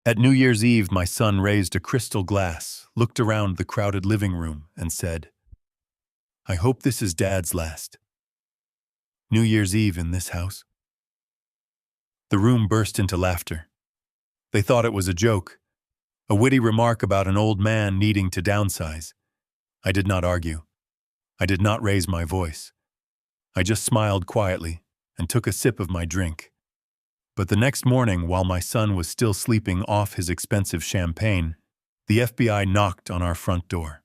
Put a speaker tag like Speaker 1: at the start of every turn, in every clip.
Speaker 1: At New Year's Eve, my son raised a crystal glass, looked around the crowded living room, and said, "I hope this is Dad's last New Year's Eve in this house." The room burst into laughter. They thought it was a joke, a witty remark about an old man needing to downsize. I did not argue. I did not raise my voice. I just smiled quietly and took a sip of my drink. But the next morning, while my son was still sleeping off his expensive champagne, the FBI knocked on our front door.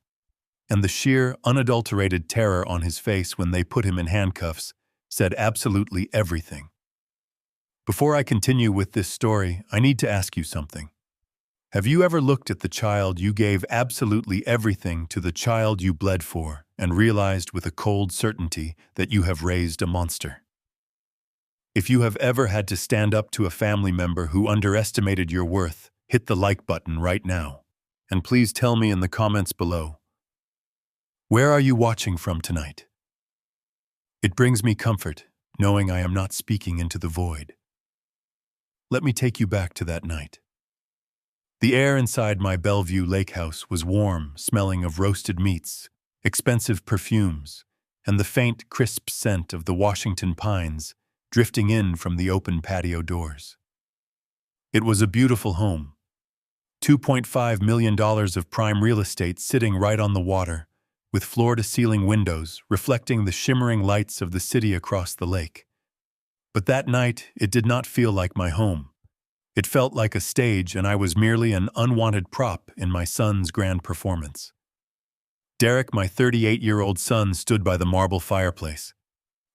Speaker 1: And the sheer, unadulterated terror on his face when they put him in handcuffs said absolutely everything. Before I continue with this story, I need to ask you something. Have you ever looked at the child you gave absolutely everything to, the child you bled for, and realized with a cold certainty that you have raised a monster? If you have ever had to stand up to a family member who underestimated your worth, hit the like button right now. And please tell me in the comments below, where are you watching from tonight? It brings me comfort, knowing I am not speaking into the void. Let me take you back to that night. The air inside my Bellevue lake house was warm, smelling of roasted meats, expensive perfumes, and the faint, crisp scent of the Washington pines drifting in from the open patio doors. It was a beautiful home. $2.5 million of prime real estate sitting right on the water, with floor-to-ceiling windows reflecting the shimmering lights of the city across the lake. But that night, it did not feel like my home. It felt like a stage, and I was merely an unwanted prop in my son's grand performance. Derek, my 38-year-old son, stood by the marble fireplace.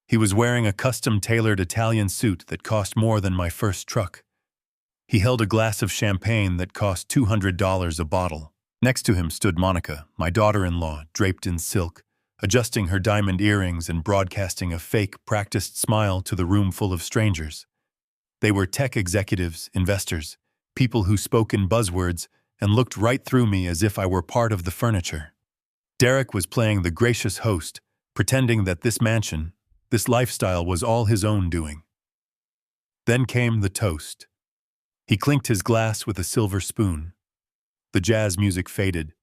Speaker 1: He was wearing a custom-tailored Italian suit that cost more than my first truck. He held a glass of champagne that cost $200 a bottle. Next to him stood Monica, my daughter-in-law, draped in silk, adjusting her diamond earrings and broadcasting a fake, practiced smile to the room full of strangers. They were tech executives, investors, people who spoke in buzzwords and looked right through me as if I were part of the furniture. Derek was playing the gracious host, pretending that this mansion, this lifestyle was all his own doing. Then came the toast. He clinked his glass with a silver spoon. The jazz music faded.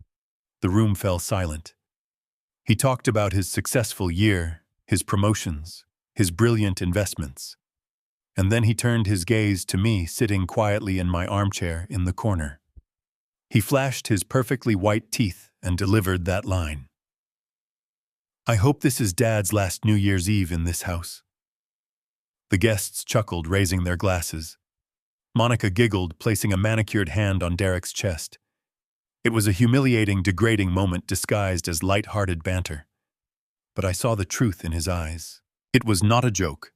Speaker 1: The room fell silent. He talked about his successful year, his promotions, his brilliant investments. And then he turned his gaze to me, sitting quietly in my armchair in the corner. He flashed his perfectly white teeth and delivered that line. "I hope this is Dad's last New Year's Eve in this house." The guests chuckled, raising their glasses. Monica giggled, placing a manicured hand on Derek's chest. It was a humiliating, degrading moment disguised as light-hearted banter. But I saw the truth in his eyes. It was not a joke.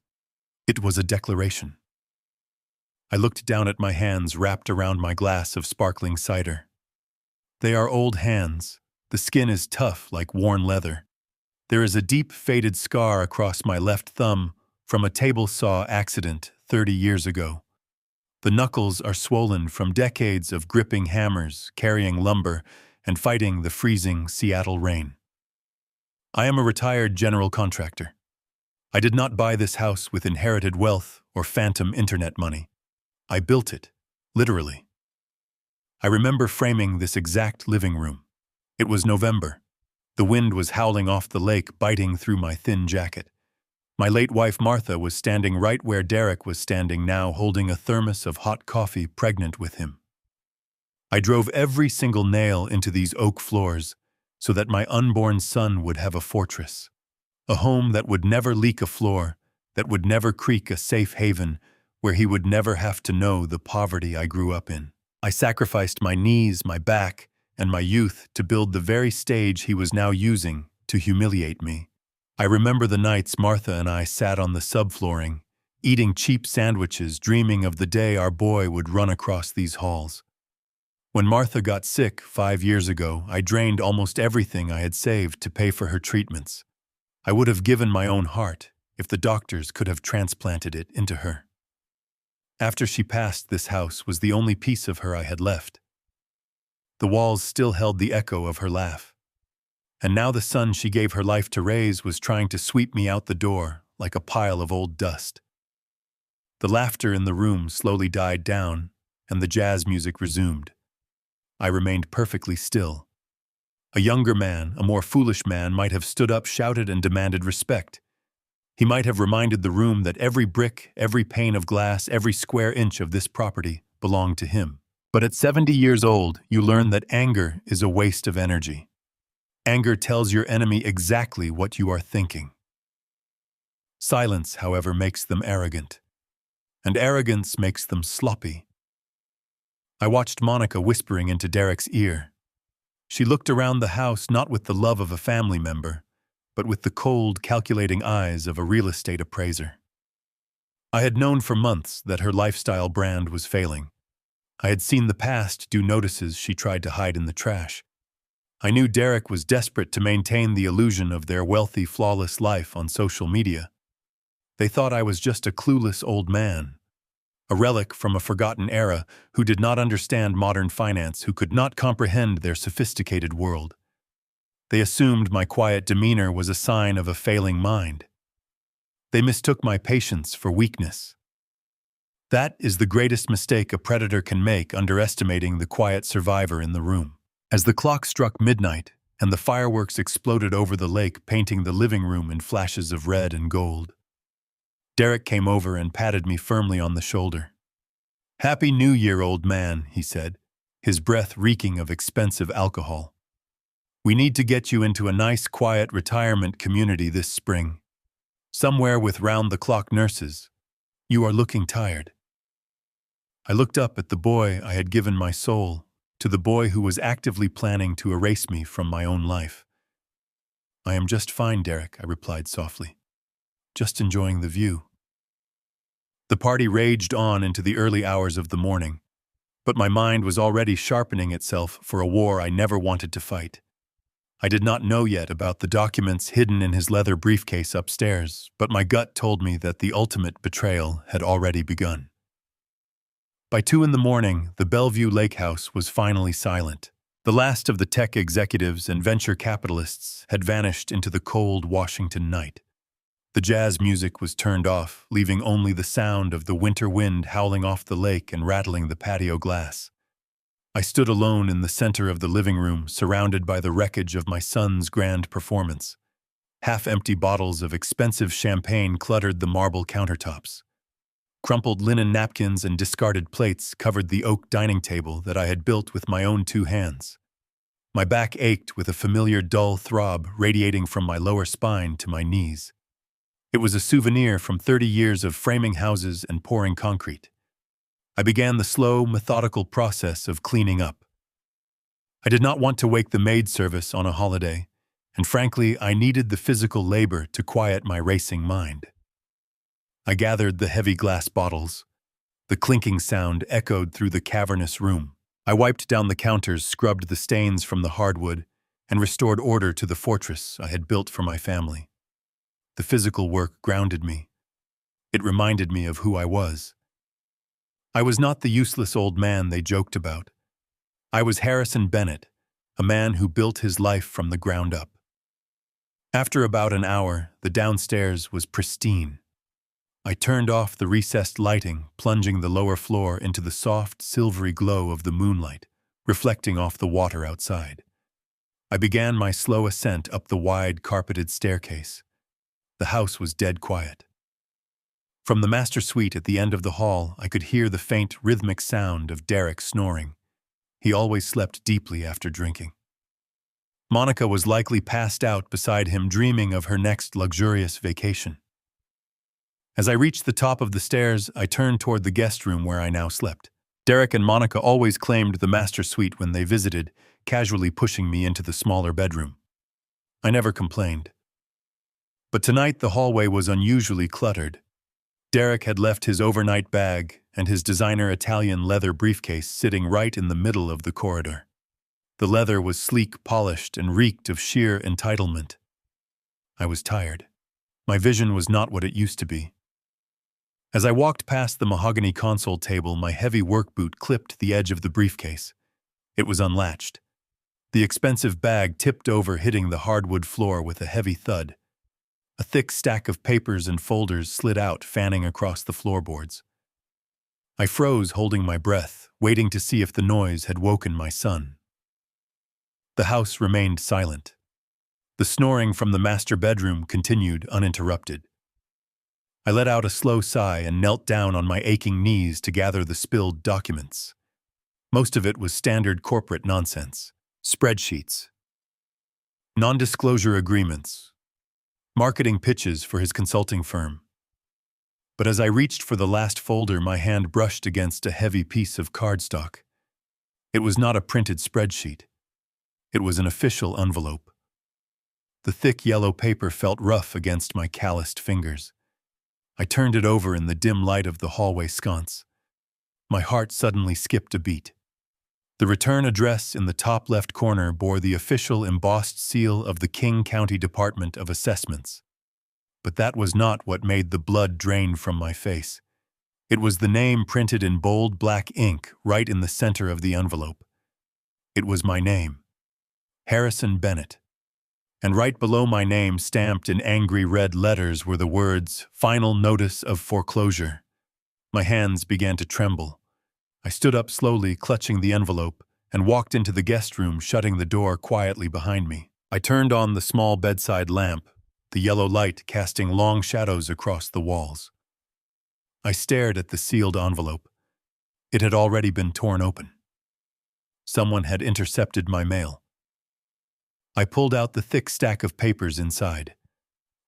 Speaker 1: It was a declaration. I looked down at my hands wrapped around my glass of sparkling cider. They are old hands. The skin is tough like worn leather. There is a deep, faded scar across my left thumb from a table saw accident 30 years ago. The knuckles are swollen from decades of gripping hammers, carrying lumber, and fighting the freezing Seattle rain. I am a retired general contractor. I did not buy this house with inherited wealth or phantom internet money. I built it, literally. I remember framing this exact living room. It was November. The wind was howling off the lake, biting through my thin jacket. My late wife Martha was standing right where Derek was standing now, holding a thermos of hot coffee, pregnant with him. I drove every single nail into these oak floors so that my unborn son would have a fortress. A home that would never leak a floor, that would never creak, a safe haven where he would never have to know the poverty I grew up in. I sacrificed my knees, my back, and my youth to build the very stage he was now using to humiliate me. I remember the nights Martha and I sat on the subflooring, eating cheap sandwiches, dreaming of the day our boy would run across these halls. When Martha got sick 5 years ago, I drained almost everything I had saved to pay for her treatments. I would have given my own heart if the doctors could have transplanted it into her. After she passed, this house was the only piece of her I had left. The walls still held the echo of her laugh. And now the son she gave her life to raise was trying to sweep me out the door like a pile of old dust. The laughter in the room slowly died down, and the jazz music resumed. I remained perfectly still. A younger man, a more foolish man, might have stood up, shouted, and demanded respect. He might have reminded the room that every brick, every pane of glass, every square inch of this property belonged to him. But at 70 years old, you learn that anger is a waste of energy. Anger tells your enemy exactly what you are thinking. Silence, however, makes them arrogant, and arrogance makes them sloppy. I watched Monica whispering into Derek's ear. She looked around the house not with the love of a family member, but with the cold, calculating eyes of a real estate appraiser. I had known for months that her lifestyle brand was failing. I had seen the past do notices she tried to hide in the trash. I knew Derek was desperate to maintain the illusion of their wealthy, flawless life on social media. They thought I was just a clueless old man, a relic from a forgotten era who did not understand modern finance, who could not comprehend their sophisticated world. They assumed my quiet demeanor was a sign of a failing mind. They mistook my patience for weakness. That is the greatest mistake a predator can make, underestimating the quiet survivor in the room. As the clock struck midnight and the fireworks exploded over the lake, painting the living room in flashes of red and gold, Derek came over and patted me firmly on the shoulder. "Happy New Year, old man," he said, his breath reeking of expensive alcohol. "We need to get you into a nice, quiet retirement community this spring. Somewhere with round-the-clock nurses. You are looking tired." I looked up at the boy I had given my soul, to the boy who was actively planning to erase me from my own life. "I am just fine, Derek," I replied softly. "Just enjoying the view." The party raged on into the early hours of the morning, but my mind was already sharpening itself for a war I never wanted to fight. I did not know yet about the documents hidden in his leather briefcase upstairs, but my gut told me that the ultimate betrayal had already begun. By 2 a.m, the Bellevue Lake House was finally silent. The last of the tech executives and venture capitalists had vanished into the cold Washington night. The jazz music was turned off, leaving only the sound of the winter wind howling off the lake and rattling the patio glass. I stood alone in the center of the living room, surrounded by the wreckage of my son's grand performance. Half-empty bottles of expensive champagne cluttered the marble countertops. Crumpled linen napkins and discarded plates covered the oak dining table that I had built with my own 2 hands. My back ached with a familiar dull throb radiating from my lower spine to my knees. It was a souvenir from 30 years of framing houses and pouring concrete. I began the slow, methodical process of cleaning up. I did not want to wake the maid service on a holiday, and frankly, I needed the physical labor to quiet my racing mind. I gathered the heavy glass bottles. The clinking sound echoed through the cavernous room. I wiped down the counters, scrubbed the stains from the hardwood, and restored order to the fortress I had built for my family. The physical work grounded me. It reminded me of who I was. I was not the useless old man they joked about. I was Harrison Bennett, a man who built his life from the ground up. After about an hour, the downstairs was pristine. I turned off the recessed lighting, plunging the lower floor into the soft, silvery glow of the moonlight, reflecting off the water outside. I began my slow ascent up the wide, carpeted staircase. The house was dead quiet. From the master suite at the end of the hall, I could hear the faint, rhythmic sound of Derek snoring. He always slept deeply after drinking. Monica was likely passed out beside him, dreaming of her next luxurious vacation. As I reached the top of the stairs, I turned toward the guest room where I now slept. Derek and Monica always claimed the master suite when they visited, casually pushing me into the smaller bedroom. I never complained. But tonight the hallway was unusually cluttered. Derek had left his overnight bag and his designer Italian leather briefcase sitting right in the middle of the corridor. The leather was sleek, polished, and reeked of sheer entitlement. I was tired. My vision was not what it used to be. As I walked past the mahogany console table, my heavy work boot clipped the edge of the briefcase. It was unlatched. The expensive bag tipped over, hitting the hardwood floor with a heavy thud. A thick stack of papers and folders slid out, fanning across the floorboards. I froze, holding my breath, waiting to see if the noise had woken my son. The house remained silent. The snoring from the master bedroom continued uninterrupted. I let out a slow sigh and knelt down on my aching knees to gather the spilled documents. Most of it was standard corporate nonsense. Spreadsheets, non-disclosure agreements, marketing pitches for his consulting firm. But as I reached for the last folder, my hand brushed against a heavy piece of cardstock. It was not a printed spreadsheet. It was an official envelope. The thick yellow paper felt rough against my calloused fingers. I turned it over in the dim light of the hallway sconce. My heart suddenly skipped a beat. The return address in the top left corner bore the official embossed seal of the King County Department of Assessments. But that was not what made the blood drain from my face. It was the name printed in bold black ink right in the center of the envelope. It was my name, Harrison Bennett. And right below my name, stamped in angry red letters, were the words, "Final Notice of Foreclosure." My hands began to tremble. I stood up slowly, clutching the envelope, and walked into the guest room, shutting the door quietly behind me. I turned on the small bedside lamp, the yellow light casting long shadows across the walls. I stared at the sealed envelope. It had already been torn open. Someone had intercepted my mail. I pulled out the thick stack of papers inside.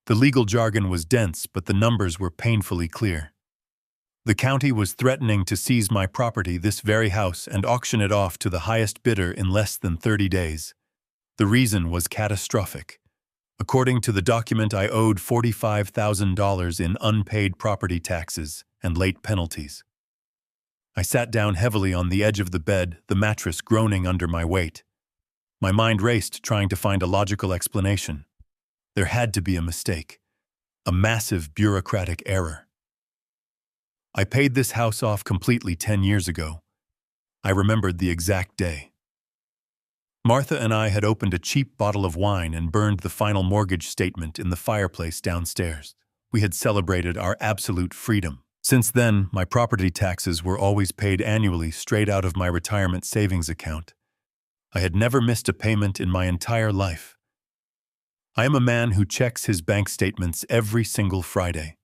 Speaker 1: The legal jargon was dense, but the numbers were painfully clear. The county was threatening to seize my property, this very house, and auction it off to the highest bidder in less than 30 days. The reason was catastrophic. According to the document, I owed $45,000 in unpaid property taxes and late penalties. I sat down heavily on the edge of the bed, the mattress groaning under my weight. My mind raced, trying to find a logical explanation. There had to be a mistake, a massive bureaucratic error. I paid this house off completely 10 years ago. I remembered the exact day. Martha and I had opened a cheap bottle of wine and burned the final mortgage statement in the fireplace downstairs. We had celebrated our absolute freedom. Since then, my property taxes were always paid annually straight out of my retirement savings account. I had never missed a payment in my entire life. I am a man who checks his bank statements every single Friday.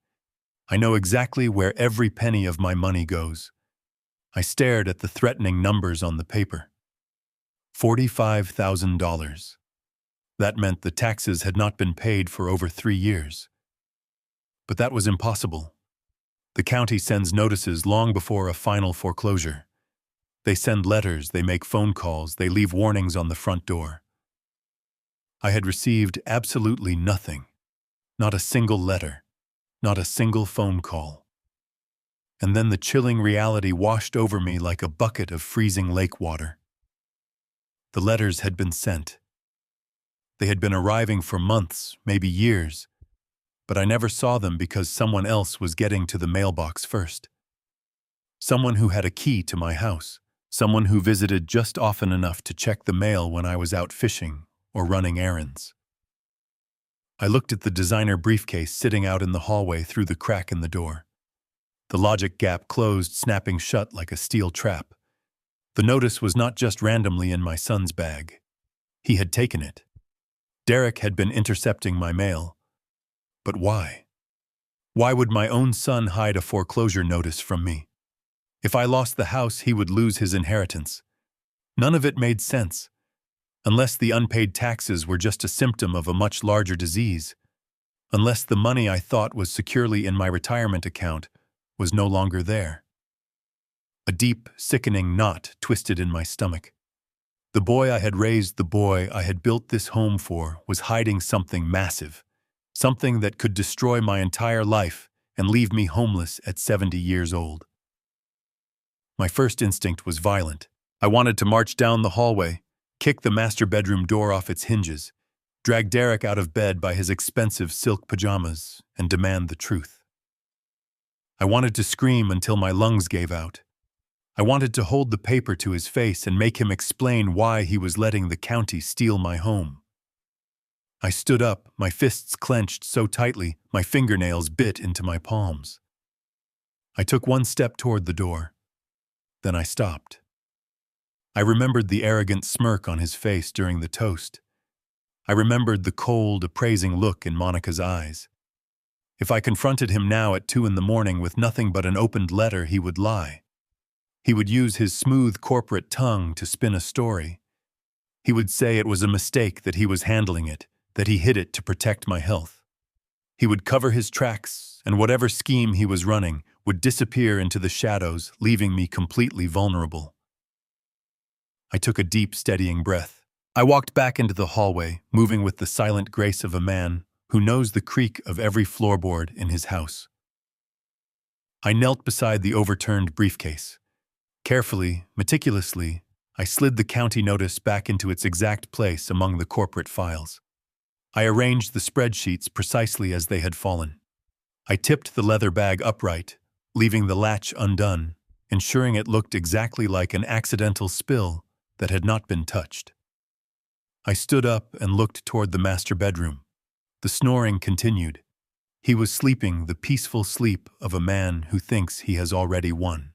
Speaker 1: I know exactly where every penny of my money goes. I stared at the threatening numbers on the paper. $45,000. That meant the taxes had not been paid for over 3 years. But that was impossible. The county sends notices long before a final foreclosure. They send letters, they make phone calls, they leave warnings on the front door. I had received absolutely nothing. Not a single letter. Not a single phone call. And then the chilling reality washed over me like a bucket of freezing lake water. The letters had been sent. They had been arriving for months, maybe years, but I never saw them because someone else was getting to the mailbox first. Someone who had a key to my house. Someone who visited just often enough to check the mail when I was out fishing or running errands. I looked at the designer briefcase sitting out in the hallway through the crack in the door. The logic gap closed, snapping shut like a steel trap. The notice was not just randomly in my son's bag. He had taken it. Derek had been intercepting my mail. But why? Why would my own son hide a foreclosure notice from me? If I lost the house, he would lose his inheritance. None of it made sense. Unless the unpaid taxes were just a symptom of a much larger disease. Unless the money I thought was securely in my retirement account was no longer there. A deep, sickening knot twisted in my stomach. The boy I had raised, the boy I had built this home for, was hiding something massive. Something that could destroy my entire life and leave me homeless at 70 years old. My first instinct was violent. I wanted to march down the hallway, kick the master bedroom door off its hinges, drag Derek out of bed by his expensive silk pajamas, and demand the truth. I wanted to scream until my lungs gave out. I wanted to hold the paper to his face and make him explain why he was letting the county steal my home. I stood up, my fists clenched so tightly my fingernails bit into my palms. I took one step toward the door. Then I stopped. I remembered the arrogant smirk on his face during the toast. I remembered the cold, appraising look in Monica's eyes. If I confronted him now at 2 in the morning with nothing but an opened letter, he would lie. He would use his smooth corporate tongue to spin a story. He would say it was a mistake, that he was handling it, that he hid it to protect my health. He would cover his tracks, and whatever scheme he was running would disappear into the shadows, leaving me completely vulnerable. I took a deep, steadying breath. I walked back into the hallway, moving with the silent grace of a man who knows the creak of every floorboard in his house. I knelt beside the overturned briefcase. Carefully, meticulously, I slid the county notice back into its exact place among the corporate files. I arranged the spreadsheets precisely as they had fallen. I tipped the leather bag upright, leaving the latch undone, ensuring it looked exactly like an accidental spill that had not been touched. I stood up and looked toward the master bedroom. The snoring continued. He was sleeping the peaceful sleep of a man who thinks he has already won.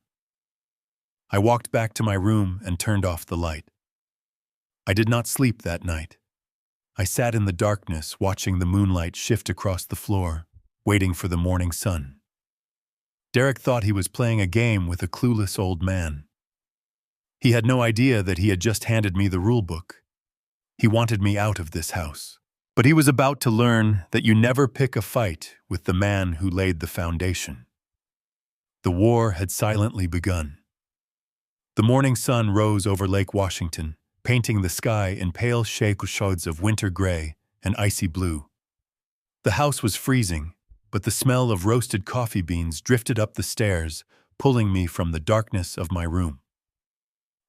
Speaker 1: I walked back to my room and turned off the light. I did not sleep that night. I sat in the darkness, watching the moonlight shift across the floor, waiting for the morning sun. Derek thought he was playing a game with a clueless old man. He had no idea that he had just handed me the rule book. He wanted me out of this house. But he was about to learn that you never pick a fight with the man who laid the foundation. The war had silently begun. The morning sun rose over Lake Washington, painting the sky in pale shades of winter gray and icy blue. The house was freezing, but the smell of roasted coffee beans drifted up the stairs, pulling me from the darkness of my room.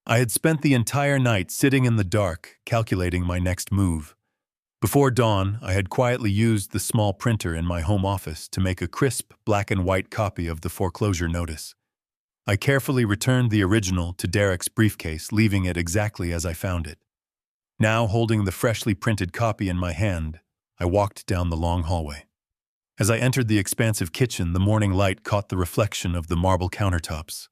Speaker 1: I had spent the entire night sitting in the dark, calculating my next move. Before dawn, I had quietly used the small printer in my home office to make a crisp black and white copy of the foreclosure notice. I carefully returned the original to Derek's briefcase, leaving it exactly as I found it. Now, holding the freshly printed copy in my hand, I walked down the long hallway. As I entered the expansive kitchen, the morning light caught the reflection of the marble countertops.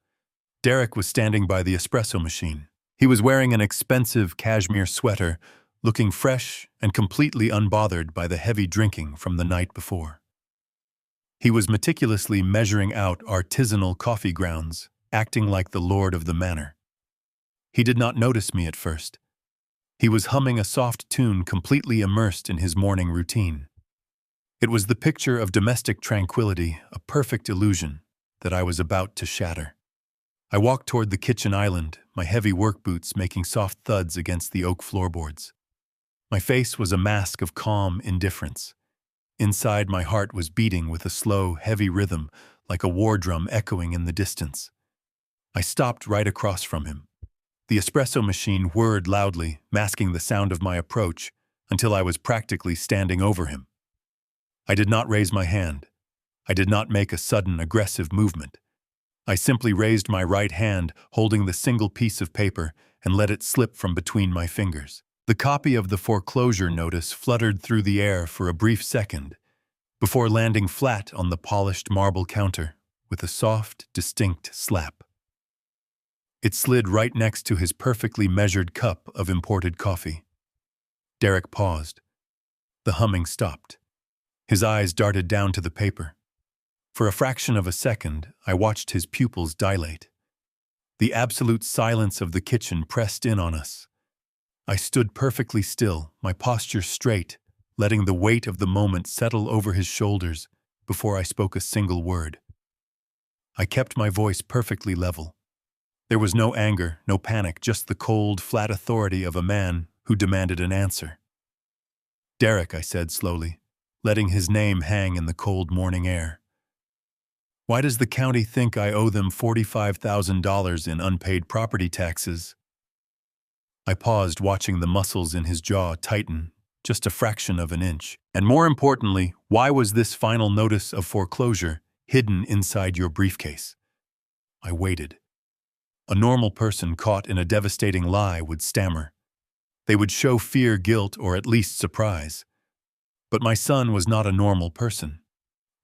Speaker 1: Derek was standing by the espresso machine. He was wearing an expensive cashmere sweater, looking fresh and completely unbothered by the heavy drinking from the night before. He was meticulously measuring out artisanal coffee grounds, acting like the lord of the manor. He did not notice me at first. He was humming a soft tune, completely immersed in his morning routine. It was the picture of domestic tranquility, a perfect illusion that I was about to shatter. I walked toward the kitchen island, my heavy work boots making soft thuds against the oak floorboards. My face was a mask of calm indifference. Inside, my heart was beating with a slow, heavy rhythm, like a war drum echoing in the distance. I stopped right across from him. The espresso machine whirred loudly, masking the sound of my approach, until I was practically standing over him. I did not raise my hand. I did not make a sudden, aggressive movement. I simply raised my right hand, holding the single piece of paper, and let it slip from between my fingers. The copy of the foreclosure notice fluttered through the air for a brief second, before landing flat on the polished marble counter with a soft, distinct slap. It slid right next to his perfectly measured cup of imported coffee. Derek paused. The humming stopped. His eyes darted down to the paper. For a fraction of a second, I watched his pupils dilate. The absolute silence of the kitchen pressed in on us. I stood perfectly still, my posture straight, letting the weight of the moment settle over his shoulders before I spoke a single word. I kept my voice perfectly level. There was no anger, no panic, just the cold, flat authority of a man who demanded an answer. "Derek," I said slowly, letting his name hang in the cold morning air. "Why does the county think I owe them $45,000 in unpaid property taxes?" I paused, watching the muscles in his jaw tighten just a fraction of an inch. "And more importantly, why was this final notice of foreclosure hidden inside your briefcase?" I waited. A normal person caught in a devastating lie would stammer. They would show fear, guilt, or at least surprise. But my son was not a normal person.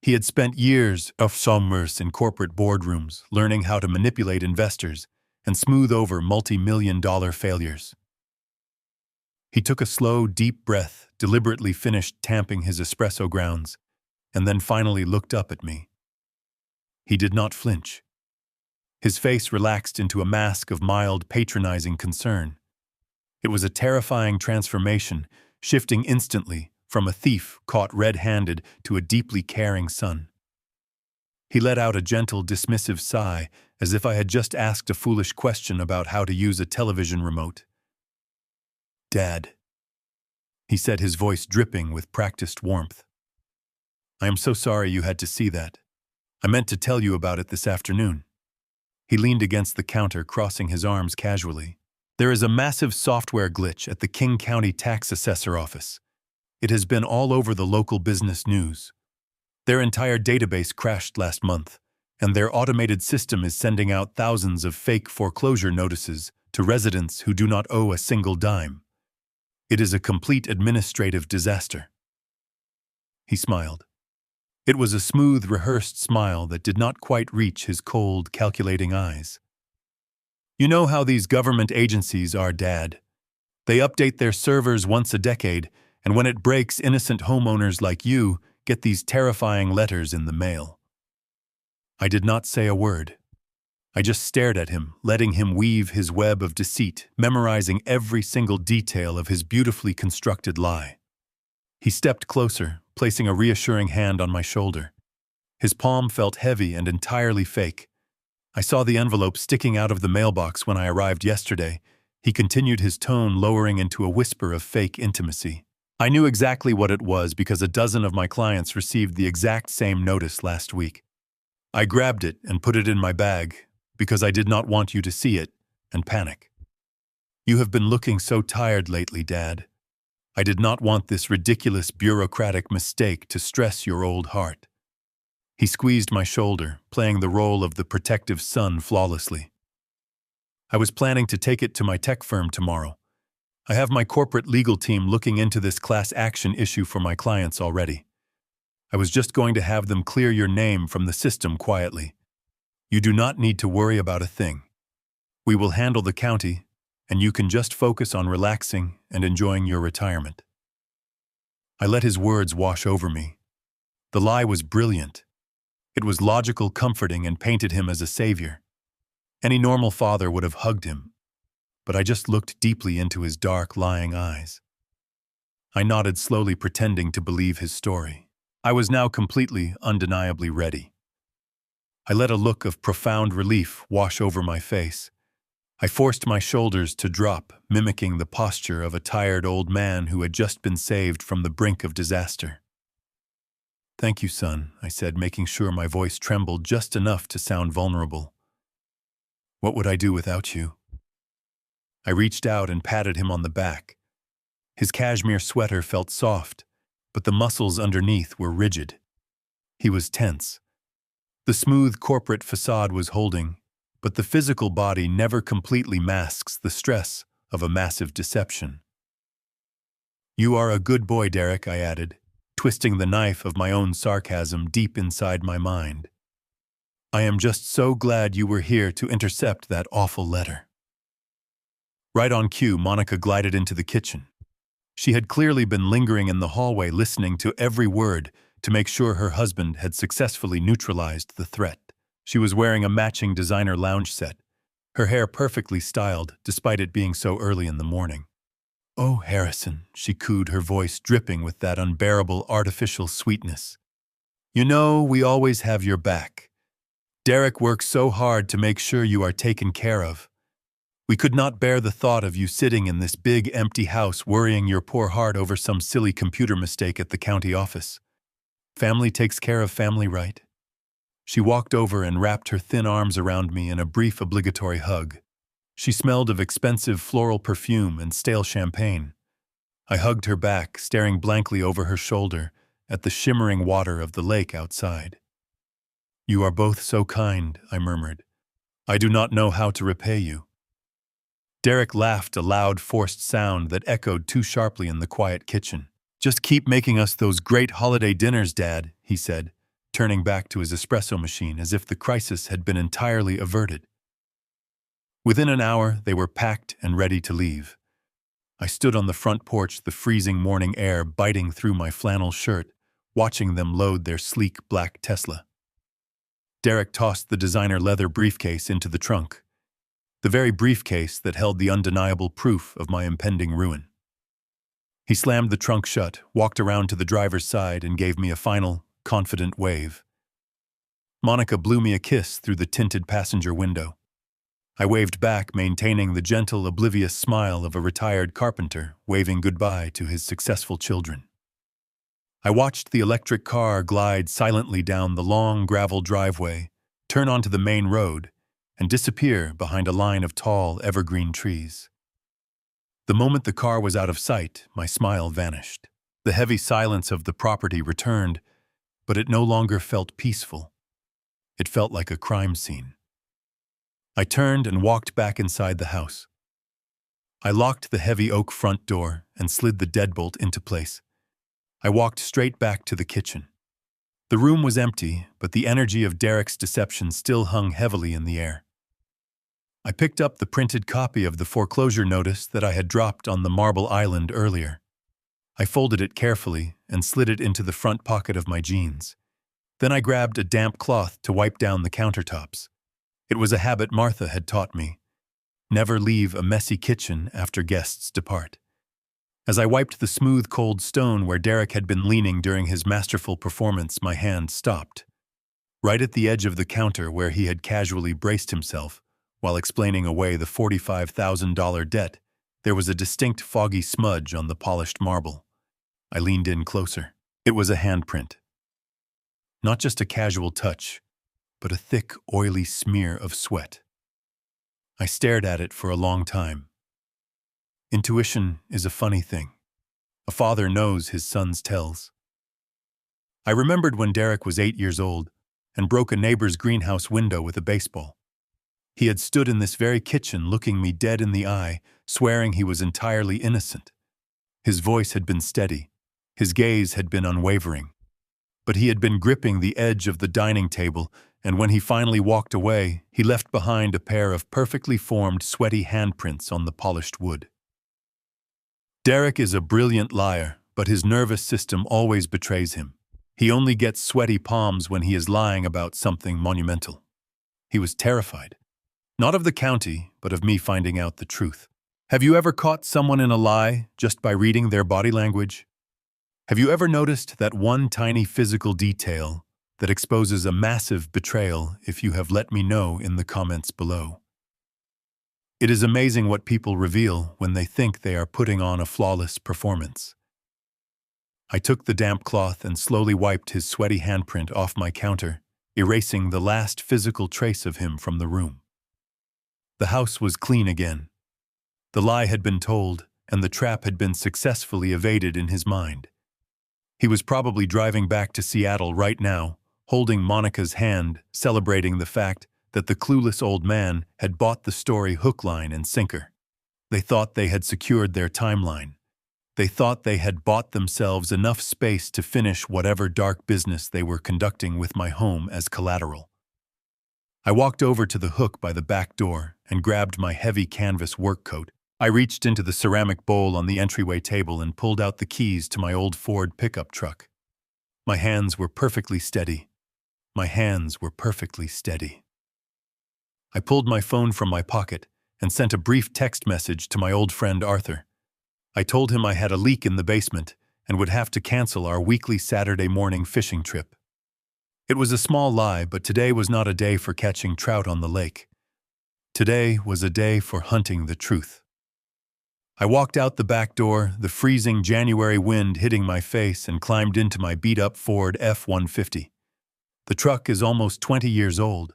Speaker 1: He had spent years of summers in corporate boardrooms, learning how to manipulate investors and smooth over multi-million-dollar failures. He took a slow, deep breath, deliberately finished tamping his espresso grounds, and then finally looked up at me. He did not flinch. His face relaxed into a mask of mild, patronizing concern. It was a terrifying transformation, shifting instantly from a thief caught red-handed to a deeply caring son. He let out a gentle, dismissive sigh, as if I had just asked a foolish question about how to use a television remote. "Dad," he said, his voice dripping with practiced warmth. "I am so sorry you had to see that. I meant to tell you about it this afternoon." He leaned against the counter, crossing his arms casually. "There is a massive software glitch at the King County Tax Assessor Office. It has been all over the local business news. Their entire database crashed last month, and their automated system is sending out thousands of fake foreclosure notices to residents who do not owe a single dime. It is a complete administrative disaster." He smiled. It was a smooth, rehearsed smile that did not quite reach his cold, calculating eyes. "You know how these government agencies are, Dad. They update their servers once a decade, and when it breaks, innocent homeowners like you get these terrifying letters in the mail." I did not say a word. I just stared at him, letting him weave his web of deceit, memorizing every single detail of his beautifully constructed lie. He stepped closer, placing a reassuring hand on my shoulder. His palm felt heavy and entirely fake. "I saw the envelope sticking out of the mailbox when I arrived yesterday." He continued, his tone lowering into a whisper of fake intimacy. "I knew exactly what it was because a dozen of my clients received the exact same notice last week. I grabbed it and put it in my bag because I did not want you to see it and panic. You have been looking so tired lately, Dad. I did not want this ridiculous bureaucratic mistake to stress your old heart." He squeezed my shoulder, playing the role of the protective son flawlessly. "I was planning to take it to my tech firm tomorrow. I have my corporate legal team looking into this class action issue for my clients already. I was just going to have them clear your name from the system quietly. You do not need to worry about a thing. We will handle the county, and you can just focus on relaxing and enjoying your retirement." I let his words wash over me. The lie was brilliant. It was logical, comforting, and painted him as a savior. Any normal father would have hugged him, but I just looked deeply into his dark, lying eyes. I nodded slowly, pretending to believe his story. I was now completely, undeniably ready. I let a look of profound relief wash over my face. I forced my shoulders to drop, mimicking the posture of a tired old man who had just been saved from the brink of disaster. "Thank you, son," I said, making sure my voice trembled just enough to sound vulnerable. "What would I do without you?" I reached out and patted him on the back. His cashmere sweater felt soft, but the muscles underneath were rigid. He was tense. The smooth corporate facade was holding, but the physical body never completely masks the stress of a massive deception. "You are a good boy, Derek," I added, twisting the knife of my own sarcasm deep inside my mind. "I am just so glad you were here to intercept that awful letter." Right on cue, Monica glided into the kitchen. She had clearly been lingering in the hallway, listening to every word to make sure her husband had successfully neutralized the threat. She was wearing a matching designer lounge set, her hair perfectly styled despite it being so early in the morning. "Oh, Harrison," she cooed, her voice dripping with that unbearable artificial sweetness. "You know, we always have your back. Derek works so hard to make sure you are taken care of. We could not bear the thought of you sitting in this big, empty house worrying your poor heart over some silly computer mistake at the county office. Family takes care of family, right?" She walked over and wrapped her thin arms around me in a brief obligatory hug. She smelled of expensive floral perfume and stale champagne. I hugged her back, staring blankly over her shoulder at the shimmering water of the lake outside. "You are both so kind," I murmured. "I do not know how to repay you." Derek laughed, a loud, forced sound that echoed too sharply in the quiet kitchen. "Just keep making us those great holiday dinners, Dad," he said, turning back to his espresso machine as if the crisis had been entirely averted. Within an hour, they were packed and ready to leave. I stood on the front porch, the freezing morning air biting through my flannel shirt, watching them load their sleek black Tesla. Derek tossed the designer leather briefcase into the trunk, the very briefcase that held the undeniable proof of my impending ruin. He slammed the trunk shut, walked around to the driver's side, and gave me a final, confident wave. Monica blew me a kiss through the tinted passenger window. I waved back, maintaining the gentle, oblivious smile of a retired carpenter waving goodbye to his successful children. I watched the electric car glide silently down the long gravel driveway, turn onto the main road, and disappear behind a line of tall, evergreen trees. The moment the car was out of sight, my smile vanished. The heavy silence of the property returned, but it no longer felt peaceful. It felt like a crime scene. I turned and walked back inside the house. I locked the heavy oak front door and slid the deadbolt into place. I walked straight back to the kitchen. The room was empty, but the energy of Derek's deception still hung heavily in the air. I picked up the printed copy of the foreclosure notice that I had dropped on the marble island earlier. I folded it carefully and slid it into the front pocket of my jeans. Then I grabbed a damp cloth to wipe down the countertops. It was a habit Martha had taught me. Never leave a messy kitchen after guests depart. As I wiped the smooth, cold stone where Derek had been leaning during his masterful performance, my hand stopped. Right at the edge of the counter where he had casually braced himself, while explaining away the $45,000 debt, there was a distinct foggy smudge on the polished marble. I leaned in closer. It was a handprint. Not just a casual touch, but a thick, oily smear of sweat. I stared at it for a long time. Intuition is a funny thing. A father knows his son's tells. I remembered when Derek was 8 years old and broke a neighbor's greenhouse window with a baseball. He had stood in this very kitchen looking me dead in the eye, swearing he was entirely innocent. His voice had been steady. His gaze had been unwavering. But he had been gripping the edge of the dining table, and when he finally walked away, he left behind a pair of perfectly formed, sweaty handprints on the polished wood. Derek is a brilliant liar, but his nervous system always betrays him. He only gets sweaty palms when he is lying about something monumental. He was terrified. Not of the county, but of me finding out the truth. Have you ever caught someone in a lie just by reading their body language? Have you ever noticed that one tiny physical detail that exposes a massive betrayal? If you have, let me know in the comments below. It is amazing what people reveal when they think they are putting on a flawless performance. I took the damp cloth and slowly wiped his sweaty handprint off my counter, erasing the last physical trace of him from the room. The house was clean again. The lie had been told, and the trap had been successfully evaded in his mind. He was probably driving back to Seattle right now, holding Monica's hand, celebrating the fact that the clueless old man had bought the story hook, line, and sinker. They thought they had secured their timeline. They thought they had bought themselves enough space to finish whatever dark business they were conducting with my home as collateral. I walked over to the hook by the back door and grabbed my heavy canvas work coat. I reached into the ceramic bowl on the entryway table and pulled out the keys to my old Ford pickup truck. My hands were perfectly steady. My hands were perfectly steady. I pulled my phone from my pocket and sent a brief text message to my old friend Arthur. I told him I had a leak in the basement and would have to cancel our weekly Saturday morning fishing trip. It was a small lie, but today was not a day for catching trout on the lake. Today was a day for hunting the truth. I walked out the back door, the freezing January wind hitting my face, and climbed into my beat-up Ford F-150. The truck is almost 20 years old.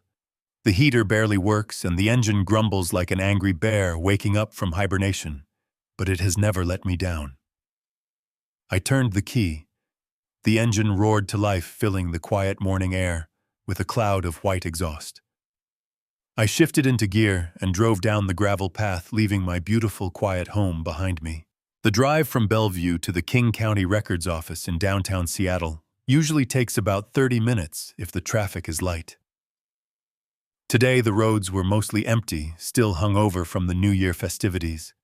Speaker 1: The heater barely works and the engine grumbles like an angry bear waking up from hibernation, but it has never let me down. I turned the key. The engine roared to life, filling the quiet morning air with a cloud of white exhaust. I shifted into gear and drove down the gravel path, leaving my beautiful, quiet home behind me. The drive from Bellevue to the King County Records Office in downtown Seattle usually takes about 30 minutes if the traffic is light. Today, the roads were mostly empty, still hung over from the New Year festivities.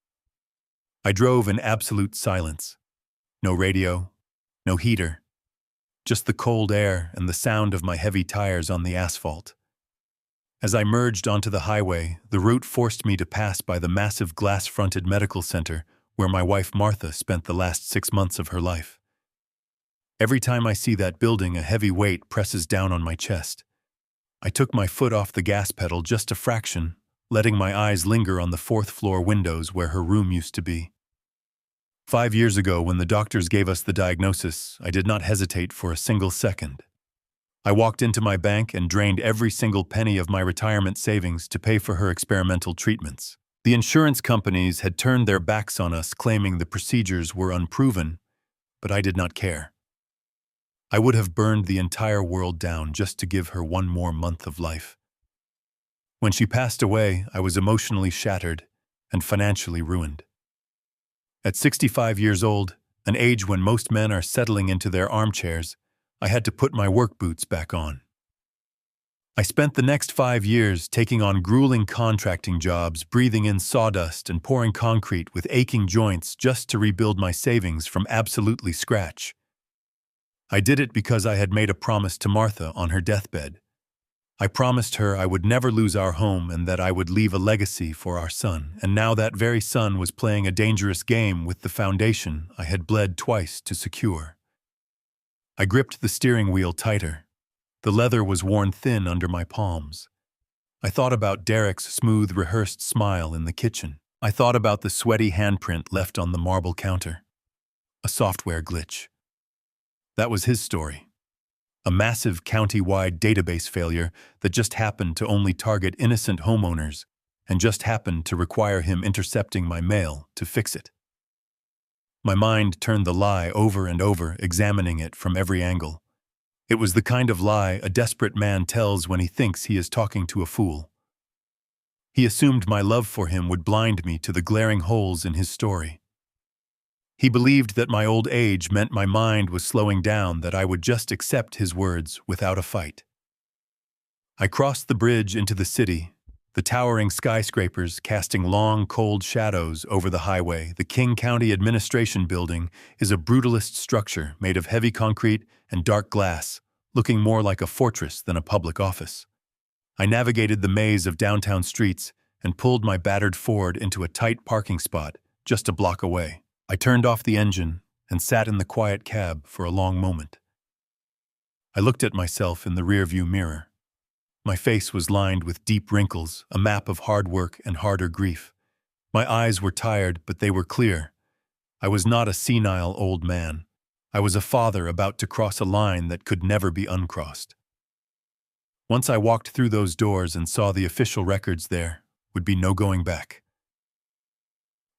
Speaker 1: I drove in absolute silence. No radio, no heater, just the cold air and the sound of my heavy tires on the asphalt. As I merged onto the highway, the route forced me to pass by the massive glass-fronted medical center where my wife Martha spent the last 6 months of her life. Every time I see that building, a heavy weight presses down on my chest. I took my foot off the gas pedal just a fraction, letting my eyes linger on the 4th-floor windows where her room used to be. 5 years ago, when the doctors gave us the diagnosis, I did not hesitate for a single second. I walked into my bank and drained every single penny of my retirement savings to pay for her experimental treatments. The insurance companies had turned their backs on us, claiming the procedures were unproven, but I did not care. I would have burned the entire world down just to give her one more month of life. When she passed away, I was emotionally shattered and financially ruined. At 65 years old, an age when most men are settling into their armchairs, I had to put my work boots back on. I spent the next 5 years taking on grueling contracting jobs, breathing in sawdust and pouring concrete with aching joints just to rebuild my savings from absolutely scratch. I did it because I had made a promise to Martha on her deathbed. I promised her I would never lose our home and that I would leave a legacy for our son, and now that very son was playing a dangerous game with the foundation I had bled twice to secure. I gripped the steering wheel tighter. The leather was worn thin under my palms. I thought about Derek's smooth, rehearsed smile in the kitchen. I thought about the sweaty handprint left on the marble counter. A software glitch. That was his story. A massive county-wide database failure that just happened to only target innocent homeowners and just happened to require him intercepting my mail to fix it. My mind turned the lie over and over, examining it from every angle. It was the kind of lie a desperate man tells when he thinks he is talking to a fool. He assumed my love for him would blind me to the glaring holes in his story. He believed that my old age meant my mind was slowing down, that I would just accept his words without a fight. I crossed the bridge into the city, the towering skyscrapers casting long, cold shadows over the highway. The King County Administration Building is a brutalist structure made of heavy concrete and dark glass, looking more like a fortress than a public office. I navigated the maze of downtown streets and pulled my battered Ford into a tight parking spot just a block away. I turned off the engine and sat in the quiet cab for a long moment. I looked at myself in the rearview mirror. My face was lined with deep wrinkles, a map of hard work and harder grief. My eyes were tired, but they were clear. I was not a senile old man. I was a father about to cross a line that could never be uncrossed. Once I walked through those doors and saw the official records, there would be no going back.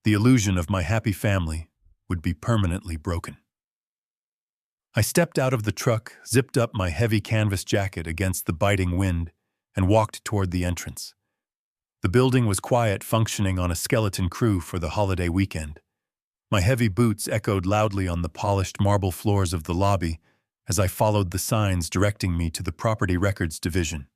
Speaker 1: The illusion of my happy family would be permanently broken. I stepped out of the truck, zipped up my heavy canvas jacket against the biting wind, and walked toward the entrance. The building was quiet, functioning on a skeleton crew for the holiday weekend. My heavy boots echoed loudly on the polished marble floors of the lobby as I followed the signs directing me to the Property Records Division.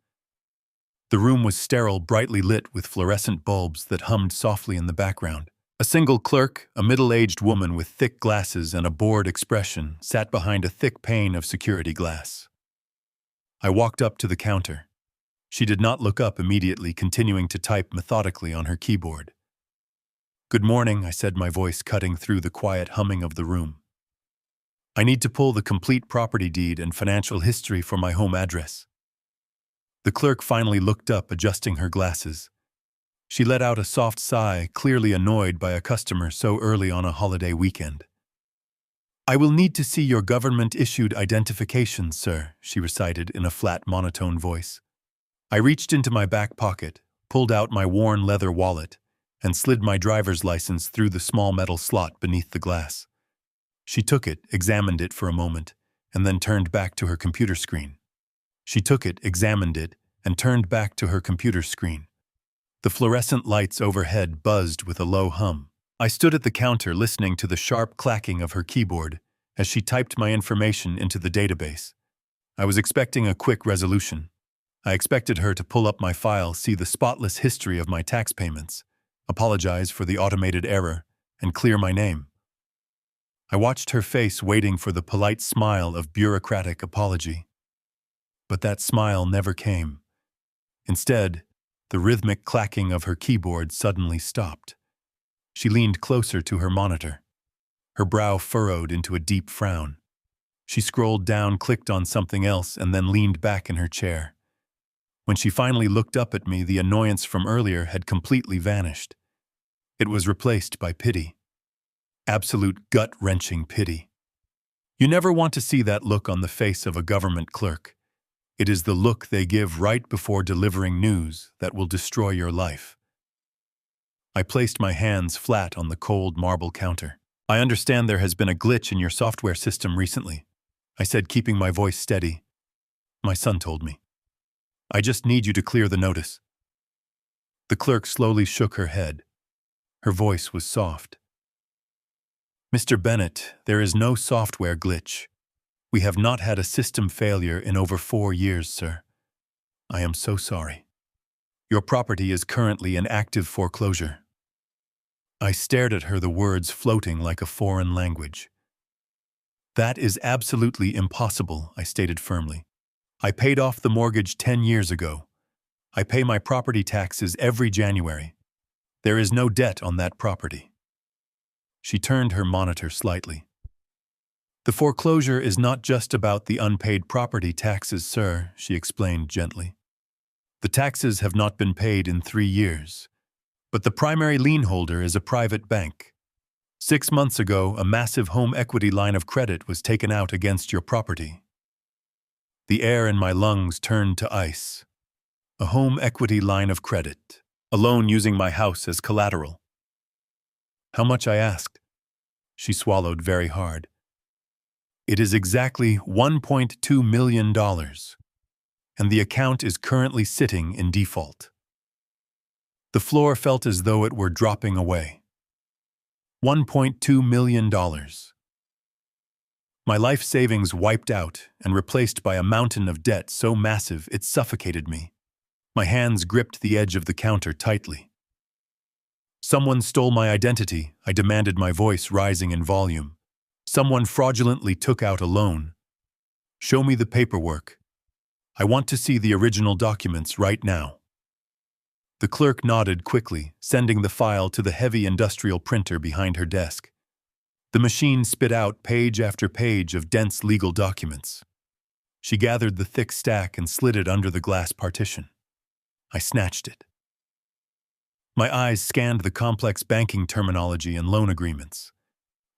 Speaker 1: The room was sterile, brightly lit with fluorescent bulbs that hummed softly in the background. A single clerk, a middle-aged woman with thick glasses and a bored expression, sat behind a thick pane of security glass. I walked up to the counter. She did not look up immediately, continuing to type methodically on her keyboard. "Good morning," I said, my voice cutting through the quiet humming of the room. "I need to pull the complete property deed and financial history for my home address." The clerk finally looked up, adjusting her glasses. She let out a soft sigh, clearly annoyed by a customer so early on a holiday weekend. "I will need to see your government-issued identification, sir," she recited in a flat, monotone voice. I reached into my back pocket, pulled out my worn leather wallet, and slid my driver's license through the small metal slot beneath the glass. She took it, examined it for a moment, and then turned back to her computer screen. She took it, examined it, and turned back to her computer screen. The fluorescent lights overhead buzzed with a low hum. I stood at the counter listening to the sharp clacking of her keyboard as she typed my information into the database. I was expecting a quick resolution. I expected her to pull up my file, see the spotless history of my tax payments, apologize for the automated error, and clear my name. I watched her face, waiting for the polite smile of bureaucratic apology. But that smile never came. Instead, the rhythmic clacking of her keyboard suddenly stopped. She leaned closer to her monitor, her brow furrowed into a deep frown. She scrolled down, clicked on something else, and then leaned back in her chair. When she finally looked up at me, the annoyance from earlier had completely vanished. It was replaced by pity. Absolute gut-wrenching pity. You never want to see that look on the face of a government clerk. It is the look they give right before delivering news that will destroy your life. I placed my hands flat on the cold marble counter. I understand there has been a glitch in your software system recently, I said, keeping my voice steady. My son told me. I just need you to clear the notice. The clerk slowly shook her head. Her voice was soft. Mr. Bennett, there is no software glitch. We have not had a system failure in over 4 years, sir. I am so sorry. Your property is currently in active foreclosure. I stared at her, the words floating like a foreign language. That is absolutely impossible, I stated firmly. I paid off the mortgage 10 years ago. I pay my property taxes every January. There is no debt on that property. She turned her monitor slightly. The foreclosure is not just about the unpaid property taxes, sir, she explained gently. The taxes have not been paid in 3 years, but the primary lien holder is a private bank. 6 months ago, a massive home equity line of credit was taken out against your property. The air in my lungs turned to ice. A home equity line of credit, a loan using my house as collateral. How much, I asked. She swallowed very hard. It is exactly $1.2 million, and the account is currently sitting in default. The floor felt as though it were dropping away. $1.2 million. My life savings wiped out and replaced by a mountain of debt so massive it suffocated me. My hands gripped the edge of the counter tightly. Someone stole my identity, I demanded, my voice rising in volume. Someone fraudulently took out a loan. Show me the paperwork. I want to see the original documents right now. The clerk nodded quickly, sending the file to the heavy industrial printer behind her desk. The machine spit out page after page of dense legal documents. She gathered the thick stack and slid it under the glass partition. I snatched it. My eyes scanned the complex banking terminology and loan agreements.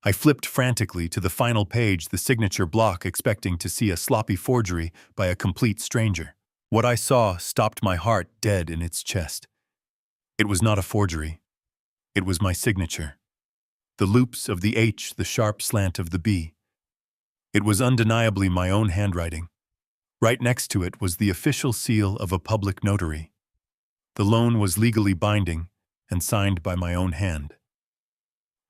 Speaker 1: I flipped frantically to the final page, the signature block, expecting to see a sloppy forgery by a complete stranger. What I saw stopped my heart dead in its chest. It was not a forgery. It was my signature. The loops of the H, the sharp slant of the B. It was undeniably my own handwriting. Right next to it was the official seal of a public notary. The loan was legally binding and signed by my own hand.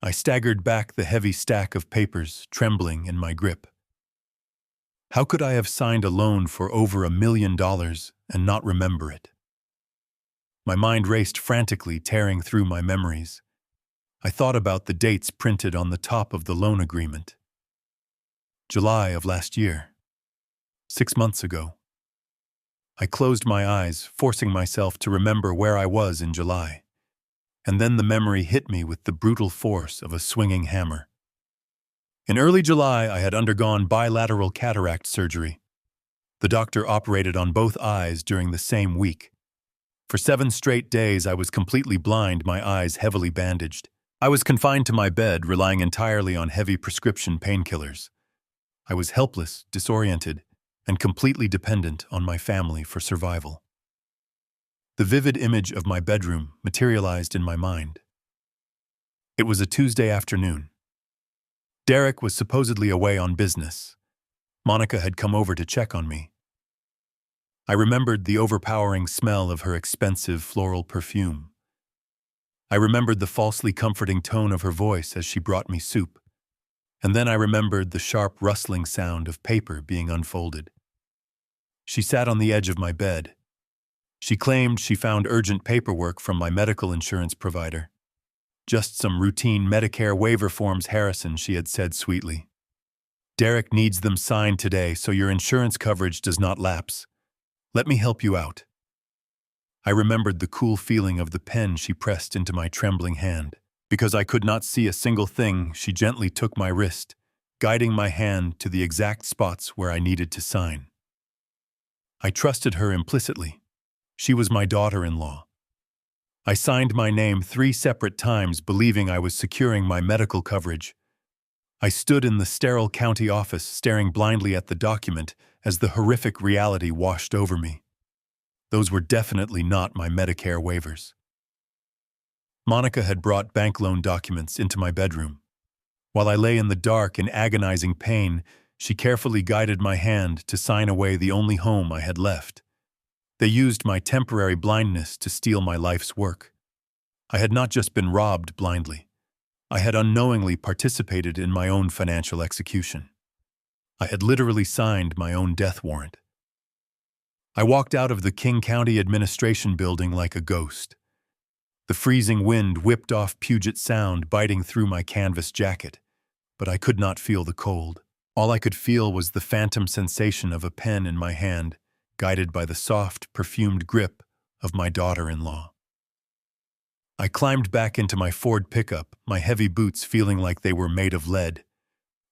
Speaker 1: I staggered back the heavy stack of papers, trembling in my grip. How could I have signed a loan for over $1 million and not remember it? My mind raced frantically, tearing through my memories. I thought about the dates printed on the top of the loan agreement. July of last year. 6 months ago. I closed my eyes, forcing myself to remember where I was in July. And then the memory hit me with the brutal force of a swinging hammer. In early July, I had undergone bilateral cataract surgery. The doctor operated on both eyes during the same week. For 7 straight days, I was completely blind, my eyes heavily bandaged. I was confined to my bed, relying entirely on heavy prescription painkillers. I was helpless, disoriented, and completely dependent on my family for survival. The vivid image of my bedroom materialized in my mind. It was a Tuesday afternoon. Derek was supposedly away on business. Monica had come over to check on me. I remembered the overpowering smell of her expensive floral perfume. I remembered the falsely comforting tone of her voice as she brought me soup. And then I remembered the sharp rustling sound of paper being unfolded. She sat on the edge of my bed, She claimed she found urgent paperwork from my medical insurance provider. Just some routine Medicare waiver forms, Harrison, she had said sweetly. Derek needs them signed today so your insurance coverage does not lapse. Let me help you out. I remembered the cool feeling of the pen she pressed into my trembling hand. Because I could not see a single thing, she gently took my wrist, guiding my hand to the exact spots where I needed to sign. I trusted her implicitly. She was my daughter-in-law. I signed my name 3 separate times, believing I was securing my medical coverage. I stood in the sterile county office, staring blindly at the document as the horrific reality washed over me. Those were definitely not my Medicare waivers. Monica had brought bank loan documents into my bedroom. While I lay in the dark in agonizing pain, she carefully guided my hand to sign away the only home I had left. They used my temporary blindness to steal my life's work. I had not just been robbed blindly. I had unknowingly participated in my own financial execution. I had literally signed my own death warrant. I walked out of the King County Administration Building like a ghost. The freezing wind whipped off Puget Sound, biting through my canvas jacket, but I could not feel the cold. All I could feel was the phantom sensation of a pen in my hand, guided by the soft, perfumed grip of my daughter-in-law. I climbed back into my Ford pickup, my heavy boots feeling like they were made of lead.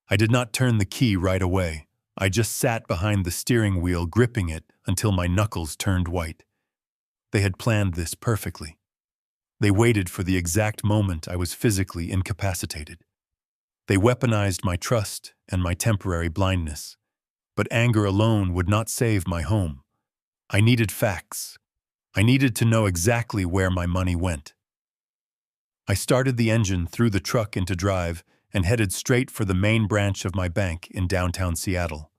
Speaker 1: I did not turn the key right away. I just sat behind the steering wheel, gripping it until my knuckles turned white. They had planned this perfectly. They waited for the exact moment I was physically incapacitated. They weaponized my trust and my temporary blindness. But anger alone would not save my home. I needed facts. I needed to know exactly where my money went. I started the engine, threw the truck into drive, and headed straight for the main branch of my bank in downtown Seattle.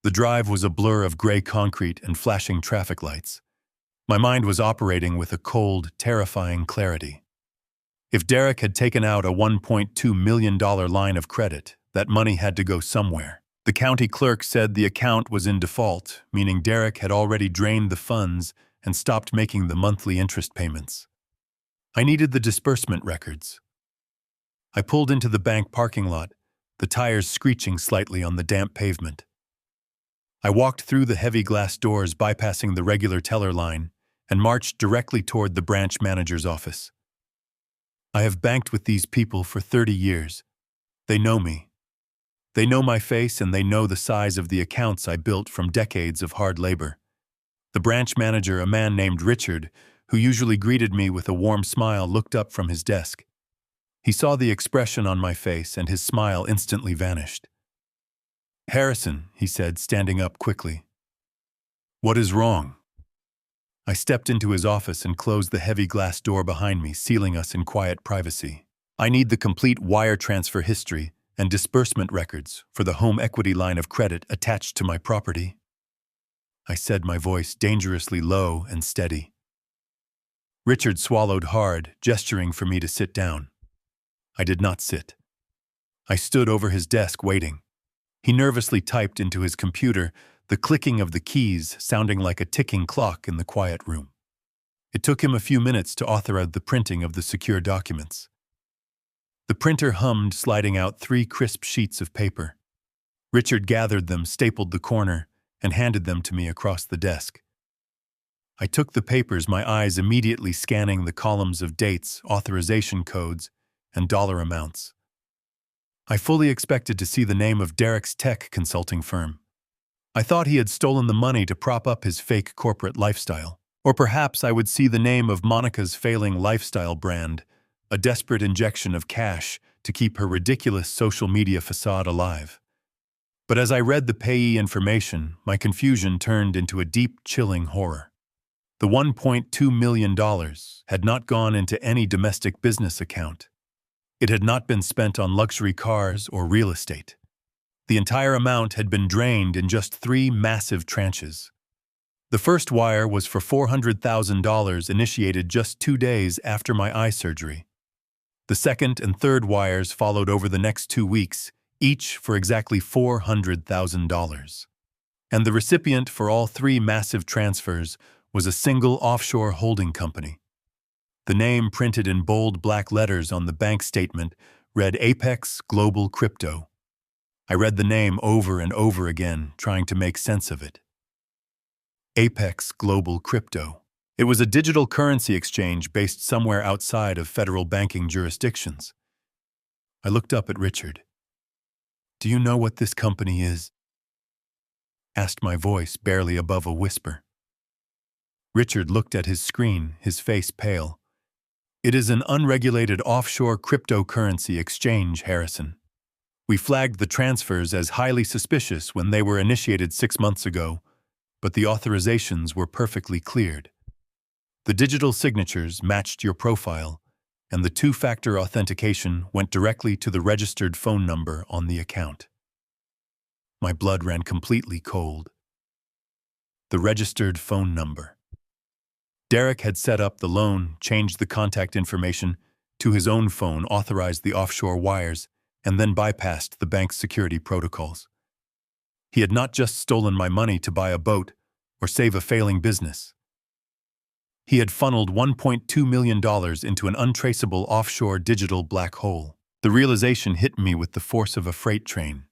Speaker 1: The drive was a blur of gray concrete and flashing traffic lights. My mind was operating with a cold, terrifying clarity. If Derek had taken out a $1.2 million line of credit, that money had to go somewhere. The county clerk said the account was in default, meaning Derek had already drained the funds and stopped making the monthly interest payments. I needed the disbursement records. I pulled into the bank parking lot, the tires screeching slightly on the damp pavement. I walked through the heavy glass doors, bypassing the regular teller line, and marched directly toward the branch manager's office. I have banked with these people for 30 years. They know me. They know my face, and they know the size of the accounts I built from decades of hard labor. The branch manager, a man named Richard, who usually greeted me with a warm smile, looked up from his desk. He saw the expression on my face, and his smile instantly vanished. "Harrison," he said, standing up quickly. "What is wrong?" I stepped into his office and closed the heavy glass door behind me, sealing us in quiet privacy. "I need the complete wire transfer history and disbursement records for the home equity line of credit attached to my property," I said, my voice dangerously low and steady. Richard swallowed hard, gesturing for me to sit down. I did not sit. I stood over his desk, waiting. He nervously typed into his computer, the clicking of the keys sounding like a ticking clock in the quiet room. It took him a few minutes to authorize the printing of the secure documents. The printer hummed, sliding out 3 crisp sheets of paper. Richard gathered them, stapled the corner, and handed them to me across the desk. I took the papers, my eyes immediately scanning the columns of dates, authorization codes, and dollar amounts. I fully expected to see the name of Derek's tech consulting firm. I thought he had stolen the money to prop up his fake corporate lifestyle. Or perhaps I would see the name of Monica's failing lifestyle brand, a desperate injection of cash to keep her ridiculous social media facade alive. But as I read the payee information, my confusion turned into a deep, chilling horror. The $1.2 million had not gone into any domestic business account. It had not been spent on luxury cars or real estate. The entire amount had been drained in just 3 massive tranches. The first wire was for $400,000, initiated just 2 days after my eye surgery. The second and third wires followed over the next 2 weeks, each for exactly $400,000. And the recipient for all 3 massive transfers was a single offshore holding company. The name printed in bold black letters on the bank statement read Apex Global Crypto. I read the name over and over again, trying to make sense of it. Apex Global Crypto. It was a digital currency exchange based somewhere outside of federal banking jurisdictions. I looked up at Richard. "Do you know what this company is?" asked my voice barely above a whisper. Richard looked at his screen, his face pale. "It is an unregulated offshore cryptocurrency exchange, Harrison. We flagged the transfers as highly suspicious when they were initiated 6 months ago, but the authorizations were perfectly cleared. The digital signatures matched your profile, and the two-factor authentication went directly to the registered phone number on the account." My blood ran completely cold. The registered phone number. Derek had set up the loan, changed the contact information to his own phone, authorized the offshore wires, and then bypassed the bank's security protocols. He had not just stolen my money to buy a boat or save a failing business. He had funneled $1.2 million into an untraceable offshore digital black hole. The realization hit me with the force of a freight train.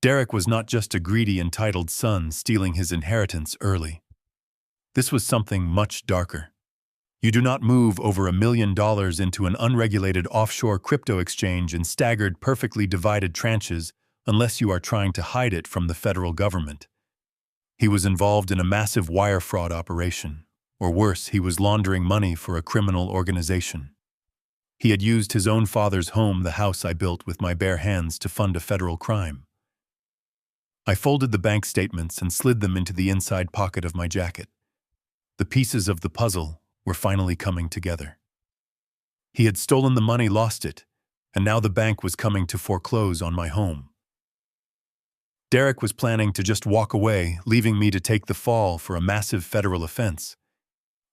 Speaker 1: Derek was not just a greedy, entitled son stealing his inheritance early. This was something much darker. You do not move over $1 million into an unregulated offshore crypto exchange in staggered, perfectly divided tranches unless you are trying to hide it from the federal government. He was involved in a massive wire fraud operation, or worse, he was laundering money for a criminal organization. He had used his own father's home, the house I built with my bare hands, to fund a federal crime. I folded the bank statements and slid them into the inside pocket of my jacket. The pieces of the puzzle were finally coming together. He had stolen the money, lost it, and now the bank was coming to foreclose on my home. Derek was planning to just walk away, leaving me to take the fall for a massive federal offense.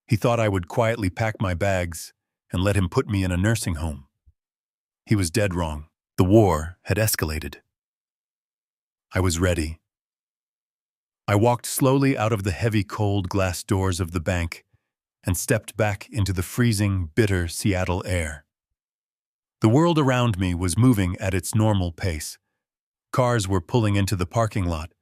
Speaker 1: He thought I would quietly pack my bags and let him put me in a nursing home. He was dead wrong. The war had escalated. I was ready. I walked slowly out of the heavy, cold glass doors of the bank and stepped back into the freezing, bitter Seattle air. The world around me was moving at its normal pace. Cars were pulling into the parking lot.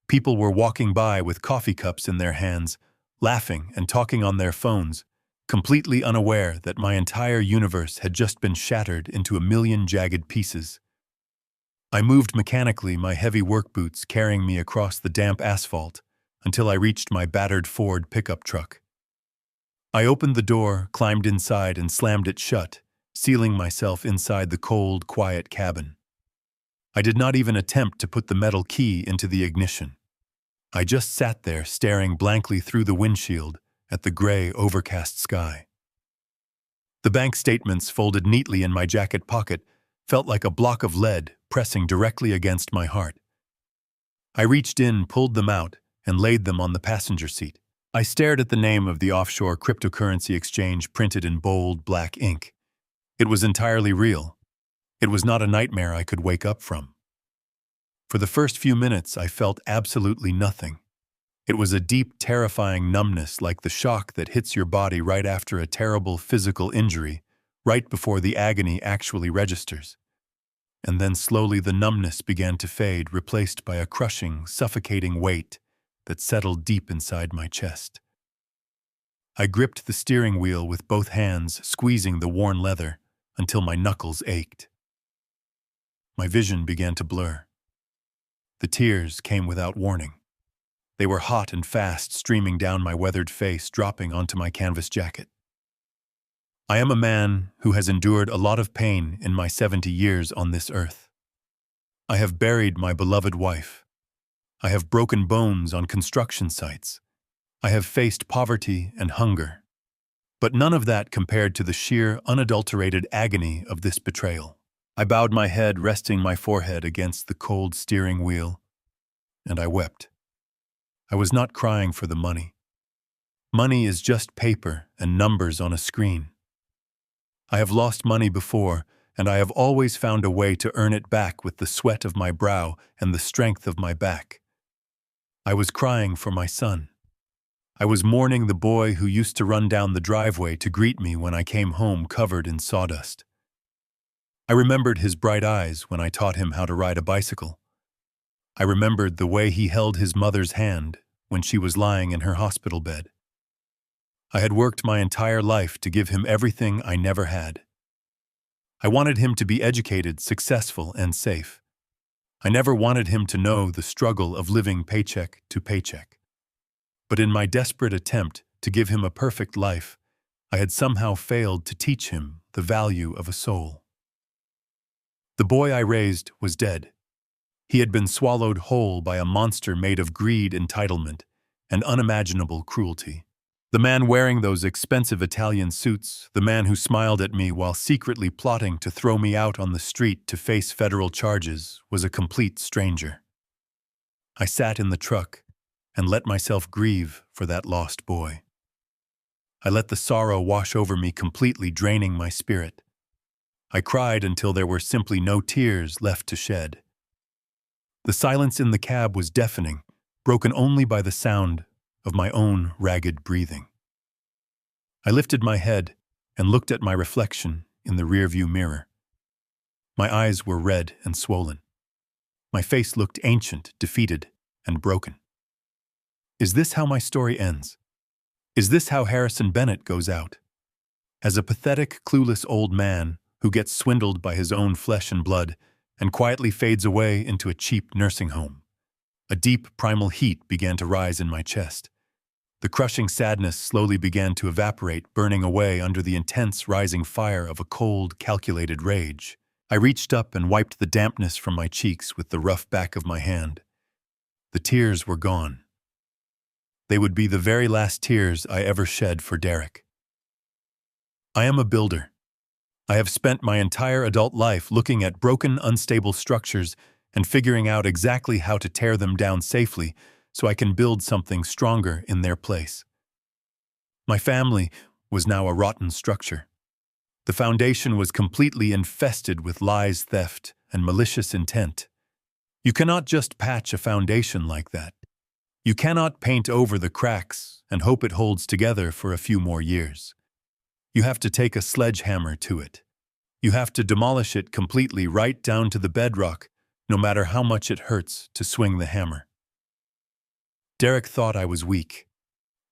Speaker 1: People were walking by with coffee cups in their hands, laughing and talking on their phones, completely unaware that my entire universe had just been shattered into a million jagged pieces. I moved mechanically, my heavy work boots carrying me across the damp asphalt until I reached my battered Ford pickup truck. I opened the door, climbed inside, and slammed it shut, sealing myself inside the cold, quiet cabin. I did not even attempt to put the metal key into the ignition. I just sat there, staring blankly through the windshield at the gray, overcast sky. The bank statements folded neatly in my jacket pocket felt like a block of lead pressing directly against my heart. I reached in, pulled them out, and laid them on the passenger seat. I stared at the name of the offshore cryptocurrency exchange printed in bold, black ink. It was entirely real. It was not a nightmare I could wake up from. For the first few minutes, I felt absolutely nothing. It was a deep, terrifying numbness, like the shock that hits your body right after a terrible physical injury, right before the agony actually registers. And then slowly the numbness began to fade, replaced by a crushing, suffocating weight that settled deep inside my chest. I gripped the steering wheel with both hands, squeezing the worn leather until my knuckles ached. My vision began to blur. The tears came without warning. They were hot and fast, streaming down my weathered face, dropping onto my canvas jacket. I am a man who has endured a lot of pain in my 70 years on this earth. I have buried my beloved wife. I have broken bones on construction sites. I have faced poverty and hunger. But none of that compared to the sheer, unadulterated agony of this betrayal. I bowed my head, resting my forehead against the cold steering wheel, and I wept. I was not crying for the money. Money is just paper and numbers on a screen. I have lost money before, and I have always found a way to earn it back with the sweat of my brow and the strength of my back. I was crying for my son. I was mourning the boy who used to run down the driveway to greet me when I came home covered in sawdust. I remembered his bright eyes when I taught him how to ride a bicycle. I remembered the way he held his mother's hand when she was lying in her hospital bed. I had worked my entire life to give him everything I never had. I wanted him to be educated, successful, and safe. I never wanted him to know the struggle of living paycheck to paycheck. But in my desperate attempt to give him a perfect life, I had somehow failed to teach him the value of a soul. The boy I raised was dead. He had been swallowed whole by a monster made of greed, entitlement, and unimaginable cruelty. The man wearing those expensive Italian suits, the man who smiled at me while secretly plotting to throw me out on the street to face federal charges, was a complete stranger. I sat in the truck and let myself grieve for that lost boy. I let the sorrow wash over me completely, draining my spirit. I cried until there were simply no tears left to shed. The silence in the cab was deafening, broken only by the sound of my own ragged breathing. I lifted my head and looked at my reflection in the rearview mirror. My eyes were red and swollen. My face looked ancient, defeated, and broken. Is this how my story ends? Is this how Harrison Bennett goes out? As a pathetic, clueless old man who gets swindled by his own flesh and blood and quietly fades away into a cheap nursing home. A deep, primal heat began to rise in my chest. The crushing sadness slowly began to evaporate, burning away under the intense, rising fire of a cold, calculated rage. I reached up and wiped the dampness from my cheeks with the rough back of my hand. The tears were gone. They would be the very last tears I ever shed for Derek. I am a builder. I have spent my entire adult life looking at broken, unstable structures and figuring out exactly how to tear them down safely so I can build something stronger in their place. My family was now a rotten structure. The foundation was completely infested with lies, theft, and malicious intent. You cannot just patch a foundation like that. You cannot paint over the cracks and hope it holds together for a few more years. You have to take a sledgehammer to it. You have to demolish it completely, right down to the bedrock, no matter how much it hurts to swing the hammer. Derek thought I was weak.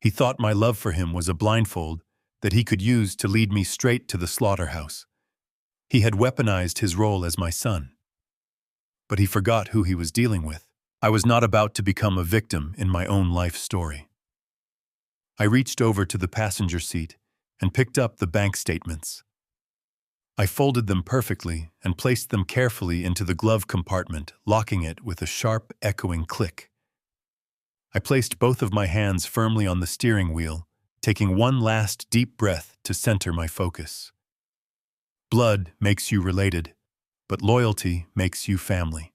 Speaker 1: He thought my love for him was a blindfold that he could use to lead me straight to the slaughterhouse. He had weaponized his role as my son. But he forgot who he was dealing with. I was not about to become a victim in my own life story. I reached over to the passenger seat and picked up the bank statements. I folded them perfectly and placed them carefully into the glove compartment, locking it with a sharp, echoing click. I placed both of my hands firmly on the steering wheel, taking one last deep breath to center my focus. Blood makes you related, but loyalty makes you family.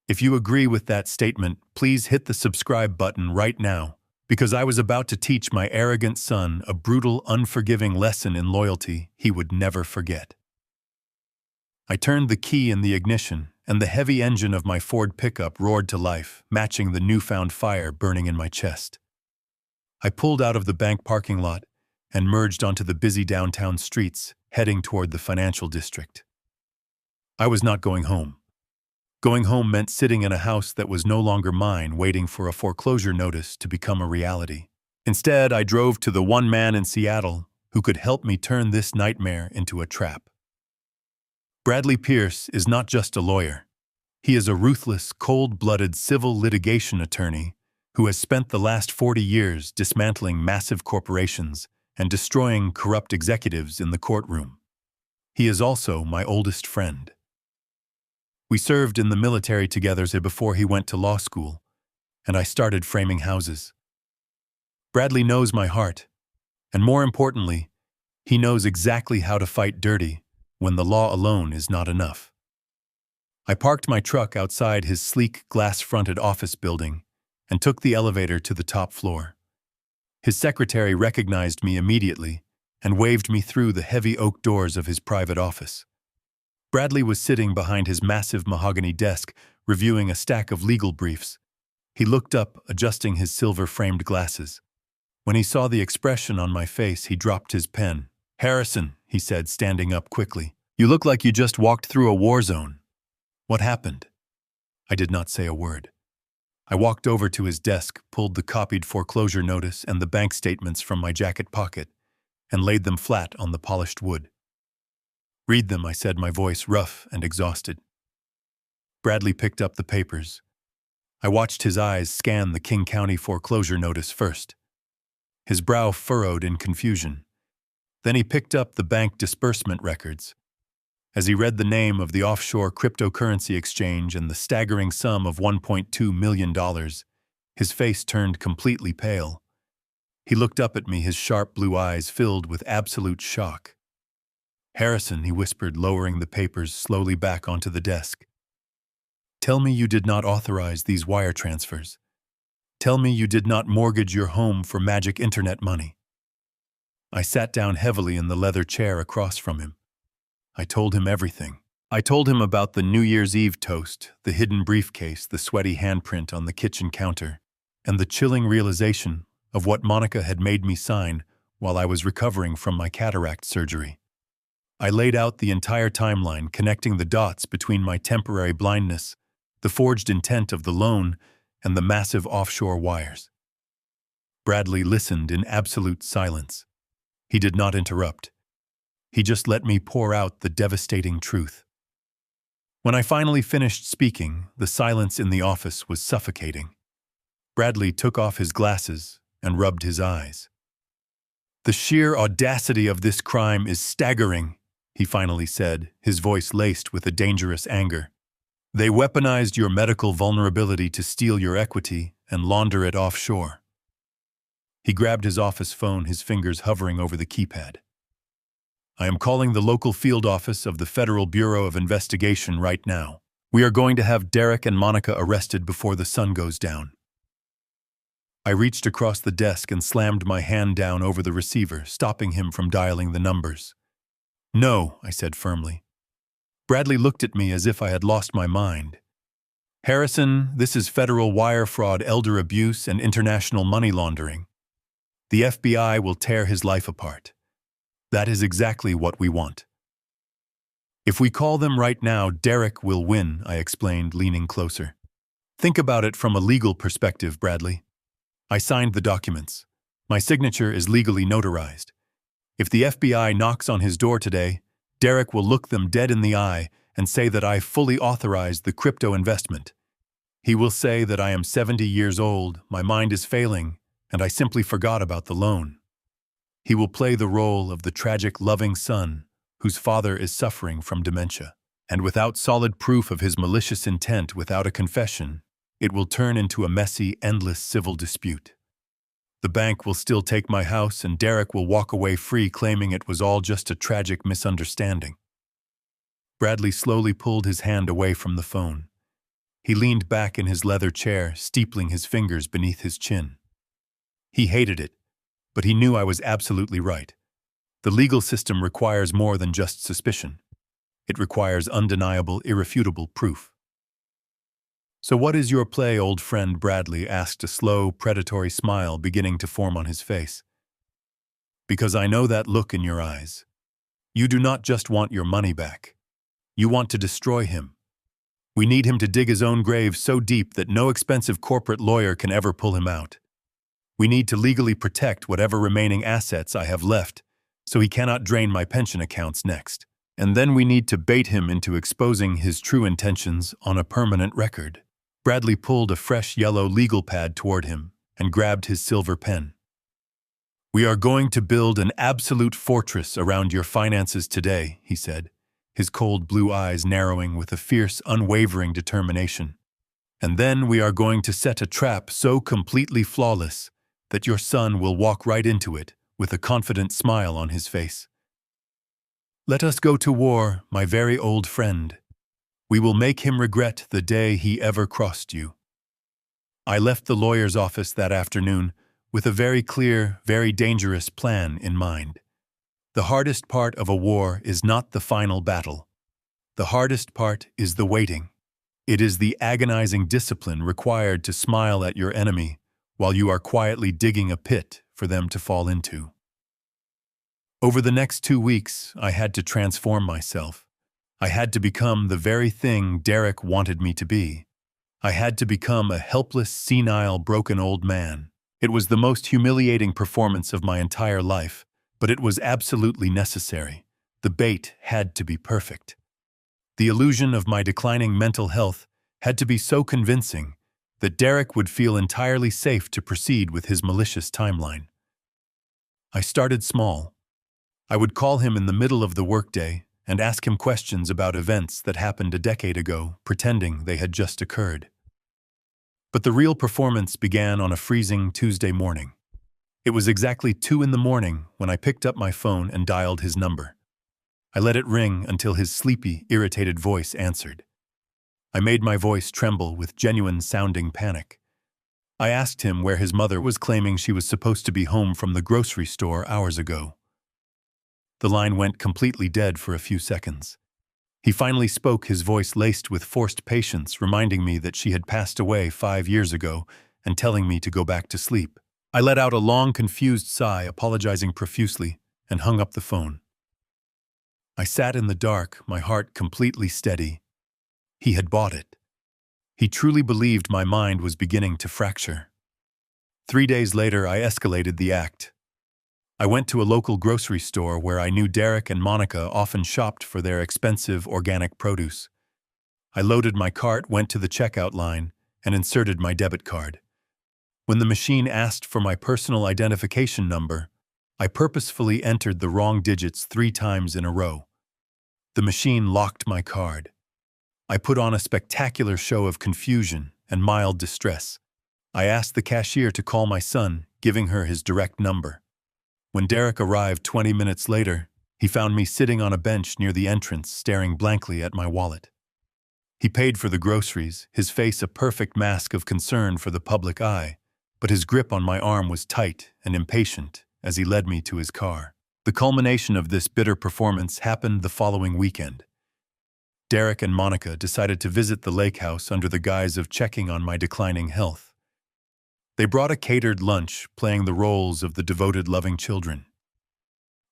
Speaker 1: If you agree with that statement, please hit the subscribe button right now, because I was about to teach my arrogant son a brutal, unforgiving lesson in loyalty he would never forget. I turned the key in the ignition, and the heavy engine of my Ford pickup roared to life, matching the newfound fire burning in my chest. I pulled out of the bank parking lot and merged onto the busy downtown streets, heading toward the financial district. I was not going home. Going home meant sitting in a house that was no longer mine, waiting for a foreclosure notice to become a reality. Instead, I drove to the one man in Seattle who could help me turn this nightmare into a trap. Bradley Pierce is not just a lawyer. He is a ruthless, cold-blooded civil litigation attorney who has spent the last 40 years dismantling massive corporations and destroying corrupt executives in the courtroom. He is also my oldest friend. We served in the military together before he went to law school, and I started framing houses. Bradley knows my heart, and more importantly, he knows exactly how to fight dirty when the law alone is not enough. I parked my truck outside his sleek, glass-fronted office building and took the elevator to the top floor. His secretary recognized me immediately and waved me through the heavy oak doors of his private office. Bradley was sitting behind his massive mahogany desk, reviewing a stack of legal briefs. He looked up, adjusting his silver-framed glasses. When he saw the expression on my face, he dropped his pen. "Harrison," he said, standing up quickly, "you look like you just walked through a war zone. What happened?" I did not say a word. I walked over to his desk, pulled the copied foreclosure notice and the bank statements from my jacket pocket, and laid them flat on the polished wood. "Read them," I said, my voice rough and exhausted. Bradley picked up the papers. I watched his eyes scan the King County foreclosure notice first. His brow furrowed in confusion. Then he picked up the bank disbursement records. As he read the name of the offshore cryptocurrency exchange and the staggering sum of $1.2 million, his face turned completely pale. He looked up at me, his sharp blue eyes filled with absolute shock. "Harrison," he whispered, lowering the papers slowly back onto the desk. "Tell me you did not authorize these wire transfers. Tell me you did not mortgage your home for magic internet money." I sat down heavily in the leather chair across from him. I told him everything. I told him about the New Year's Eve toast, the hidden briefcase, the sweaty handprint on the kitchen counter, and the chilling realization of what Monica had made me sign while I was recovering from my cataract surgery. I laid out the entire timeline, connecting the dots between my temporary blindness, the forged intent of the loan, and the massive offshore wires. Bradley listened in absolute silence. He did not interrupt. He just let me pour out the devastating truth. When I finally finished speaking, the silence in the office was suffocating. Bradley took off his glasses and rubbed his eyes. "The sheer audacity of this crime is staggering," he finally said, his voice laced with a dangerous anger. "They weaponized your medical vulnerability to steal your equity and launder it offshore." He grabbed his office phone, his fingers hovering over the keypad. "I am calling the local field office of the Federal Bureau of Investigation right now. We are going to have Derek and Monica arrested before the sun goes down." I reached across the desk and slammed my hand down over the receiver, stopping him from dialing the numbers. "No," I said firmly. Bradley looked at me as if I had lost my mind. "Harrison, this is federal wire fraud, elder abuse, and international money laundering. The FBI will tear his life apart. That is exactly what we want." "If we call them right now, Derek will win," I explained, leaning closer. "Think about it from a legal perspective, Bradley. I signed the documents. My signature is legally notarized. If the FBI knocks on his door today, Derek will look them dead in the eye and say that I fully authorized the crypto investment. He will say that I am 70 years old, my mind is failing, and I simply forgot about the loan. He will play the role of the tragic, loving son whose father is suffering from dementia. And without solid proof of his malicious intent, without a confession, it will turn into a messy, endless civil dispute. The bank will still take my house, and Derek will walk away free, claiming it was all just a tragic misunderstanding." Bradley slowly pulled his hand away from the phone. He leaned back in his leather chair, steepling his fingers beneath his chin. He hated it, but he knew I was absolutely right. The legal system requires more than just suspicion. It requires undeniable, irrefutable proof. "So what is your play, old friend?" Bradley asked, a slow, predatory smile beginning to form on his face. "Because I know that look in your eyes. You do not just want your money back. You want to destroy him. We need him to dig his own grave so deep that no expensive corporate lawyer can ever pull him out. We need to legally protect whatever remaining assets I have left, so he cannot drain my pension accounts next. And then we need to bait him into exposing his true intentions on a permanent record." Bradley pulled a fresh yellow legal pad toward him and grabbed his silver pen. "We are going to build an absolute fortress around your finances today," he said, his cold blue eyes narrowing with a fierce, unwavering determination. "And then we are going to set a trap so completely flawless that your son will walk right into it with a confident smile on his face. Let us go to war, my very old friend. We will make him regret the day he ever crossed you." I left the lawyer's office that afternoon with a very clear, very dangerous plan in mind. The hardest part of a war is not the final battle. The hardest part is the waiting. It is the agonizing discipline required to smile at your enemy while you are quietly digging a pit for them to fall into. Over the next 2 weeks, I had to transform myself. I had to become the very thing Derek wanted me to be. I had to become a helpless, senile, broken old man. It was the most humiliating performance of my entire life, but it was absolutely necessary. The bait had to be perfect. The illusion of my declining mental health had to be so convincing that Derek would feel entirely safe to proceed with his malicious timeline. I started small. I would call him in the middle of the workday and ask him questions about events that happened a decade ago, pretending they had just occurred. But the real performance began on a freezing Tuesday morning. It was exactly 2 a.m. when I picked up my phone and dialed his number. I let it ring until his sleepy, irritated voice answered. I made my voice tremble with genuine-sounding panic. I asked him where his mother was, claiming she was supposed to be home from the grocery store hours ago. The line went completely dead for a few seconds. He finally spoke, his voice laced with forced patience, reminding me that she had passed away 5 years ago and telling me to go back to sleep. I let out a long, confused sigh, apologizing profusely, and hung up the phone. I sat in the dark, my heart completely steady. He had bought it. He truly believed my mind was beginning to fracture. 3 days later, I escalated the act. I went to a local grocery store where I knew Derek and Monica often shopped for their expensive organic produce. I loaded my cart, went to the checkout line, and inserted my debit card. When the machine asked for my personal identification number, I purposefully entered the wrong digits 3 times in a row. The machine locked my card. I put on a spectacular show of confusion and mild distress. I asked the cashier to call my son, giving her his direct number. When Derek arrived 20 minutes later, he found me sitting on a bench near the entrance, staring blankly at my wallet. He paid for the groceries, his face a perfect mask of concern for the public eye, but his grip on my arm was tight and impatient as he led me to his car. The culmination of this bitter performance happened the following weekend. Derek and Monica decided to visit the lake house under the guise of checking on my declining health. They brought a catered lunch, playing the roles of the devoted, loving children.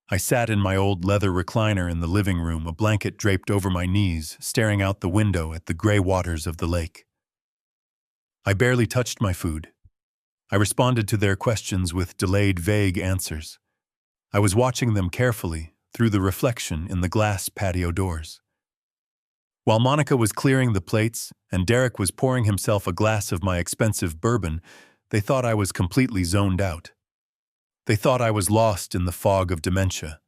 Speaker 1: I sat in my old leather recliner in the living room, a blanket draped over my knees, staring out the window at the gray waters of the lake. I barely touched my food. I responded to their questions with delayed, vague answers. I was watching them carefully through the reflection in the glass patio doors. While Monica was clearing the plates and Derek was pouring himself a glass of my expensive bourbon, they thought I was completely zoned out. They thought I was lost in the fog of dementia.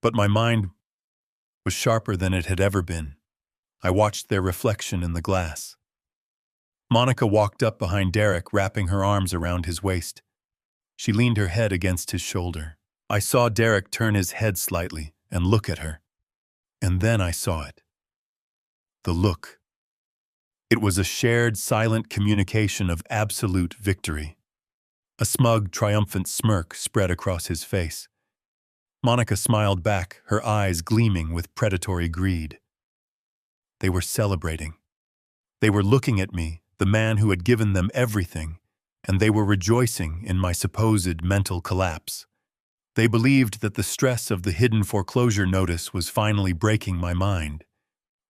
Speaker 1: But my mind was sharper than it had ever been. I watched their reflection in the glass. Monica walked up behind Derek, wrapping her arms around his waist. She leaned her head against his shoulder. I saw Derek turn his head slightly and look at her. And then I saw it. The look. It was a shared, silent communication of absolute victory. A smug, triumphant smirk spread across his face. Monica smiled back, her eyes gleaming with predatory greed. They were celebrating. They were looking at me, the man who had given them everything, and they were rejoicing in my supposed mental collapse. They believed that the stress of the hidden foreclosure notice was finally breaking my mind.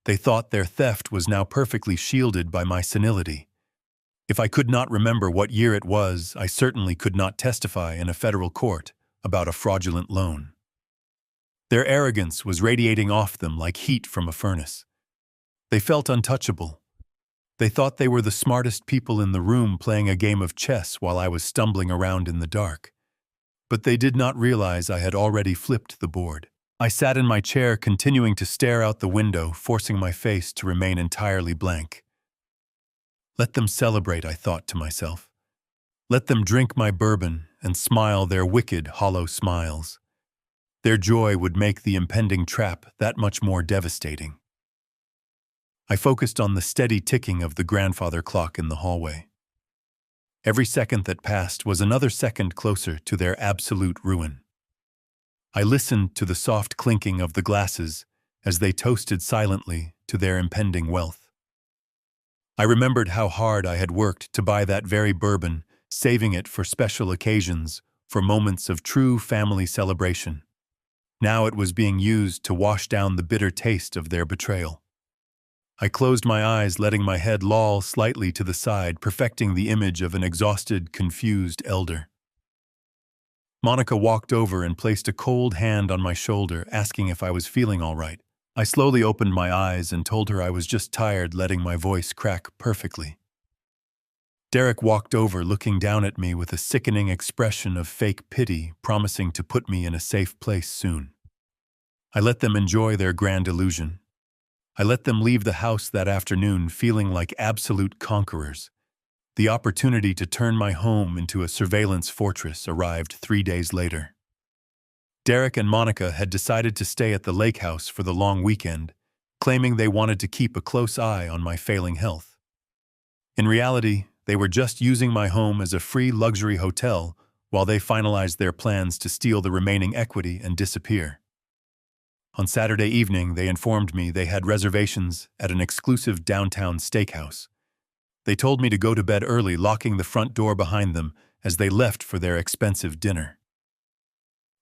Speaker 1: They thought their theft was now perfectly shielded by my senility. If I could not remember what year it was, I certainly could not testify in a federal court about a fraudulent loan. Their arrogance was radiating off them like heat from a furnace. They felt untouchable. They thought they were the smartest people in the room playing a game of chess while I was stumbling around in the dark. But they did not realize I had already flipped the board. I sat in my chair, continuing to stare out the window, forcing my face to remain entirely blank. Let them celebrate, I thought to myself. Let them drink my bourbon and smile their wicked, hollow smiles. Their joy would make the impending trap that much more devastating. I focused on the steady ticking of the grandfather clock in the hallway. Every second that passed was another second closer to their absolute ruin. I listened to the soft clinking of the glasses as they toasted silently to their impending wealth. I remembered how hard I had worked to buy that very bourbon, saving it for special occasions for moments of true family celebration. Now it was being used to wash down the bitter taste of their betrayal. I closed my eyes, letting my head loll slightly to the side, perfecting the image of an exhausted, confused elder. Monica walked over and placed a cold hand on my shoulder, asking if I was feeling all right. I slowly opened my eyes and told her I was just tired, letting my voice crack perfectly. Derek walked over, looking down at me with a sickening expression of fake pity, promising to put me in a safe place soon. I let them enjoy their grand illusion. I let them leave the house that afternoon feeling like absolute conquerors. The opportunity to turn my home into a surveillance fortress arrived 3 days later. Derek and Monica had decided to stay at the lake house for the long weekend, claiming they wanted to keep a close eye on my failing health. In reality, they were just using my home as a free luxury hotel while they finalized their plans to steal the remaining equity and disappear. On Saturday evening, they informed me they had reservations at an exclusive downtown steakhouse. They told me to go to bed early, locking the front door behind them as they left for their expensive dinner.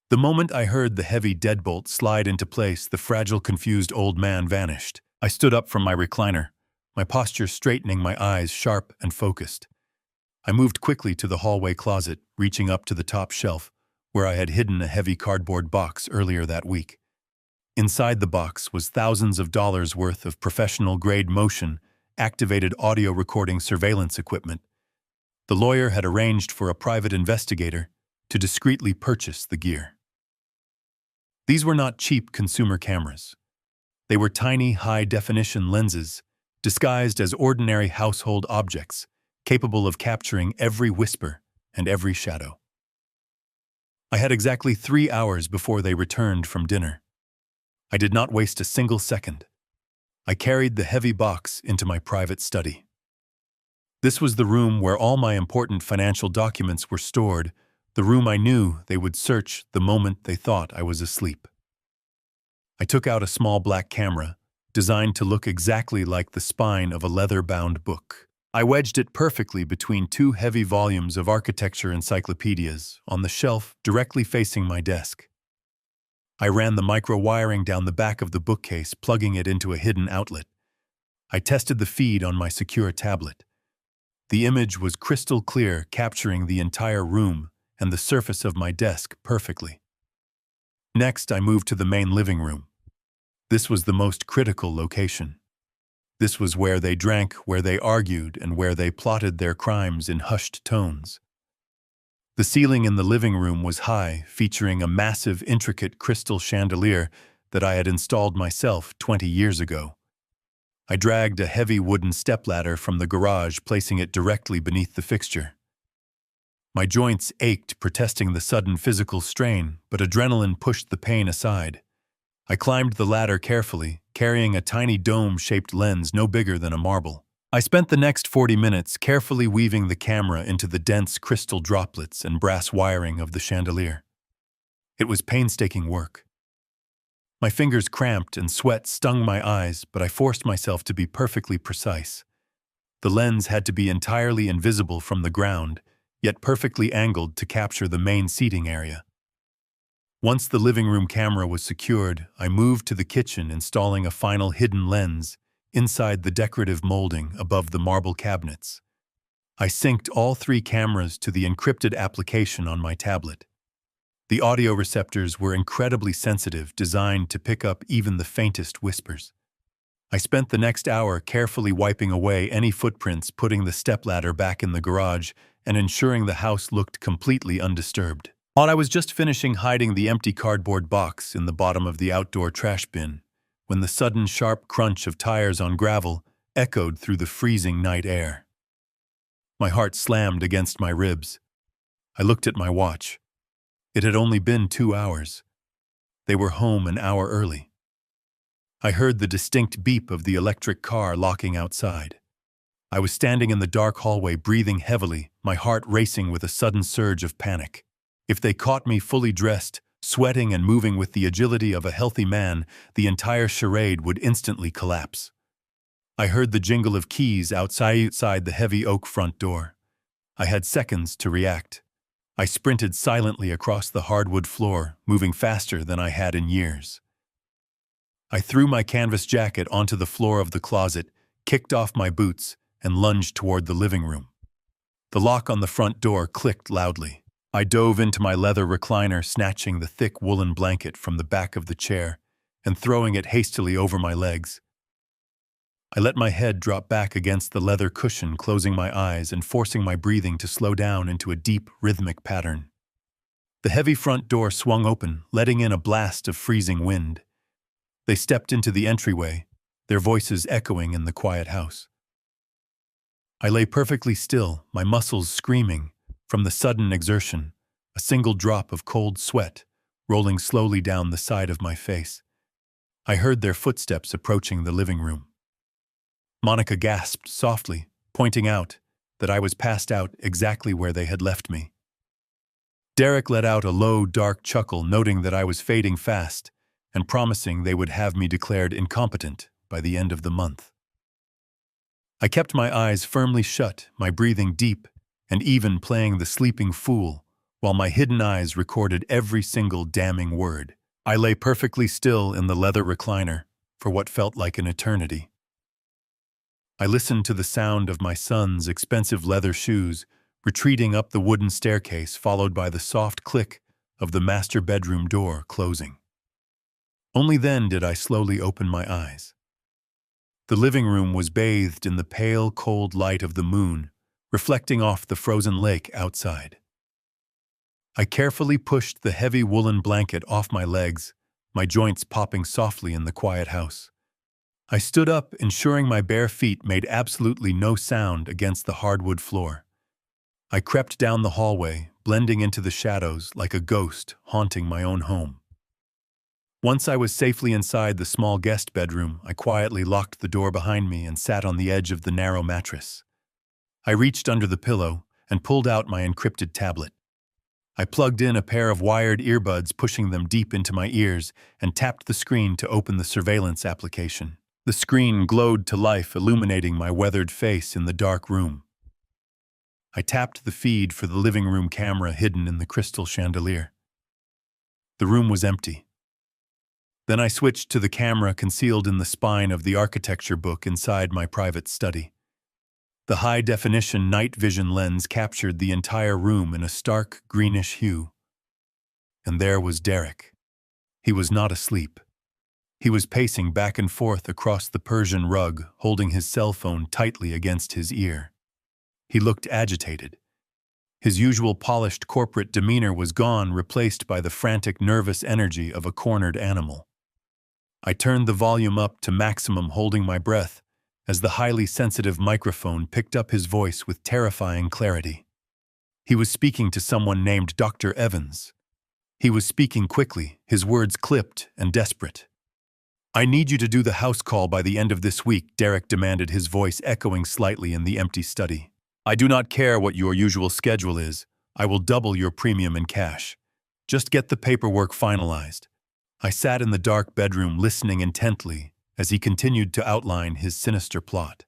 Speaker 1: The moment I heard the heavy deadbolt slide into place, the fragile, confused old man vanished. I stood up from my recliner, my posture straightening, my eyes sharp and focused. I moved quickly to the hallway closet, reaching up to the top shelf, where I had hidden a heavy cardboard box earlier that week. Inside the box was thousands of dollars worth of professional-grade motion-activated audio recording surveillance equipment. The lawyer had arranged for a private investigator to discreetly purchase the gear. These were not cheap consumer cameras. They were tiny, high-definition lenses, disguised as ordinary household objects, capable of capturing every whisper and every shadow. I had exactly 3 hours before they returned from dinner. I did not waste a single second. I carried the heavy box into my private study. This was the room where all my important financial documents were stored, the room I knew they would search the moment they thought I was asleep. I took out a small black camera, designed to look exactly like the spine of a leather-bound book. I wedged it perfectly between 2 heavy volumes of architecture encyclopedias on the shelf directly facing my desk. I ran the micro-wiring down the back of the bookcase, plugging it into a hidden outlet. I tested the feed on my secure tablet. The image was crystal clear, capturing the entire room and the surface of my desk perfectly. Next, I moved to the main living room. This was the most critical location. This was where they drank, where they argued, and where they plotted their crimes in hushed tones. The ceiling in the living room was high, featuring a massive, intricate crystal chandelier that I had installed myself 20 years ago. I dragged a heavy wooden stepladder from the garage, placing it directly beneath the fixture. My joints ached, protesting the sudden physical strain, but adrenaline pushed the pain aside. I climbed the ladder carefully, carrying a tiny dome-shaped lens no bigger than a marble. I spent the next 40 minutes carefully weaving the camera into the dense crystal droplets and brass wiring of the chandelier. It was painstaking work. My fingers cramped and sweat stung my eyes, but I forced myself to be perfectly precise. The lens had to be entirely invisible from the ground, yet perfectly angled to capture the main seating area. Once the living room camera was secured, I moved to the kitchen, installing a final hidden lens inside the decorative molding above the marble cabinets. I synced all 3 cameras to the encrypted application on my tablet. The audio receptors were incredibly sensitive, designed to pick up even the faintest whispers. I spent the next hour carefully wiping away any footprints, putting the stepladder back in the garage, and ensuring the house looked completely undisturbed. While I was just finishing hiding the empty cardboard box in the bottom of the outdoor trash bin, when the sudden sharp crunch of tires on gravel echoed through the freezing night air. My heart slammed against my ribs. I looked at my watch. It had only been 2 hours. They were home an hour early. I heard the distinct beep of the electric car locking outside. I was standing in the dark hallway, breathing heavily, my heart racing with a sudden surge of panic. If they caught me fully dressed, sweating and moving with the agility of a healthy man, the entire charade would instantly collapse. I heard the jingle of keys outside the heavy oak front door. I had seconds to react. I sprinted silently across the hardwood floor, moving faster than I had in years. I threw my canvas jacket onto the floor of the closet, kicked off my boots, and lunged toward the living room. The lock on the front door clicked loudly. I dove into my leather recliner, snatching the thick woolen blanket from the back of the chair and throwing it hastily over my legs. I let my head drop back against the leather cushion, closing my eyes and forcing my breathing to slow down into a deep, rhythmic pattern. The heavy front door swung open, letting in a blast of freezing wind. They stepped into the entryway, their voices echoing in the quiet house. I lay perfectly still, my muscles screaming from the sudden exertion, a single drop of cold sweat rolling slowly down the side of my face. I heard their footsteps approaching the living room. Monica gasped softly, pointing out that I was passed out exactly where they had left me. Derek let out a low, dark chuckle, noting that I was fading fast and promising they would have me declared incompetent by the end of the month. I kept my eyes firmly shut, my breathing deep and even, playing the sleeping fool, while my hidden eyes recorded every single damning word. I lay perfectly still in the leather recliner for what felt like an eternity. I listened to the sound of my son's expensive leather shoes retreating up the wooden staircase, followed by the soft click of the master bedroom door closing. Only then did I slowly open my eyes. The living room was bathed in the pale, cold light of the moon, reflecting off the frozen lake outside. I carefully pushed the heavy woolen blanket off my legs, my joints popping softly in the quiet house. I stood up, ensuring my bare feet made absolutely no sound against the hardwood floor. I crept down the hallway, blending into the shadows like a ghost haunting my own home. Once I was safely inside the small guest bedroom, I quietly locked the door behind me and sat on the edge of the narrow mattress. I reached under the pillow and pulled out my encrypted tablet. I plugged in a pair of wired earbuds, pushing them deep into my ears, and tapped the screen to open the surveillance application. The screen glowed to life, illuminating my weathered face in the dark room. I tapped the feed for the living room camera hidden in the crystal chandelier. The room was empty. Then I switched to the camera concealed in the spine of the architecture book inside my private study. The high-definition night vision lens captured the entire room in a stark greenish hue. And there was Derek. He was not asleep. He was pacing back and forth across the Persian rug, holding his cell phone tightly against his ear. He looked agitated. His usual polished corporate demeanor was gone, replaced by the frantic, nervous energy of a cornered animal. I turned the volume up to maximum, holding my breath, as the highly sensitive microphone picked up his voice with terrifying clarity. He was speaking to someone named Dr. Evans. He was speaking quickly, his words clipped and desperate. "I need you to do the house call by the end of this week," Derek demanded, his voice echoing slightly in the empty study. "I do not care what your usual schedule is. I will double your premium in cash. Just get the paperwork finalized." I sat in the dark bedroom, listening intently as he continued to outline his sinister plot.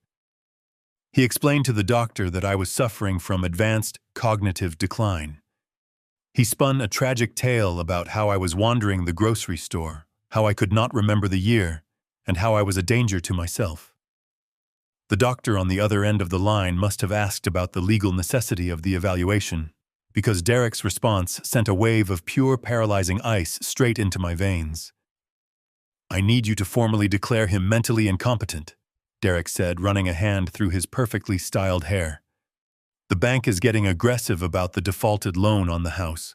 Speaker 1: He explained to the doctor that I was suffering from advanced cognitive decline. He spun a tragic tale about how I was wandering the grocery store, how I could not remember the year, and how I was a danger to myself. The doctor on the other end of the line must have asked about the legal necessity of the evaluation, because Derek's response sent a wave of pure, paralyzing ice straight into my veins. "I need you to formally declare him mentally incompetent," Derek said, running a hand through his perfectly styled hair. "The bank is getting aggressive about the defaulted loan on the house.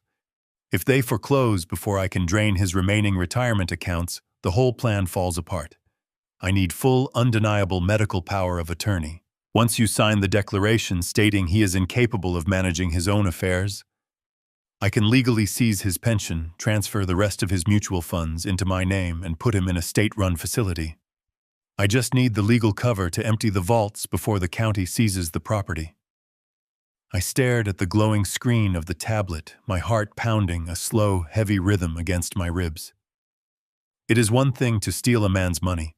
Speaker 1: If they foreclose before I can drain his remaining retirement accounts, the whole plan falls apart. I need full, undeniable medical power of attorney. Once you sign the declaration stating he is incapable of managing his own affairs, I can legally seize his pension, transfer the rest of his mutual funds into my name, and put him in a state-run facility. I just need the legal cover to empty the vaults before the county seizes the property." I stared at the glowing screen of the tablet, my heart pounding a slow, heavy rhythm against my ribs. It is one thing to steal a man's money.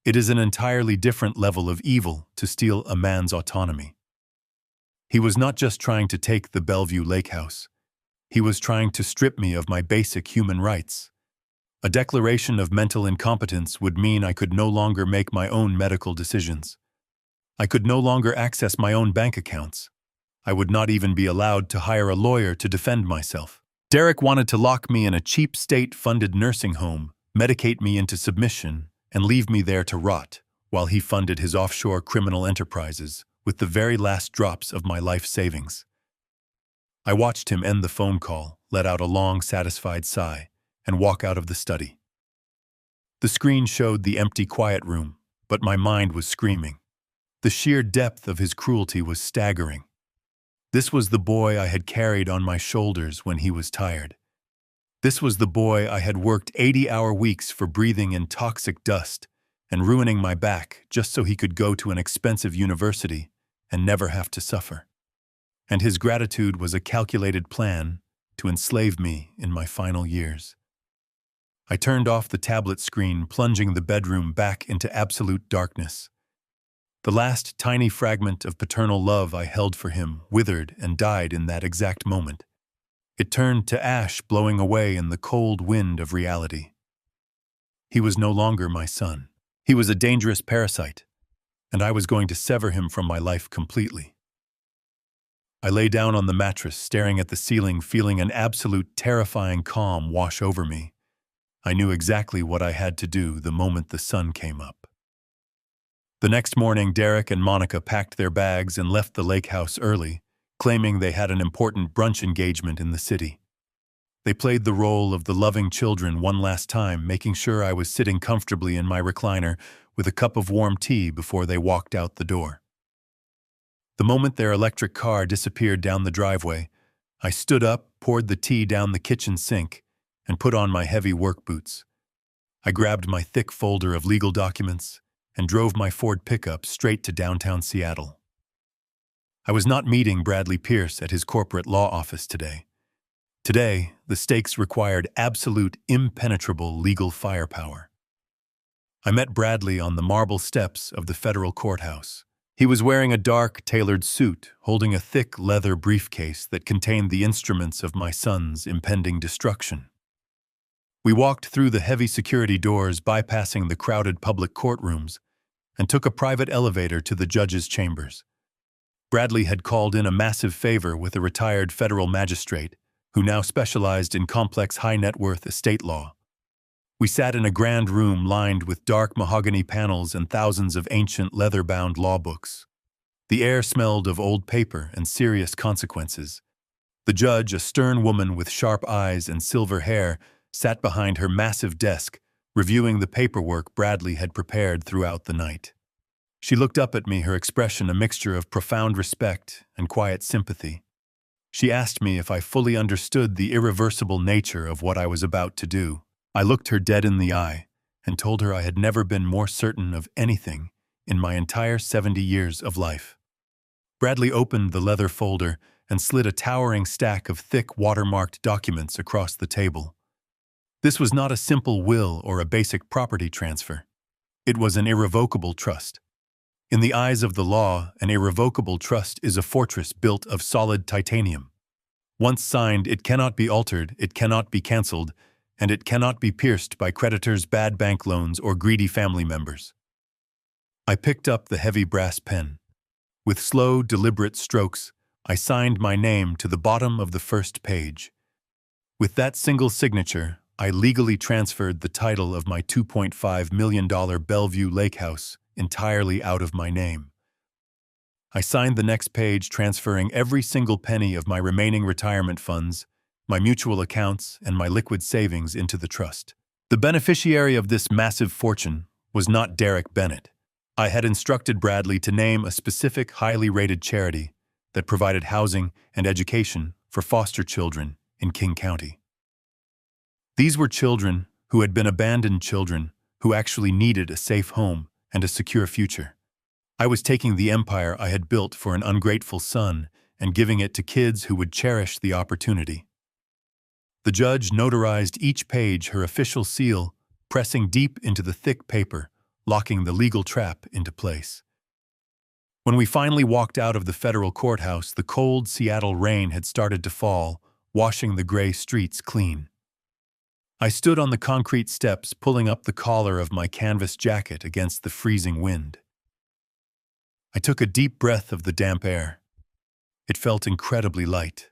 Speaker 1: It is an entirely different level of evil to steal a man's autonomy. He was not just trying to take the Bellevue Lake House. He was trying to strip me of my basic human rights. A declaration of mental incompetence would mean I could no longer make my own medical decisions. I could no longer access my own bank accounts. I would not even be allowed to hire a lawyer to defend myself. Derek wanted to lock me in a cheap state-funded nursing home, medicate me into submission, and leave me there to rot, while he funded his offshore criminal enterprises with the very last drops of my life savings. I watched him end the phone call, let out a long, satisfied sigh, and walk out of the study. The screen showed the empty, quiet room, but my mind was screaming. The sheer depth of his cruelty was staggering. This was the boy I had carried on my shoulders when he was tired. This was the boy I had worked 80-hour weeks for breathing in toxic dust and ruining my back just so he could go to an expensive university and never have to suffer. And his gratitude was a calculated plan to enslave me in my final years. I turned off the tablet screen, plunging the bedroom back into absolute darkness. The last tiny fragment of paternal love I held for him withered and died in that exact moment. It turned to ash, blowing away in the cold wind of reality. He was no longer my son. He was a dangerous parasite, and I was going to sever him from my life completely. I lay down on the mattress, staring at the ceiling, feeling an absolute terrifying calm wash over me. I knew exactly what I had to do the moment the sun came up. The next morning, Derek and Monica packed their bags and left the lake house early, claiming they had an important brunch engagement in the city. They played the role of the loving children one last time, making sure I was sitting comfortably in my recliner with a cup of warm tea before they walked out the door. The moment their electric car disappeared down the driveway, I stood up, poured the tea down the kitchen sink, and put on my heavy work boots. I grabbed my thick folder of legal documents and drove my Ford pickup straight to downtown Seattle. I was not meeting Bradley Pierce at his corporate law office today. Today, the stakes required absolute, impenetrable legal firepower. I met Bradley on the marble steps of the federal courthouse. He was wearing a dark, tailored suit, holding a thick leather briefcase that contained the instruments of my son's impending destruction. We walked through the heavy security doors, bypassing the crowded public courtrooms, and took a private elevator to the judge's chambers. Bradley had called in a massive favor with a retired federal magistrate who now specialized in complex high-net-worth estate law. We sat in a grand room lined with dark mahogany panels and thousands of ancient leather-bound law books. The air smelled of old paper and serious consequences. The judge, a stern woman with sharp eyes and silver hair, sat behind her massive desk, reviewing the paperwork Bradley had prepared throughout the night. She looked up at me, her expression a mixture of profound respect and quiet sympathy. She asked me if I fully understood the irreversible nature of what I was about to do. I looked her dead in the eye and told her I had never been more certain of anything in my entire 70 years of life. Bradley opened the leather folder and slid a towering stack of thick, watermarked documents across the table. This was not a simple will or a basic property transfer. It was an irrevocable trust. In the eyes of the law, an irrevocable trust is a fortress built of solid titanium. Once signed, it cannot be altered, it cannot be cancelled, and it cannot be pierced by creditors, bad bank loans, or greedy family members. I picked up the heavy brass pen. With slow, deliberate strokes, I signed my name to the bottom of the first page. With that single signature, I legally transferred the title of my $2.5 million Bellevue Lake House entirely out of my name. I signed the next page, transferring every single penny of my remaining retirement funds, my mutual accounts, and my liquid savings into the trust. The beneficiary of this massive fortune was not Derek Bennett. I had instructed Bradley to name a specific, highly rated charity that provided housing and education for foster children in King County. These were children who had been abandoned children who actually needed a safe home and a secure future. I was taking the empire I had built for an ungrateful son and giving it to kids who would cherish the opportunity. The judge notarized each page, her official seal, pressing deep into the thick paper, locking the legal trap into place. When we finally walked out of the federal courthouse, the cold Seattle rain had started to fall, washing the gray streets clean. I stood on the concrete steps, pulling up the collar of my canvas jacket against the freezing wind. I took a deep breath of the damp air. It felt incredibly light.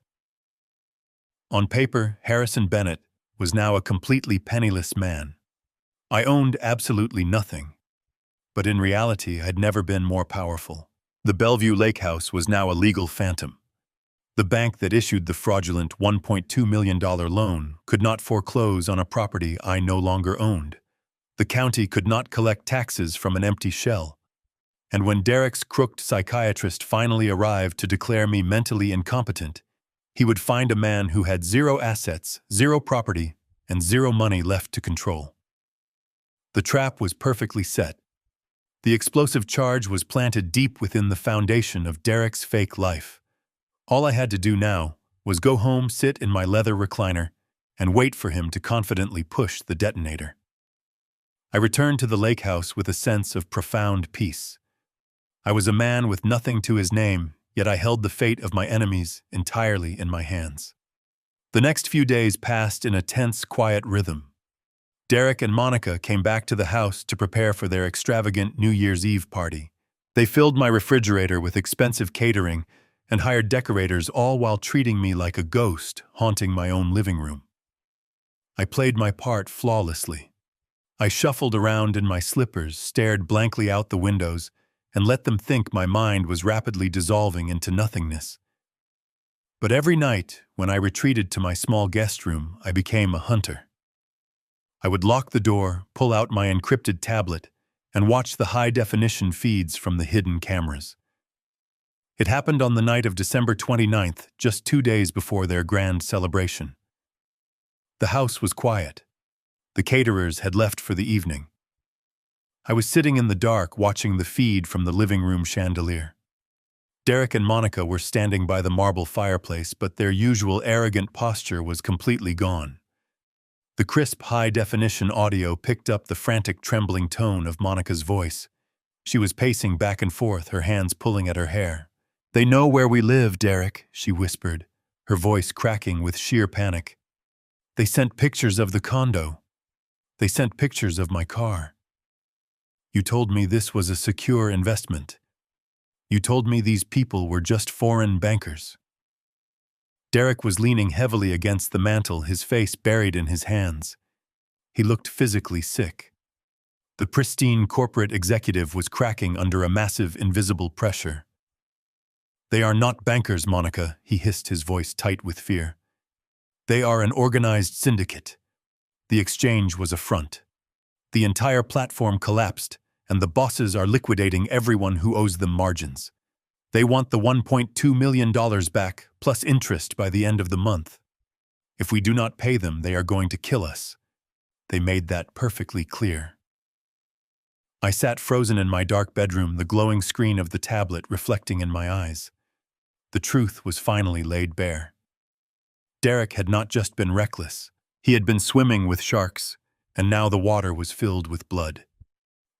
Speaker 1: On paper, Harrison Bennett was now a completely penniless man. I owned absolutely nothing. But in reality, I'd never been more powerful. The Bellevue Lake House was now a legal phantom. The bank that issued the fraudulent $1.2 million loan could not foreclose on a property I no longer owned. The county could not collect taxes from an empty shell. And when Derek's crooked psychiatrist finally arrived to declare me mentally incompetent, he would find a man who had zero assets, zero property, and zero money left to control. The trap was perfectly set. The explosive charge was planted deep within the foundation of Derek's fake life. All I had to do now was go home, sit in my leather recliner, and wait for him to confidently push the detonator. I returned to the lake house with a sense of profound peace. I was a man with nothing to his name, yet I held the fate of my enemies entirely in my hands. The next few days passed in a tense, quiet rhythm. Derek and Monica came back to the house to prepare for their extravagant New Year's Eve party. They filled my refrigerator with expensive catering and hired decorators, all while treating me like a ghost haunting my own living room. I played my part flawlessly. I shuffled around in my slippers, stared blankly out the windows, and let them think my mind was rapidly dissolving into nothingness. But every night, when I retreated to my small guest room, I became a hunter. I would lock the door, pull out my encrypted tablet, and watch the high-definition feeds from the hidden cameras. It happened on the night of December 29th, just 2 days before their grand celebration. The house was quiet. The caterers had left for the evening. I was sitting in the dark watching the feed from the living room chandelier. Derek and Monica were standing by the marble fireplace, but their usual arrogant posture was completely gone. The crisp, high-definition audio picked up the frantic, trembling tone of Monica's voice. She was pacing back and forth, her hands pulling at her hair. "They know where we live, Derek," she whispered, her voice cracking with sheer panic. "They sent pictures of the condo. They sent pictures of my car. You told me this was a secure investment. You told me these people were just foreign bankers." Derek was leaning heavily against the mantel, his face buried in his hands. He looked physically sick. The pristine corporate executive was cracking under a massive, invisible pressure. "They are not bankers, Monica," he hissed, his voice tight with fear. "They are an organized syndicate." The exchange was a front. The entire platform collapsed, and the bosses are liquidating everyone who owes them margins. They want the $1.2 million back, plus interest by the end of the month. If we do not pay them, they are going to kill us. They made that perfectly clear. I sat frozen in my dark bedroom, the glowing screen of the tablet reflecting in my eyes. The truth was finally laid bare. Derek had not just been reckless. He had been swimming with sharks, and now the water was filled with blood.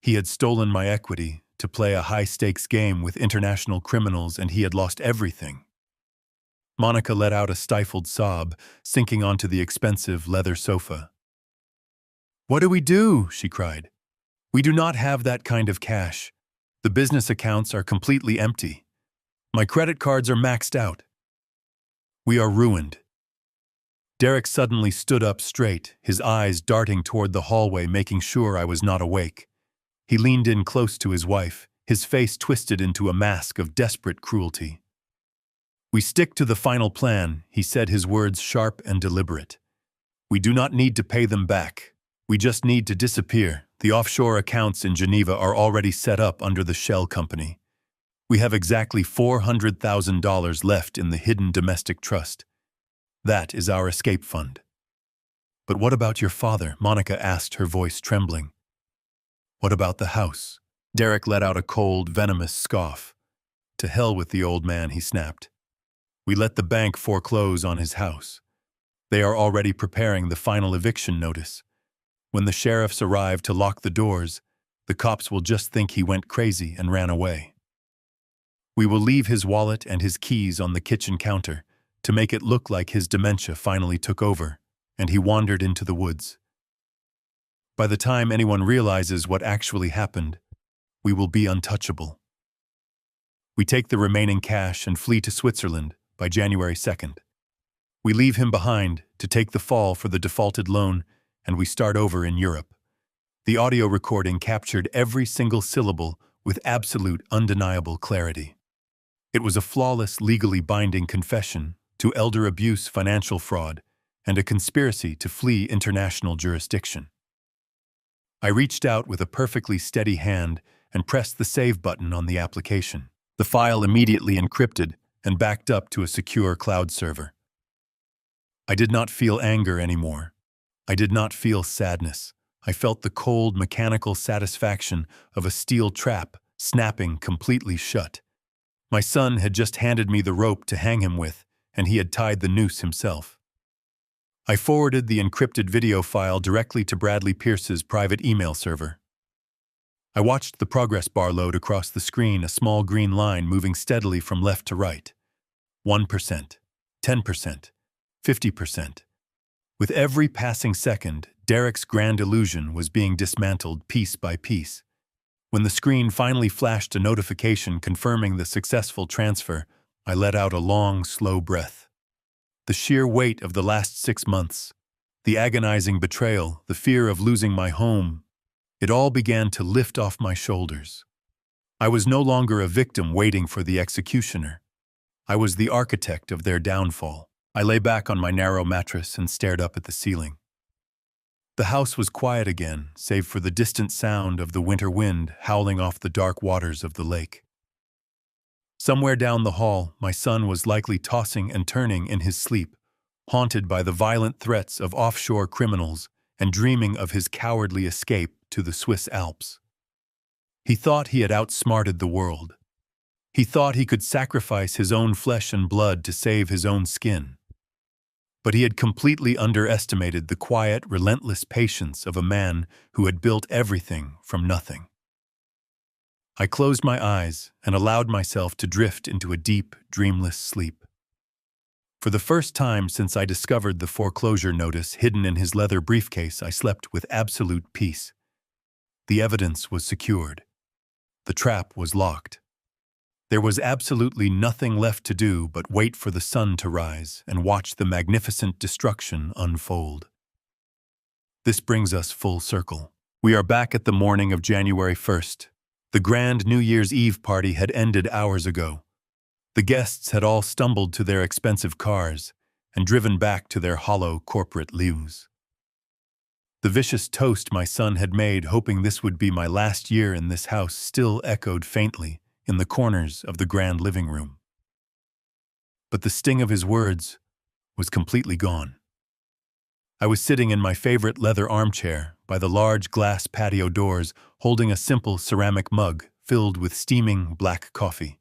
Speaker 1: He had stolen my equity to play a high-stakes game with international criminals, and he had lost everything. Monica let out a stifled sob, sinking onto the expensive leather sofa. "What do we do?" she cried. "We do not have that kind of cash. The business accounts are completely empty. My credit cards are maxed out. We are ruined." Derek suddenly stood up straight, his eyes darting toward the hallway, making sure I was not awake. He leaned in close to his wife, his face twisted into a mask of desperate cruelty. "We stick to the final plan," he said, his words sharp and deliberate. "We do not need to pay them back. We just need to disappear. The offshore accounts in Geneva are already set up under the shell company. We have exactly $400,000 left in the hidden domestic trust. That is our escape fund." "But what about your father?" Monica asked, her voice trembling. "What about the house?" Derek let out a cold, venomous scoff. "To hell with the old man," he snapped. "We let the bank foreclose on his house. They are already preparing the final eviction notice. When the sheriffs arrive to lock the doors, the cops will just think he went crazy and ran away. We will leave his wallet and his keys on the kitchen counter, to make it look like his dementia finally took over, and he wandered into the woods. By the time anyone realizes what actually happened, we will be untouchable. We take the remaining cash and flee to Switzerland by January 2nd. We leave him behind to take the fall for the defaulted loan, and we start over in Europe. The audio recording captured every single syllable with absolute, undeniable clarity. It was a flawless, legally binding confession to elder abuse, financial fraud, and a conspiracy to flee international jurisdiction. I reached out with a perfectly steady hand and pressed the save button on the application. The file immediately encrypted and backed up to a secure cloud server. I did not feel anger anymore. I did not feel sadness. I felt the cold, mechanical satisfaction of a steel trap snapping completely shut. My son had just handed me the rope to hang him with, and he had tied the noose himself. I forwarded the encrypted video file directly to Bradley Pierce's private email server. I watched the progress bar load across the screen, a small green line moving steadily from left to right. 1%, 10%, 50%. With every passing second, Derek's grand illusion was being dismantled piece by piece. When the screen finally flashed a notification confirming the successful transfer, I let out a long, slow breath. The sheer weight of the last 6 months, the agonizing betrayal, the fear of losing my home, it all began to lift off my shoulders. I was no longer a victim waiting for the executioner. I was the architect of their downfall. I lay back on my narrow mattress and stared up at the ceiling. The house was quiet again, save for the distant sound of the winter wind howling off the dark waters of the lake. Somewhere down the hall, my son was likely tossing and turning in his sleep, haunted by the violent threats of offshore criminals and dreaming of his cowardly escape to the Swiss Alps. He thought he had outsmarted the world. He thought he could sacrifice his own flesh and blood to save his own skin. But he had completely underestimated the quiet, relentless patience of a man who had built everything from nothing. I closed my eyes and allowed myself to drift into a deep, dreamless sleep. For the first time since I discovered the foreclosure notice hidden in his leather briefcase, I slept with absolute peace. The evidence was secured. The trap was locked. There was absolutely nothing left to do but wait for the sun to rise and watch the magnificent destruction unfold. This brings us full circle. We are back at the morning of January 1st. The grand New Year's Eve party had ended hours ago. The guests had all stumbled to their expensive cars and driven back to their hollow corporate lives. The vicious toast my son had made, hoping this would be my last year in this house, still echoed faintly in the corners of the grand living room. But the sting of his words was completely gone. I was sitting in my favorite leather armchair by the large glass patio doors, holding a simple ceramic mug filled with steaming black coffee.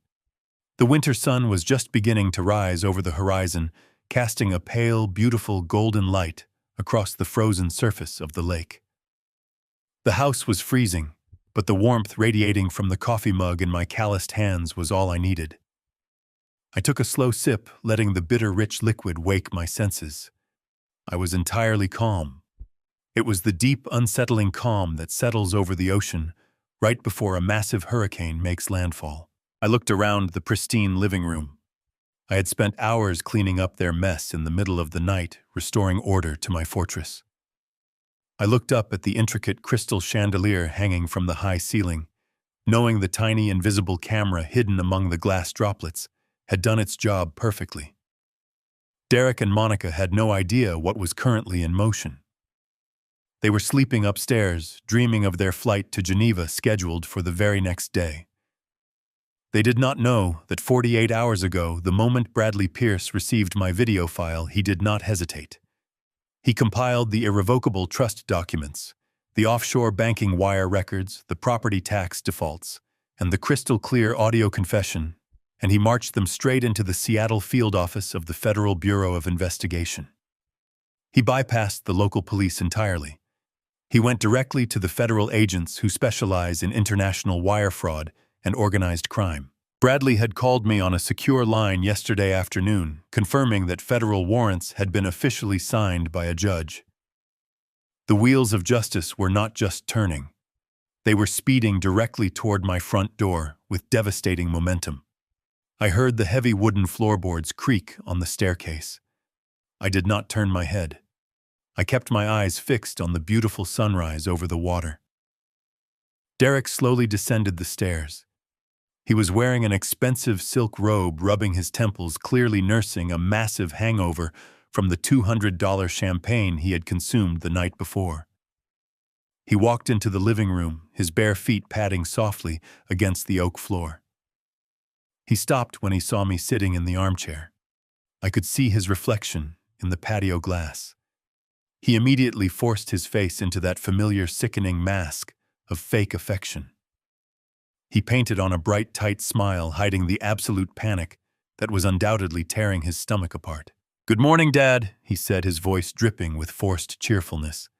Speaker 1: The winter sun was just beginning to rise over the horizon, casting a pale, beautiful golden light across the frozen surface of the lake. The house was freezing, but the warmth radiating from the coffee mug in my calloused hands was all I needed. I took a slow sip, letting the bitter, rich liquid wake my senses. I was entirely calm. It was the deep, unsettling calm that settles over the ocean right before a massive hurricane makes landfall. I looked around the pristine living room. I had spent hours cleaning up their mess in the middle of the night, restoring order to my fortress. I looked up at the intricate crystal chandelier hanging from the high ceiling, knowing the tiny invisible camera hidden among the glass droplets had done its job perfectly. Derek and Monica had no idea what was currently in motion. They were sleeping upstairs, dreaming of their flight to Geneva scheduled for the very next day. They did not know that 48 hours ago, the moment Bradley Pierce received my video file, he did not hesitate. He compiled the irrevocable trust documents, the offshore banking wire records, the property tax defaults, and the crystal-clear audio confession, and he marched them straight into the Seattle field office of the Federal Bureau of Investigation. He bypassed the local police entirely. He went directly to the federal agents who specialize in international wire fraud and organized crime. Bradley had called me on a secure line yesterday afternoon, confirming that federal warrants had been officially signed by a judge. The wheels of justice were not just turning. They were speeding directly toward my front door with devastating momentum. I heard the heavy wooden floorboards creak on the staircase. I did not turn my head. I kept my eyes fixed on the beautiful sunrise over the water. Derek slowly descended the stairs. He was wearing an expensive silk robe, rubbing his temples, clearly nursing a massive hangover from the $200 champagne he had consumed the night before. He walked into the living room, his bare feet padding softly against the oak floor. He stopped when he saw me sitting in the armchair. I could see his reflection in the patio glass. He immediately forced his face into that familiar, sickening mask of fake affection. He painted on a bright, tight smile, hiding the absolute panic that was undoubtedly tearing his stomach apart. "Good morning, Dad," he said, his voice dripping with forced cheerfulness.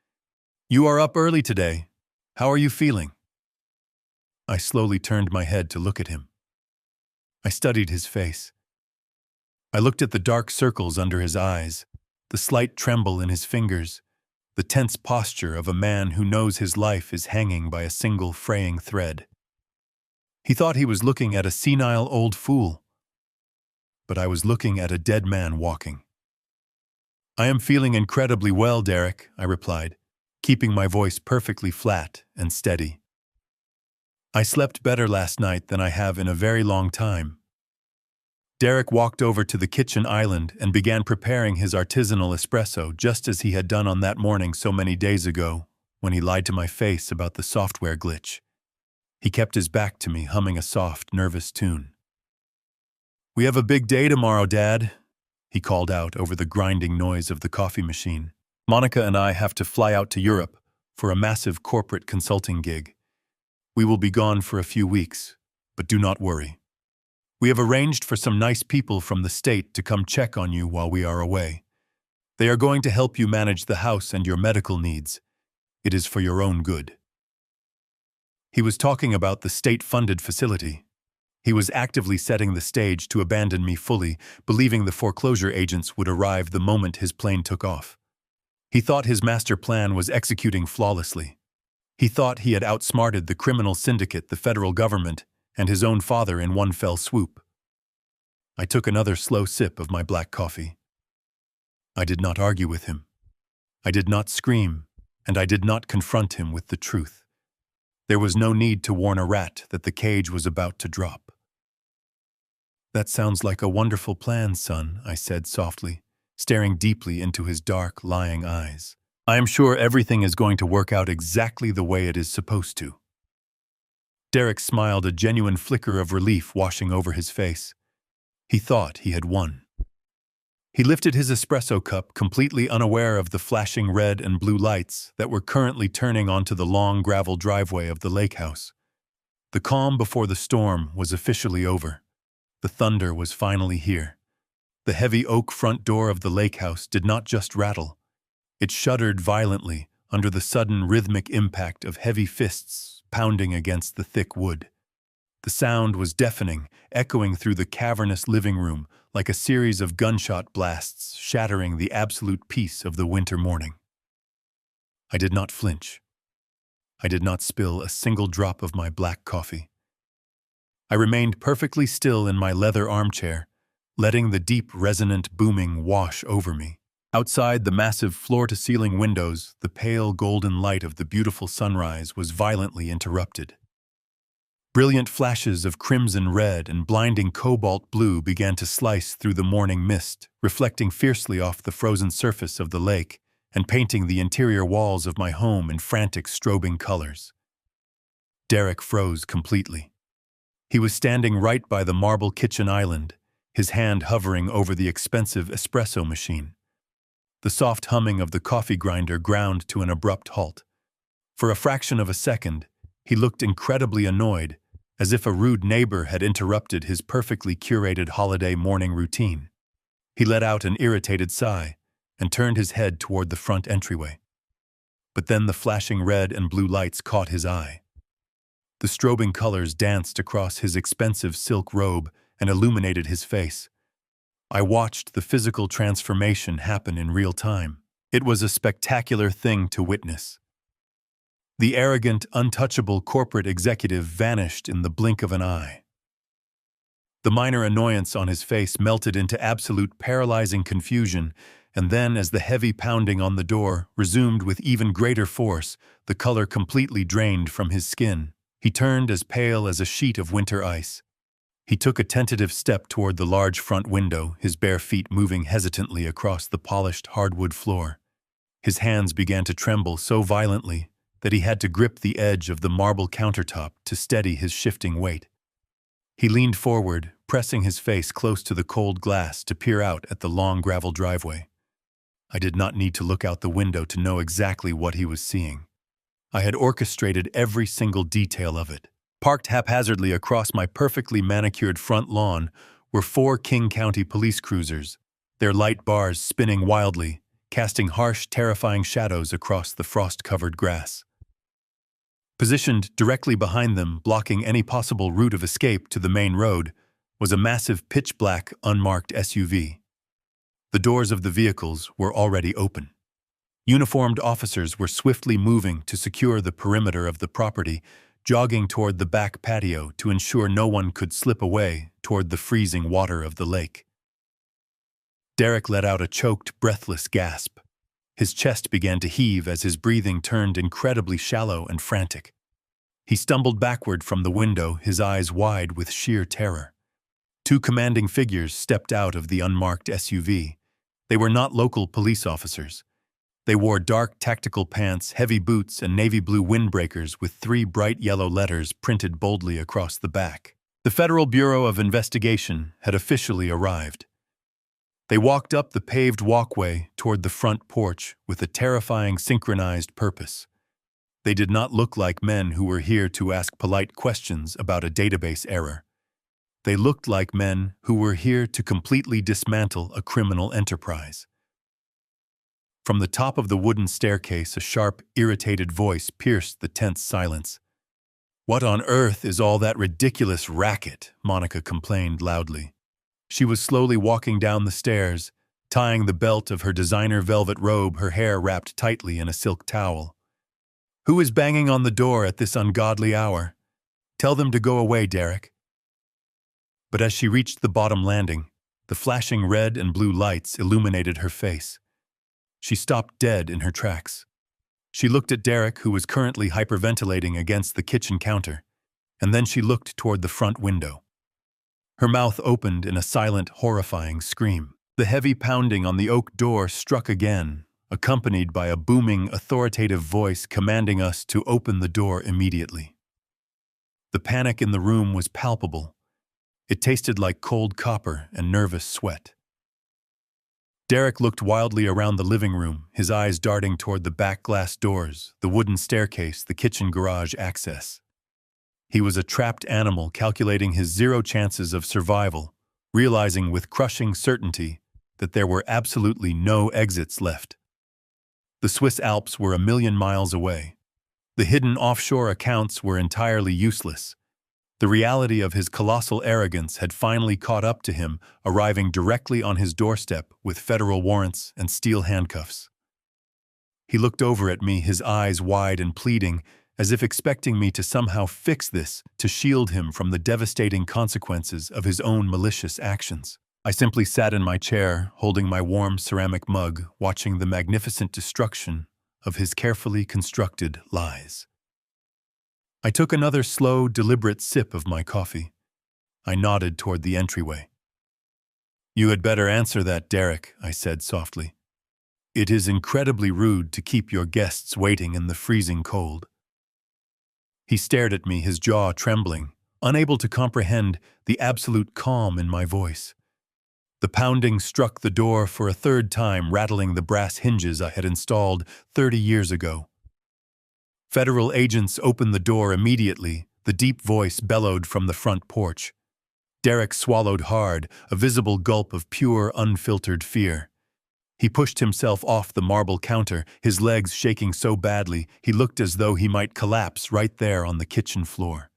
Speaker 1: "You are up early today. How are you feeling?" I slowly turned my head to look at him. I studied his face. I looked at the dark circles under his eyes, the slight tremble in his fingers, the tense posture of a man who knows his life is hanging by a single fraying thread. He thought he was looking at a senile old fool, but I was looking at a dead man walking. "I am feeling incredibly well, Derek," I replied, keeping my voice perfectly flat and steady. "I slept better last night than I have in a very long time." Derek walked over to the kitchen island and began preparing his artisanal espresso, just as he had done on that morning so many days ago, when he lied to my face about the software glitch. He kept his back to me, humming a soft, nervous tune. "We have a big day tomorrow, Dad," he called out over the grinding noise of the coffee machine. "Monica and I have to fly out to Europe for a massive corporate consulting gig. We will be gone for a few weeks, but do not worry. We have arranged for some nice people from the state to come check on you while we are away. They are going to help you manage the house and your medical needs. It is for your own good." He was talking about the state-funded facility. He was actively setting the stage to abandon me fully, believing the foreclosure agents would arrive the moment his plane took off. He thought his master plan was executing flawlessly. He thought he had outsmarted the criminal syndicate, the federal government, and his own father in one fell swoop. I took another slow sip of my black coffee. I did not argue with him. I did not scream, and I did not confront him with the truth. There was no need to warn a rat that the cage was about to drop. "That sounds like a wonderful plan, son," I said softly, staring deeply into his dark, lying eyes. "I am sure everything is going to work out exactly the way it is supposed to." Derek smiled, a genuine flicker of relief washing over his face. He thought he had won. He lifted his espresso cup, completely unaware of the flashing red and blue lights that were currently turning onto the long gravel driveway of the lake house. The calm before the storm was officially over. The thunder was finally here. The heavy oak front door of the lake house did not just rattle. It shuddered violently under the sudden rhythmic impact of heavy fists pounding against the thick wood. The sound was deafening, echoing through the cavernous living room like a series of gunshot blasts shattering the absolute peace of the winter morning. I did not flinch. I did not spill a single drop of my black coffee. I remained perfectly still in my leather armchair, letting the deep, resonant booming wash over me. Outside the massive floor-to-ceiling windows, the pale golden light of the beautiful sunrise was violently interrupted. Brilliant flashes of crimson red and blinding cobalt blue began to slice through the morning mist, reflecting fiercely off the frozen surface of the lake and painting the interior walls of my home in frantic, strobing colors. Derek froze completely. He was standing right by the marble kitchen island, his hand hovering over the expensive espresso machine. The soft humming of the coffee grinder ground to an abrupt halt. For a fraction of a second, he looked incredibly annoyed, as if a rude neighbor had interrupted his perfectly curated holiday morning routine. He let out an irritated sigh and turned his head toward the front entryway. But then the flashing red and blue lights caught his eye. The strobing colors danced across his expensive silk robe and illuminated his face. I watched the physical transformation happen in real time. It was a spectacular thing to witness. The arrogant, untouchable corporate executive vanished in the blink of an eye. The minor annoyance on his face melted into absolute paralyzing confusion, and then, as the heavy pounding on the door resumed with even greater force, the color completely drained from his skin. He turned as pale as a sheet of winter ice. He took a tentative step toward the large front window, his bare feet moving hesitantly across the polished hardwood floor. His hands began to tremble so violently that he had to grip the edge of the marble countertop to steady his shifting weight. He leaned forward, pressing his face close to the cold glass to peer out at the long gravel driveway. I did not need to look out the window to know exactly what he was seeing. I had orchestrated every single detail of it. Parked haphazardly across my perfectly manicured front lawn were 4 King County police cruisers, their light bars spinning wildly, casting harsh, terrifying shadows across the frost-covered grass. Positioned directly behind them, blocking any possible route of escape to the main road, was a massive pitch-black, unmarked SUV. The doors of the vehicles were already open. Uniformed officers were swiftly moving to secure the perimeter of the property, jogging toward the back patio to ensure no one could slip away toward the freezing water of the lake. Derek let out a choked, breathless gasp. His chest began to heave as his breathing turned incredibly shallow and frantic. He stumbled backward from the window, his eyes wide with sheer terror. 2 commanding figures stepped out of the unmarked SUV. They were not local police officers. They wore dark tactical pants, heavy boots, and navy blue windbreakers with 3 bright yellow letters printed boldly across the back. The Federal Bureau of Investigation had officially arrived. They walked up the paved walkway toward the front porch with a terrifying synchronized purpose. They did not look like men who were here to ask polite questions about a database error. They looked like men who were here to completely dismantle a criminal enterprise. From the top of the wooden staircase, a sharp, irritated voice pierced the tense silence. "What on earth is all that ridiculous racket?" Monica complained loudly. She was slowly walking down the stairs, tying the belt of her designer velvet robe, her hair wrapped tightly in a silk towel. "Who is banging on the door at this ungodly hour? Tell them to go away, Derek." But as she reached the bottom landing, the flashing red and blue lights illuminated her face. She stopped dead in her tracks. She looked at Derek, who was currently hyperventilating against the kitchen counter, and then she looked toward the front window. Her mouth opened in a silent, horrifying scream. The heavy pounding on the oak door struck again, accompanied by a booming, authoritative voice commanding us to open the door immediately. The panic in the room was palpable. It tasted like cold copper and nervous sweat. Derek looked wildly around the living room, his eyes darting toward the back glass doors, the wooden staircase, the kitchen garage access. He was a trapped animal calculating his 0 chances of survival, realizing with crushing certainty that there were absolutely no exits left. The Swiss Alps were 1,000,000 miles away. The hidden offshore accounts were entirely useless. The reality of his colossal arrogance had finally caught up to him, arriving directly on his doorstep with federal warrants and steel handcuffs. He looked over at me, his eyes wide and pleading, as if expecting me to somehow fix this to shield him from the devastating consequences of his own malicious actions. I simply sat in my chair, holding my warm ceramic mug, watching the magnificent destruction of his carefully constructed lies. I took another slow, deliberate sip of my coffee. I nodded toward the entryway. "You had better answer that, Derek," I said softly. "It is incredibly rude to keep your guests waiting in the freezing cold." He stared at me, his jaw trembling, unable to comprehend the absolute calm in my voice. The pounding struck the door for a 3rd time, rattling the brass hinges I had installed 30 years ago. Federal agents opened the door immediately, the deep voice bellowed from the front porch. Derek swallowed hard, a visible gulp of pure, unfiltered fear. He pushed himself off the marble counter, his legs shaking so badly he looked as though he might collapse right there on the kitchen floor.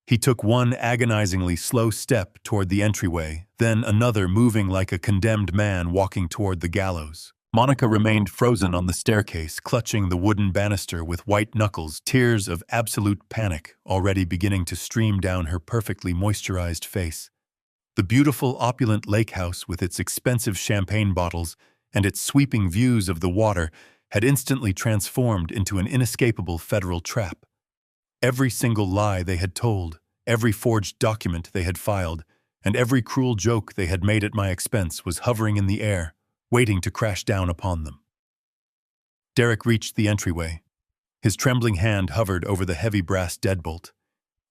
Speaker 1: He took one agonizingly slow step toward the entryway, then another, moving like a condemned man walking toward the gallows. Monica remained frozen on the staircase, clutching the wooden banister with white knuckles, tears of absolute panic already beginning to stream down her perfectly moisturized face. The beautiful, opulent lake house with its expensive champagne bottles and its sweeping views of the water had instantly transformed into an inescapable federal trap. Every single lie they had told, every forged document they had filed, and every cruel joke they had made at my expense was hovering in the air, waiting to crash down upon them. Derek reached the entryway. His trembling hand hovered over the heavy brass deadbolt.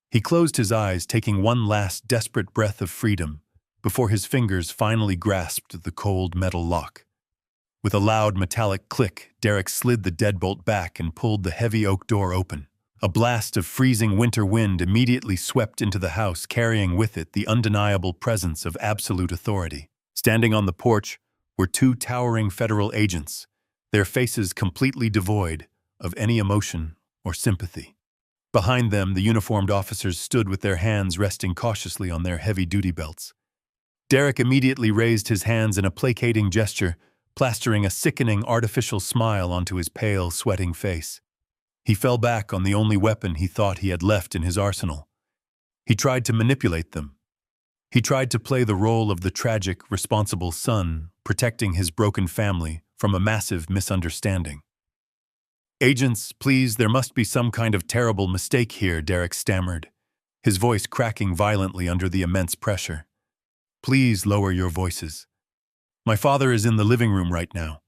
Speaker 1: He closed his eyes, taking one last desperate breath of freedom, before his fingers finally grasped the cold metal lock. With a loud metallic click, Derek slid the deadbolt back and pulled the heavy oak door open. A blast of freezing winter wind immediately swept into the house, carrying with it the undeniable presence of absolute authority. Standing on the porch were two towering federal agents, their faces completely devoid of any emotion or sympathy. Behind them, the uniformed officers stood with their hands resting cautiously on their heavy duty belts. Derek immediately raised his hands in a placating gesture, plastering a sickening artificial smile onto his pale, sweating face. He fell back on the only weapon he thought he had left in his arsenal. He tried to manipulate them. He tried to play the role of the tragic, responsible son, protecting his broken family from a massive misunderstanding. "Agents, please, there must be some kind of terrible mistake here," Derek stammered, his voice cracking violently under the immense pressure. "Please lower your voices. My father is in the living room right now.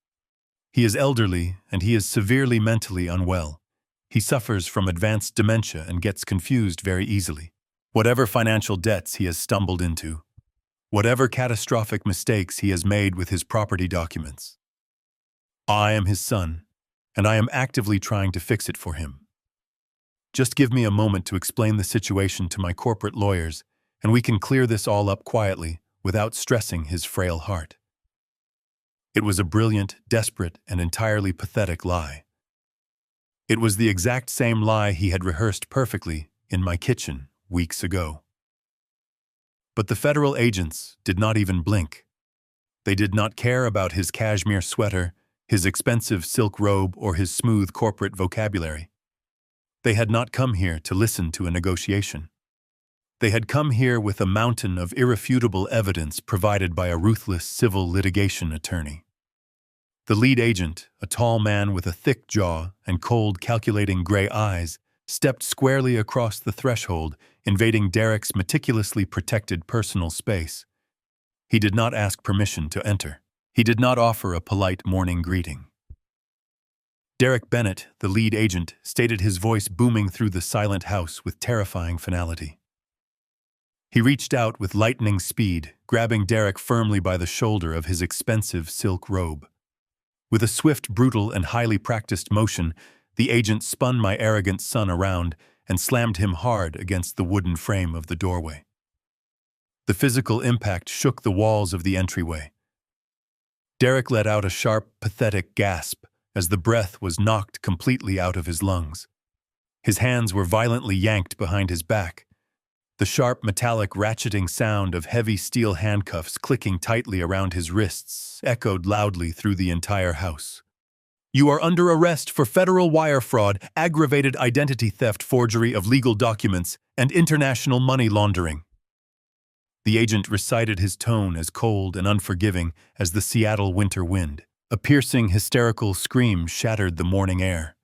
Speaker 1: He is elderly, and he is severely mentally unwell. He suffers from advanced dementia and gets confused very easily. Whatever financial debts he has stumbled into, whatever catastrophic mistakes he has made with his property documents. I am his son, and I am actively trying to fix it for him. Just give me a moment to explain the situation to my corporate lawyers, and we can clear this all up quietly without stressing his frail heart." It was a brilliant, desperate, and entirely pathetic lie. It was the exact same lie he had rehearsed perfectly in my kitchen weeks ago. But the federal agents did not even blink. They did not care about his cashmere sweater, his expensive silk robe, or his smooth corporate vocabulary. They had not come here to listen to a negotiation. They had come here with a mountain of irrefutable evidence provided by a ruthless civil litigation attorney. The lead agent, a tall man with a thick jaw and cold, calculating gray eyes, stepped squarely across the threshold, invading Derek's meticulously protected personal space. He did not ask permission to enter. He did not offer a polite morning greeting. Derek Bennett, the lead agent, stated, his voice booming through the silent house with terrifying finality. He reached out with lightning speed, grabbing Derek firmly by the shoulder of his expensive silk robe. With a swift, brutal, and highly practiced motion, the agent spun my arrogant son around and slammed him hard against the wooden frame of the doorway. The physical impact shook the walls of the entryway. Derek let out a sharp, pathetic gasp as the breath was knocked completely out of his lungs. His hands were violently yanked behind his back. The sharp, metallic ratcheting sound of heavy steel handcuffs clicking tightly around his wrists echoed loudly through the entire house. "You are under arrest for federal wire fraud, aggravated identity theft, forgery of legal documents, and international money laundering." The agent recited, his tone as cold and unforgiving as the Seattle winter wind. A piercing, hysterical scream shattered the morning air.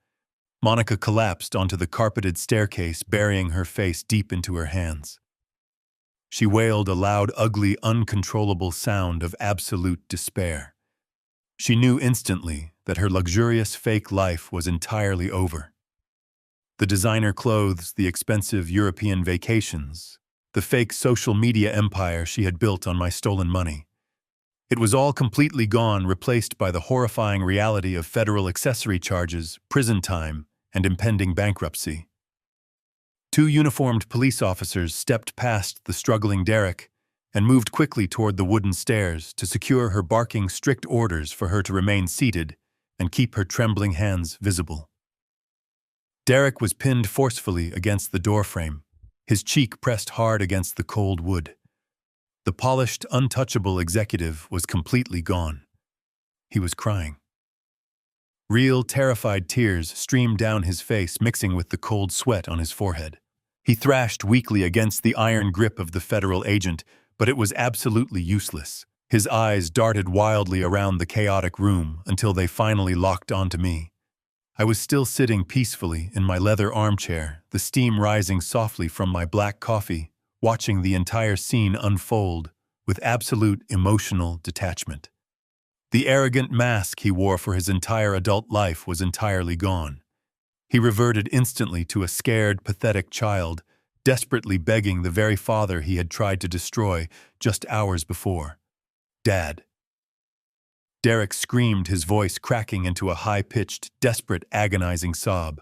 Speaker 1: Monica collapsed onto the carpeted staircase, burying her face deep into her hands. She wailed a loud, ugly, uncontrollable sound of absolute despair. She knew instantly that her luxurious fake life was entirely over. The designer clothes, the expensive European vacations, the fake social media empire she had built on my stolen money. It was all completely gone, replaced by the horrifying reality of federal accessory charges, prison time, and impending bankruptcy. Two uniformed police officers stepped past the struggling Derek and moved quickly toward the wooden stairs to secure her, barking strict orders for her to remain seated and keep her trembling hands visible. Derek was pinned forcefully against the doorframe, his cheek pressed hard against the cold wood. The polished, untouchable executive was completely gone. He was crying. Real, terrified tears streamed down his face, mixing with the cold sweat on his forehead. He thrashed weakly against the iron grip of the federal agent, but it was absolutely useless. His eyes darted wildly around the chaotic room until they finally locked onto me. I was still sitting peacefully in my leather armchair, the steam rising softly from my black coffee, watching the entire scene unfold with absolute emotional detachment. The arrogant mask he wore for his entire adult life was entirely gone. He reverted instantly to a scared, pathetic child, desperately begging the very father he had tried to destroy just hours before. "Dad." Derek screamed, his voice cracking into a high-pitched, desperate, agonizing sob.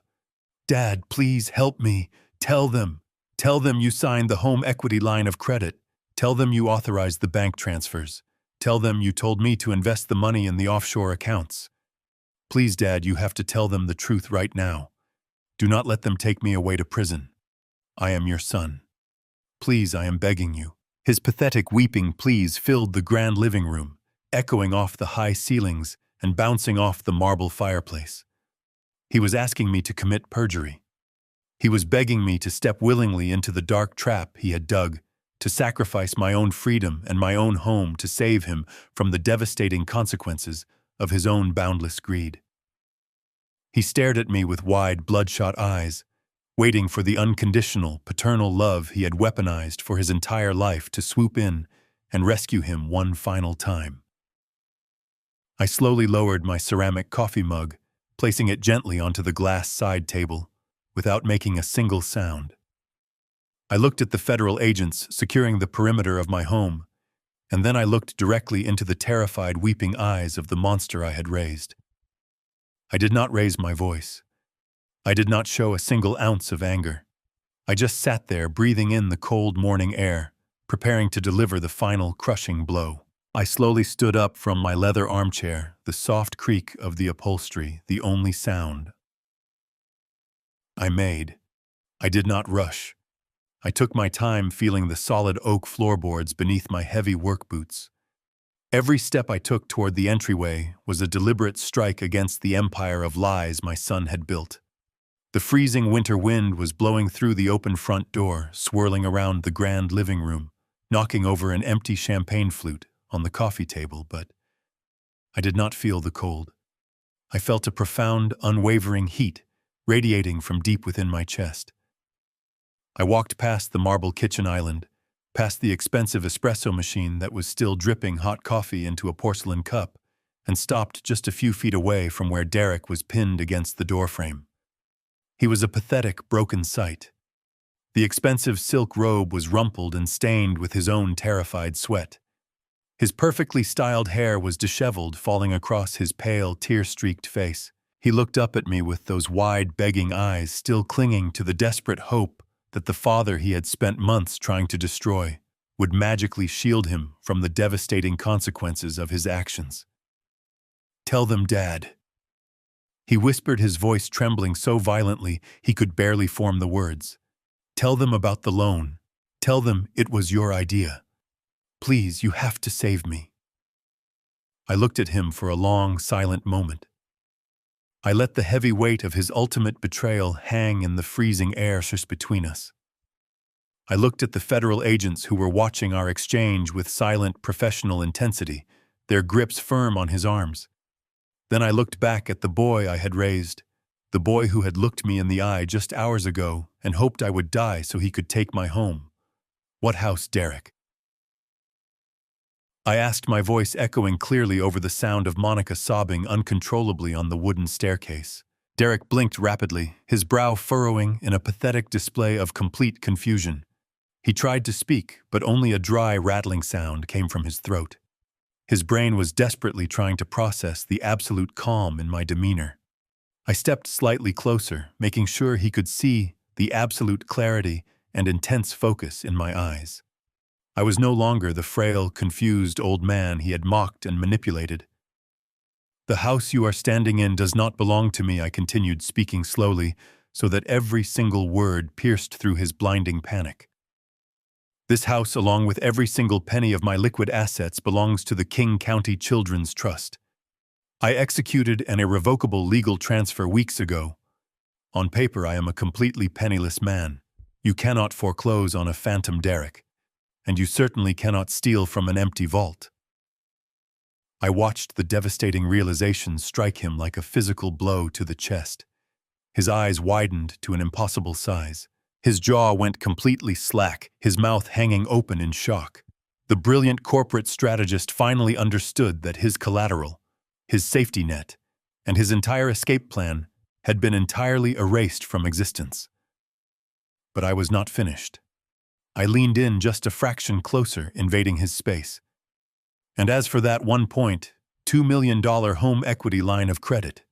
Speaker 1: "Dad, please help me. Tell them. Tell them you signed the home equity line of credit. Tell them you authorized the bank transfers. Tell them you told me to invest the money in the offshore accounts. Please, Dad, you have to tell them the truth right now. Do not let them take me away to prison. I am your son. Please, I am begging you." His pathetic weeping pleas filled the grand living room, echoing off the high ceilings and bouncing off the marble fireplace. He was asking me to commit perjury. He was begging me to step willingly into the dark trap he had dug, to sacrifice my own freedom and my own home to save him from the devastating consequences of his own boundless greed. He stared at me with wide, bloodshot eyes, waiting for the unconditional, paternal love he had weaponized for his entire life to swoop in and rescue him one final time. I slowly lowered my ceramic coffee mug, placing it gently onto the glass side table, without making a single sound. I looked at the federal agents securing the perimeter of my home, and then I looked directly into the terrified, weeping eyes of the monster I had raised. I did not raise my voice. I did not show a single ounce of anger. I just sat there, breathing in the cold morning air, preparing to deliver the final crushing blow. I slowly stood up from my leather armchair, the soft creak of the upholstery the only sound I made. I did not rush. I took my time, feeling the solid oak floorboards beneath my heavy work boots. Every step I took toward the entryway was a deliberate strike against the empire of lies my son had built. The freezing winter wind was blowing through the open front door, swirling around the grand living room, knocking over an empty champagne flute on the coffee table, but I did not feel the cold. I felt a profound, unwavering heat radiating from deep within my chest. I walked past the marble kitchen island, past the expensive espresso machine that was still dripping hot coffee into a porcelain cup, and stopped just a few feet away from where Derek was pinned against the doorframe. He was a pathetic, broken sight. The expensive silk robe was rumpled and stained with his own terrified sweat. His perfectly styled hair was disheveled, falling across his pale, tear-streaked face. He looked up at me with those wide, begging eyes still clinging to the desperate hope that the father he had spent months trying to destroy would magically shield him from the devastating consequences of his actions. "Tell them, Dad." He whispered, his voice trembling so violently he could barely form the words. "Tell them about the loan. Tell them it was your idea. Please, you have to save me." I looked at him for a long, silent moment. I let the heavy weight of his ultimate betrayal hang in the freezing air just between us. I looked at the federal agents who were watching our exchange with silent, professional intensity, their grips firm on his arms. Then I looked back at the boy I had raised, the boy who had looked me in the eye just hours ago and hoped I would die so he could take my home. "What house, Derek?" I asked, my voice echoing clearly over the sound of Monica sobbing uncontrollably on the wooden staircase. Derek blinked rapidly, his brow furrowing in a pathetic display of complete confusion. He tried to speak, but only a dry, rattling sound came from his throat. His brain was desperately trying to process the absolute calm in my demeanor. I stepped slightly closer, making sure he could see the absolute clarity and intense focus in my eyes. I was no longer the frail, confused old man he had mocked and manipulated. "The house you are standing in does not belong to me," I continued, speaking slowly, so that every single word pierced through his blinding panic. "This house, along with every single penny of my liquid assets, belongs to the King County Children's Trust. I executed an irrevocable legal transfer weeks ago. On paper, I am a completely penniless man. You cannot foreclose on a phantom Derek, and you certainly cannot steal from an empty vault." I watched the devastating realization strike him like a physical blow to the chest. His eyes widened to an impossible size. His jaw went completely slack, his mouth hanging open in shock. The brilliant corporate strategist finally understood that his collateral, his safety net, and his entire escape plan had been entirely erased from existence. But I was not finished. I leaned in just a fraction closer, invading his space. "And as for that $1.2 million home equity line of credit,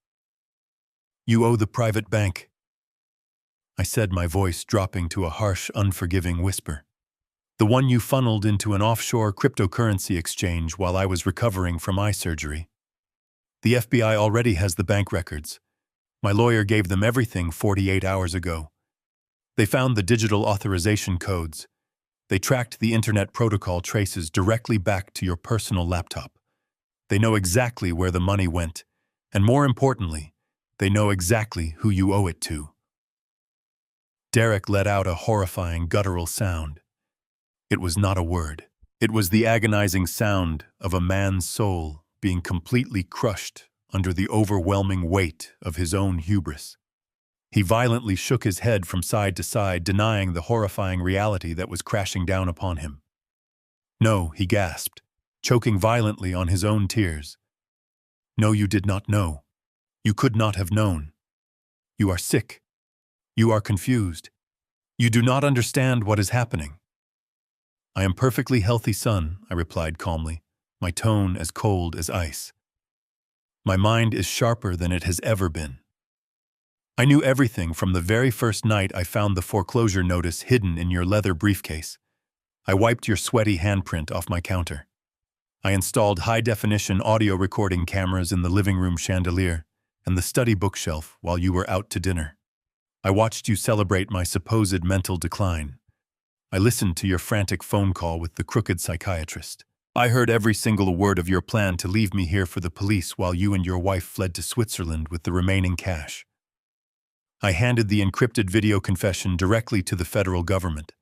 Speaker 1: you owe the private bank," I said, my voice dropping to a harsh, unforgiving whisper. "The one you funneled into an offshore cryptocurrency exchange while I was recovering from eye surgery. The FBI already has the bank records. My lawyer gave them everything 48 hours ago. They found the digital authorization codes. They tracked the internet protocol traces directly back to your personal laptop. They know exactly where the money went, and more importantly, they know exactly who you owe it to." Derek let out a horrifying guttural sound. It was not a word. It was the agonizing sound of a man's soul being completely crushed under the overwhelming weight of his own hubris. He violently shook his head from side to side, denying the horrifying reality that was crashing down upon him. "No," he gasped, choking violently on his own tears. "No, you did not know. You could not have known. You are sick. You are confused. You do not understand what is happening." "I am perfectly healthy, son," I replied calmly, my tone as cold as ice. "My mind is sharper than it has ever been. I knew everything from the very first night I found the foreclosure notice hidden in your leather briefcase. I wiped your sweaty handprint off my counter. I installed high-definition audio recording cameras in the living room chandelier and the study bookshelf while you were out to dinner. I watched you celebrate my supposed mental decline. I listened to your frantic phone call with the crooked psychiatrist. I heard every single word of your plan to leave me here for the police while you and your wife fled to Switzerland with the remaining cash. I handed the encrypted video confession directly to the federal government.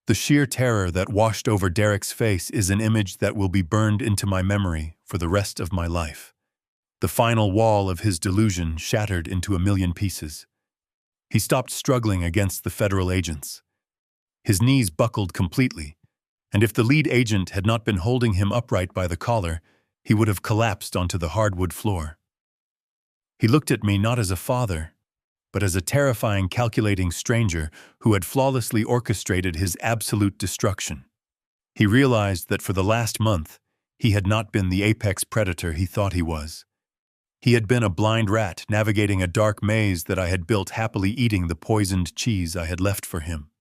Speaker 1: The sheer terror that washed over Derek's face is an image that will be burned into my memory for the rest of my life. The final wall of his delusion shattered into a million pieces. He stopped struggling against the federal agents. His knees buckled completely, and if the lead agent had not been holding him upright by the collar, he would have collapsed onto the hardwood floor. He looked at me not as a father, but as a terrifying, calculating stranger who had flawlessly orchestrated his absolute destruction. He realized that for the last month, he had not been the apex predator he thought he was. He had been a blind rat navigating a dark maze that I had built, happily eating the poisoned cheese I had left for him.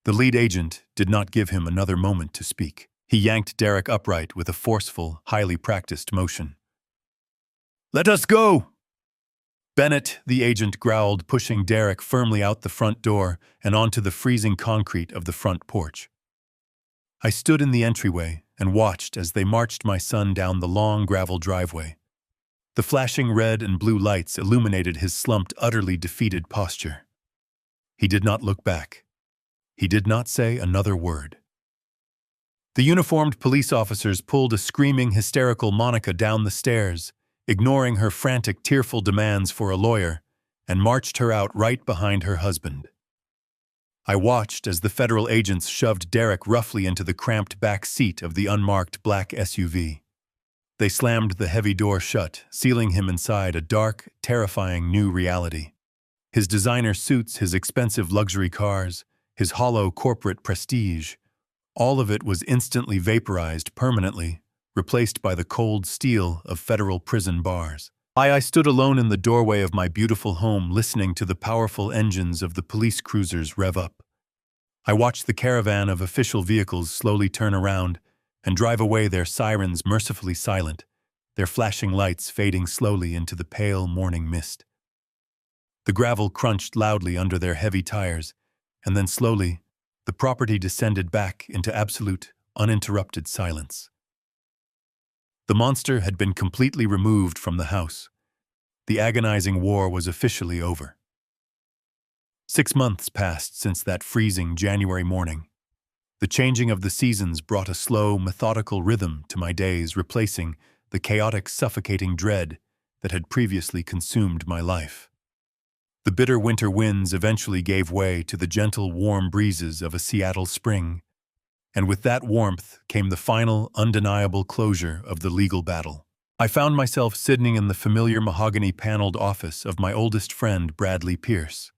Speaker 1: The lead agent did not give him another moment to speak. He yanked Derek upright with a forceful, highly practiced motion. "Let us go!" "Bennett," the agent growled, pushing Derek firmly out the front door and onto the freezing concrete of the front porch. I stood in the entryway and watched as they marched my son down the long gravel driveway. The flashing red and blue lights illuminated his slumped, utterly defeated posture. He did not look back. He did not say another word. The uniformed police officers pulled a screaming, hysterical Monica down the stairs, ignoring her frantic, tearful demands for a lawyer, and marched her out right behind her husband. I watched as the federal agents shoved Derek roughly into the cramped back seat of the unmarked black SUV. They slammed the heavy door shut, sealing him inside a dark, terrifying new reality. His designer suits, his expensive luxury cars, his hollow corporate prestige, all of it was instantly vaporized permanently, replaced by the cold steel of federal prison bars. I stood alone in the doorway of my beautiful home, listening to the powerful engines of the police cruisers rev up. I watched the caravan of official vehicles slowly turn around and drive away, their sirens mercifully silent, their flashing lights fading slowly into the pale morning mist. The gravel crunched loudly under their heavy tires, and then slowly, the property descended back into absolute, uninterrupted silence. The monster had been completely removed from the house. The agonizing war was officially over. 6 months passed since that freezing January morning. The changing of the seasons brought a slow, methodical rhythm to my days, replacing the chaotic, suffocating dread that had previously consumed my life. The bitter winter winds eventually gave way to the gentle, warm breezes of a Seattle spring, and with that warmth came the final, undeniable closure of the legal battle. I found myself sitting in the familiar mahogany-paneled office of my oldest friend, Bradley Pierce.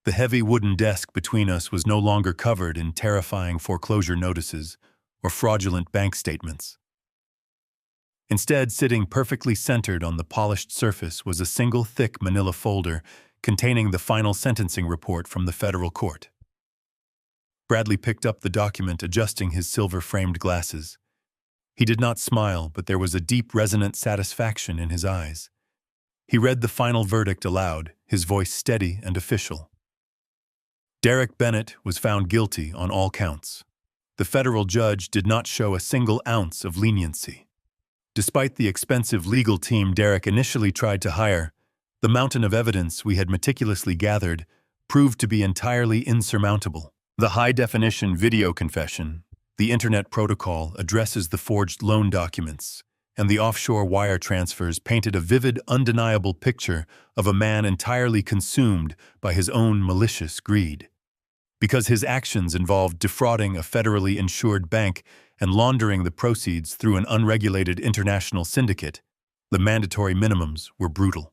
Speaker 1: The heavy wooden desk between us was no longer covered in terrifying foreclosure notices or fraudulent bank statements. Instead, sitting perfectly centered on the polished surface was a single thick manila folder containing the final sentencing report from the federal court. Bradley picked up the document, adjusting his silver-framed glasses. He did not smile, but there was a deep, resonant satisfaction in his eyes. He read the final verdict aloud, his voice steady and official. Derek Bennett was found guilty on all counts. The federal judge did not show a single ounce of leniency. Despite the expensive legal team Derek initially tried to hire, the mountain of evidence we had meticulously gathered proved to be entirely insurmountable. The high-definition video confession, the internet protocol addresses the forged loan documents, and the offshore wire transfers painted a vivid, undeniable picture of a man entirely consumed by his own malicious greed. Because his actions involved defrauding a federally insured bank and laundering the proceeds through an unregulated international syndicate, the mandatory minimums were brutal.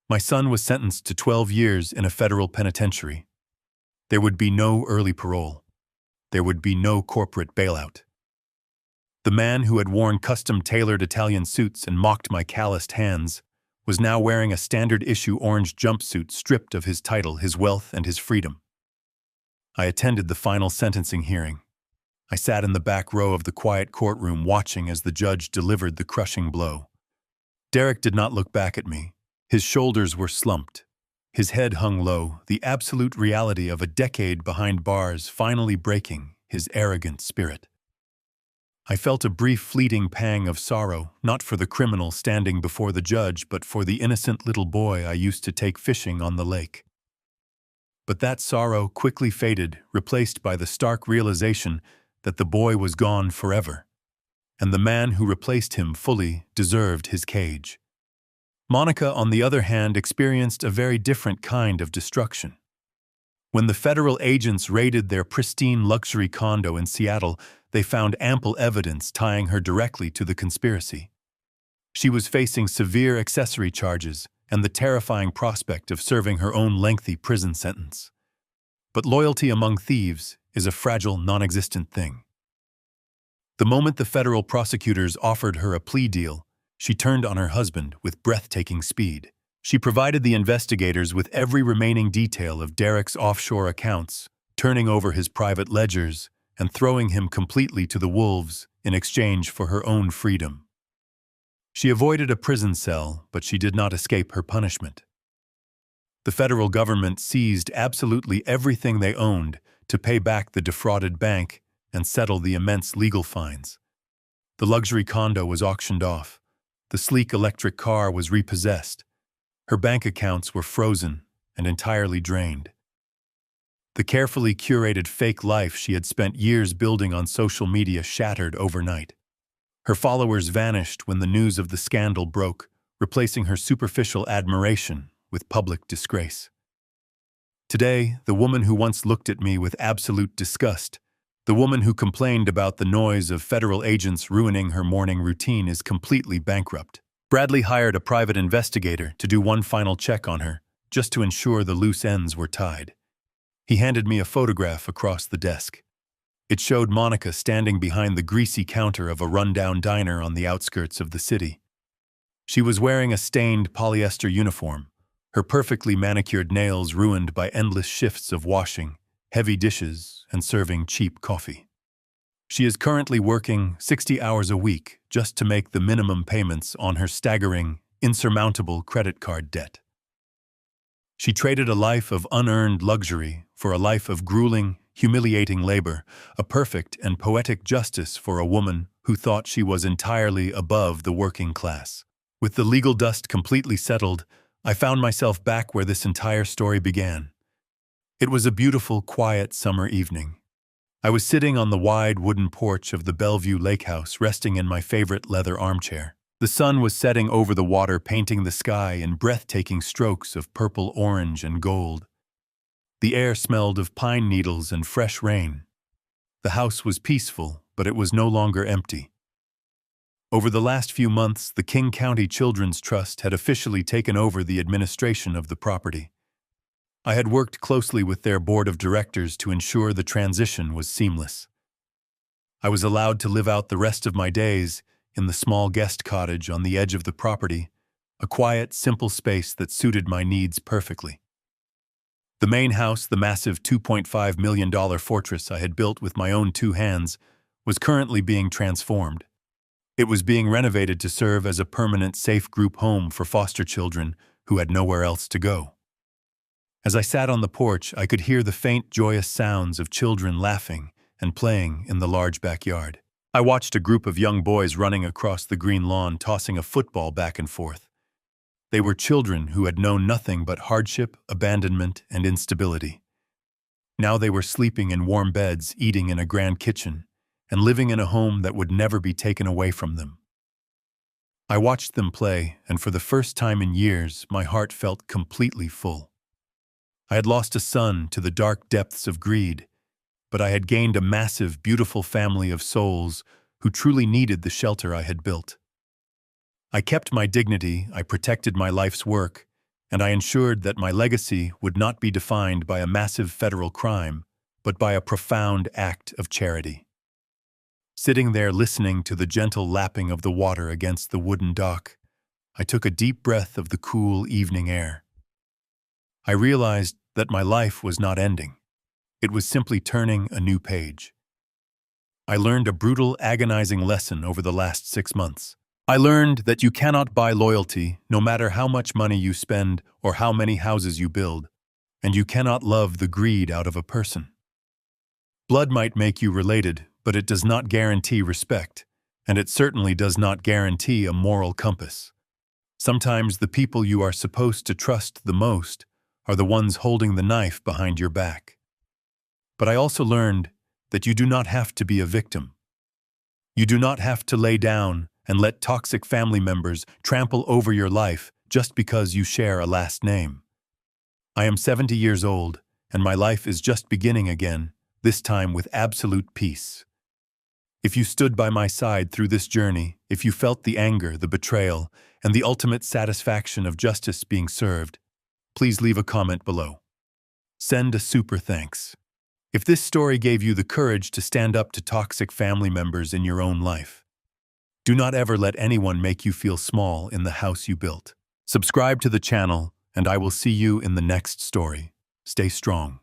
Speaker 1: My son was sentenced to 12 years in a federal penitentiary. There would be no early parole. There would be no corporate bailout. The man who had worn custom-tailored Italian suits and mocked my calloused hands was now wearing a standard-issue orange jumpsuit stripped of his title, his wealth, and his freedom. I attended the final sentencing hearing. I sat in the back row of the quiet courtroom watching as the judge delivered the crushing blow. Derek did not look back at me. His shoulders were slumped. His head hung low, the absolute reality of a decade behind bars finally breaking his arrogant spirit. I felt a brief fleeting pang of sorrow, not for the criminal standing before the judge, but for the innocent little boy I used to take fishing on the lake. But that sorrow quickly faded, replaced by the stark realization that the boy was gone forever, and the man who replaced him fully deserved his cage. Monica, on the other hand, experienced a very different kind of destruction. When the federal agents raided their pristine luxury condo in Seattle, they found ample evidence tying her directly to the conspiracy. She was facing severe accessory charges and the terrifying prospect of serving her own lengthy prison sentence. But loyalty among thieves is a fragile, non-existent thing. The moment the federal prosecutors offered her a plea deal, she turned on her husband with breathtaking speed. She provided the investigators with every remaining detail of Derek's offshore accounts, turning over his private ledgers and throwing him completely to the wolves in exchange for her own freedom. She avoided a prison cell, but she did not escape her punishment. The federal government seized absolutely everything they owned to pay back the defrauded bank and settle the immense legal fines. The luxury condo was auctioned off. The sleek electric car was repossessed. Her bank accounts were frozen and entirely drained. The carefully curated fake life she had spent years building on social media shattered overnight. Her followers vanished when the news of the scandal broke, replacing her superficial admiration with public disgrace. Today, the woman who once looked at me with absolute disgust, the woman who complained about the noise of federal agents ruining her morning routine, is completely bankrupt. Bradley hired a private investigator to do one final check on her, just to ensure the loose ends were tied. He handed me a photograph across the desk. It showed Monica standing behind the greasy counter of a rundown diner on the outskirts of the city. She was wearing a stained polyester uniform, her perfectly manicured nails ruined by endless shifts of washing heavy dishes, and serving cheap coffee. She is currently working 60 hours a week just to make the minimum payments on her staggering, insurmountable credit card debt. She traded a life of unearned luxury for a life of grueling, humiliating labor, a perfect and poetic justice for a woman who thought she was entirely above the working class. With the legal dust completely settled, I found myself back where this entire story began. It was a beautiful, quiet summer evening. I was sitting on the wide wooden porch of the Bellevue Lake House, resting in my favorite leather armchair. The sun was setting over the water, painting the sky in breathtaking strokes of purple, orange, and gold. The air smelled of pine needles and fresh rain. The house was peaceful, but it was no longer empty. Over the last few months, the King County Children's Trust had officially taken over the administration of the property. I had worked closely with their board of directors to ensure the transition was seamless. I was allowed to live out the rest of my days in the small guest cottage on the edge of the property, a quiet, simple space that suited my needs perfectly. The main house, the massive $2.5 million fortress I had built with my own two hands, was currently being transformed. It was being renovated to serve as a permanent, safe group home for foster children who had nowhere else to go. As I sat on the porch, I could hear the faint, joyous sounds of children laughing and playing in the large backyard. I watched a group of young boys running across the green lawn, tossing a football back and forth. They were children who had known nothing but hardship, abandonment, and instability. Now they were sleeping in warm beds, eating in a grand kitchen, and living in a home that would never be taken away from them. I watched them play, and for the first time in years, my heart felt completely full. I had lost a son to the dark depths of greed, but I had gained a massive, beautiful family of souls who truly needed the shelter I had built. I kept my dignity, I protected my life's work, and I ensured that my legacy would not be defined by a massive federal crime, but by a profound act of charity. Sitting there listening to the gentle lapping of the water against the wooden dock, I took a deep breath of the cool evening air. I realized that my life was not ending. It was simply turning a new page. I learned a brutal, agonizing lesson over the last 6 months. I learned that you cannot buy loyalty, no matter how much money you spend or how many houses you build, and you cannot love the greed out of a person. Blood might make you related, but it does not guarantee respect, and it certainly does not guarantee a moral compass. Sometimes the people you are supposed to trust the most are the ones holding the knife behind your back. But I also learned that you do not have to be a victim. You do not have to lay down and let toxic family members trample over your life just because you share a last name. I am 70 years old, and my life is just beginning again, this time with absolute peace. If you stood by my side through this journey, if you felt the anger, the betrayal, and the ultimate satisfaction of justice being served, please leave a comment below. Send a super thanks. If this story gave you the courage to stand up to toxic family members in your own life, do not ever let anyone make you feel small in the house you built. Subscribe to the channel, and I will see you in the next story. Stay strong.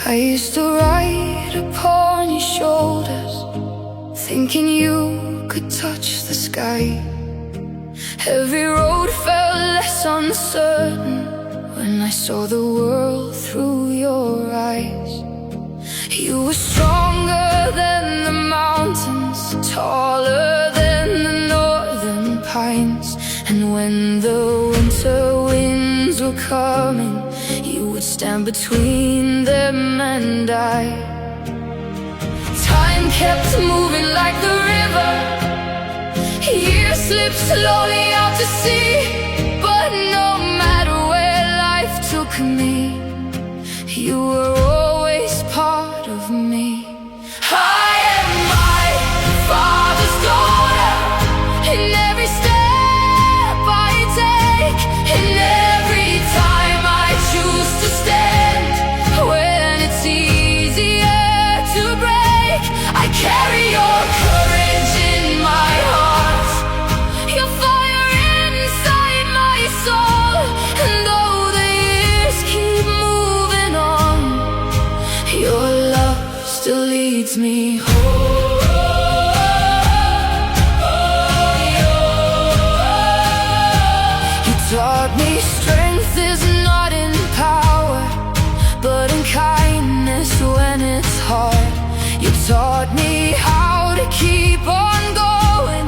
Speaker 2: I used to ride upon your shoulders, thinking you could touch the sky. Every road felt less uncertain when I saw the world through your eyes. You were stronger than the mountains, taller than the northern pines. And when the winter winds were coming, you would stand between them and I. Time kept moving like the river, years slipped slowly out to sea. But no matter where life took me, you were always part of me. I am my father's daughter, in every step me home. You taught me strength is not in power, but in kindness when it's hard. You taught me how to keep on going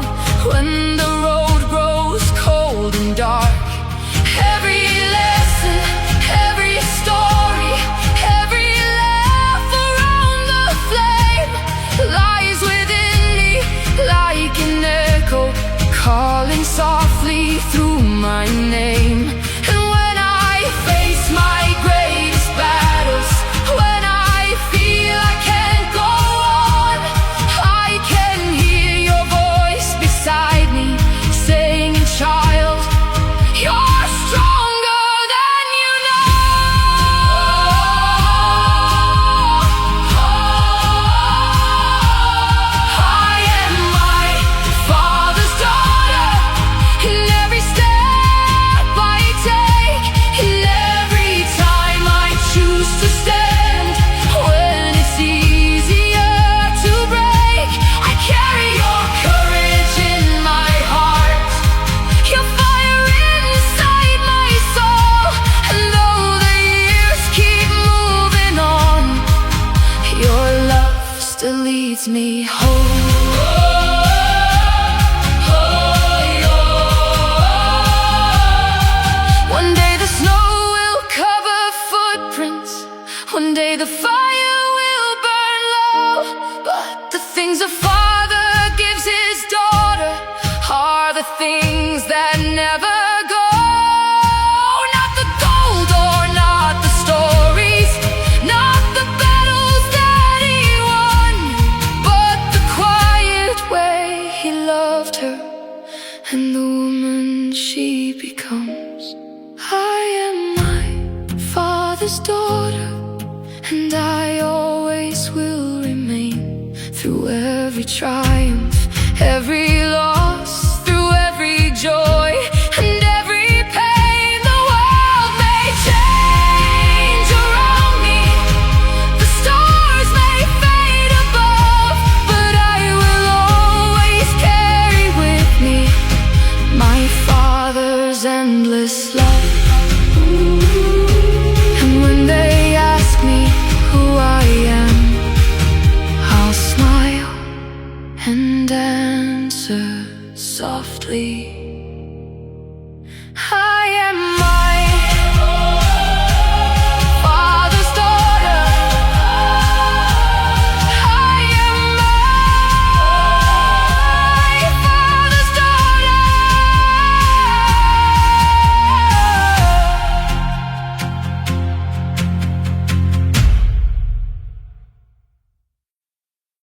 Speaker 2: when the road grows cold and dark. Every lesson, every story, every laugh around the flame lies within me like an echo, calling softly through my name. And when I face my greatest battles, when I feel I can't go on, I can hear your voice beside me saying, child, you're stronger than you know. I am my Father's daughter, in every step I take, in every time I choose to stand. When it's easier to break, I carry your courage in my heart, your fire inside my soul. And though the years keep moving on, your love still leads me home. One day the snow will cover footprints, one day the fire will burn low, but the things a father gives his daughter are the things that never go. Not the gold or not the stories, not the battles that he won, but the quiet way he loved her and the woman she becomes. I am my Father's daughter, and I always will remain. Through every triumph, every loss, through every joy and every pain, the world may change around me, the stars may fade above, but I will always carry with me my Father's endless love.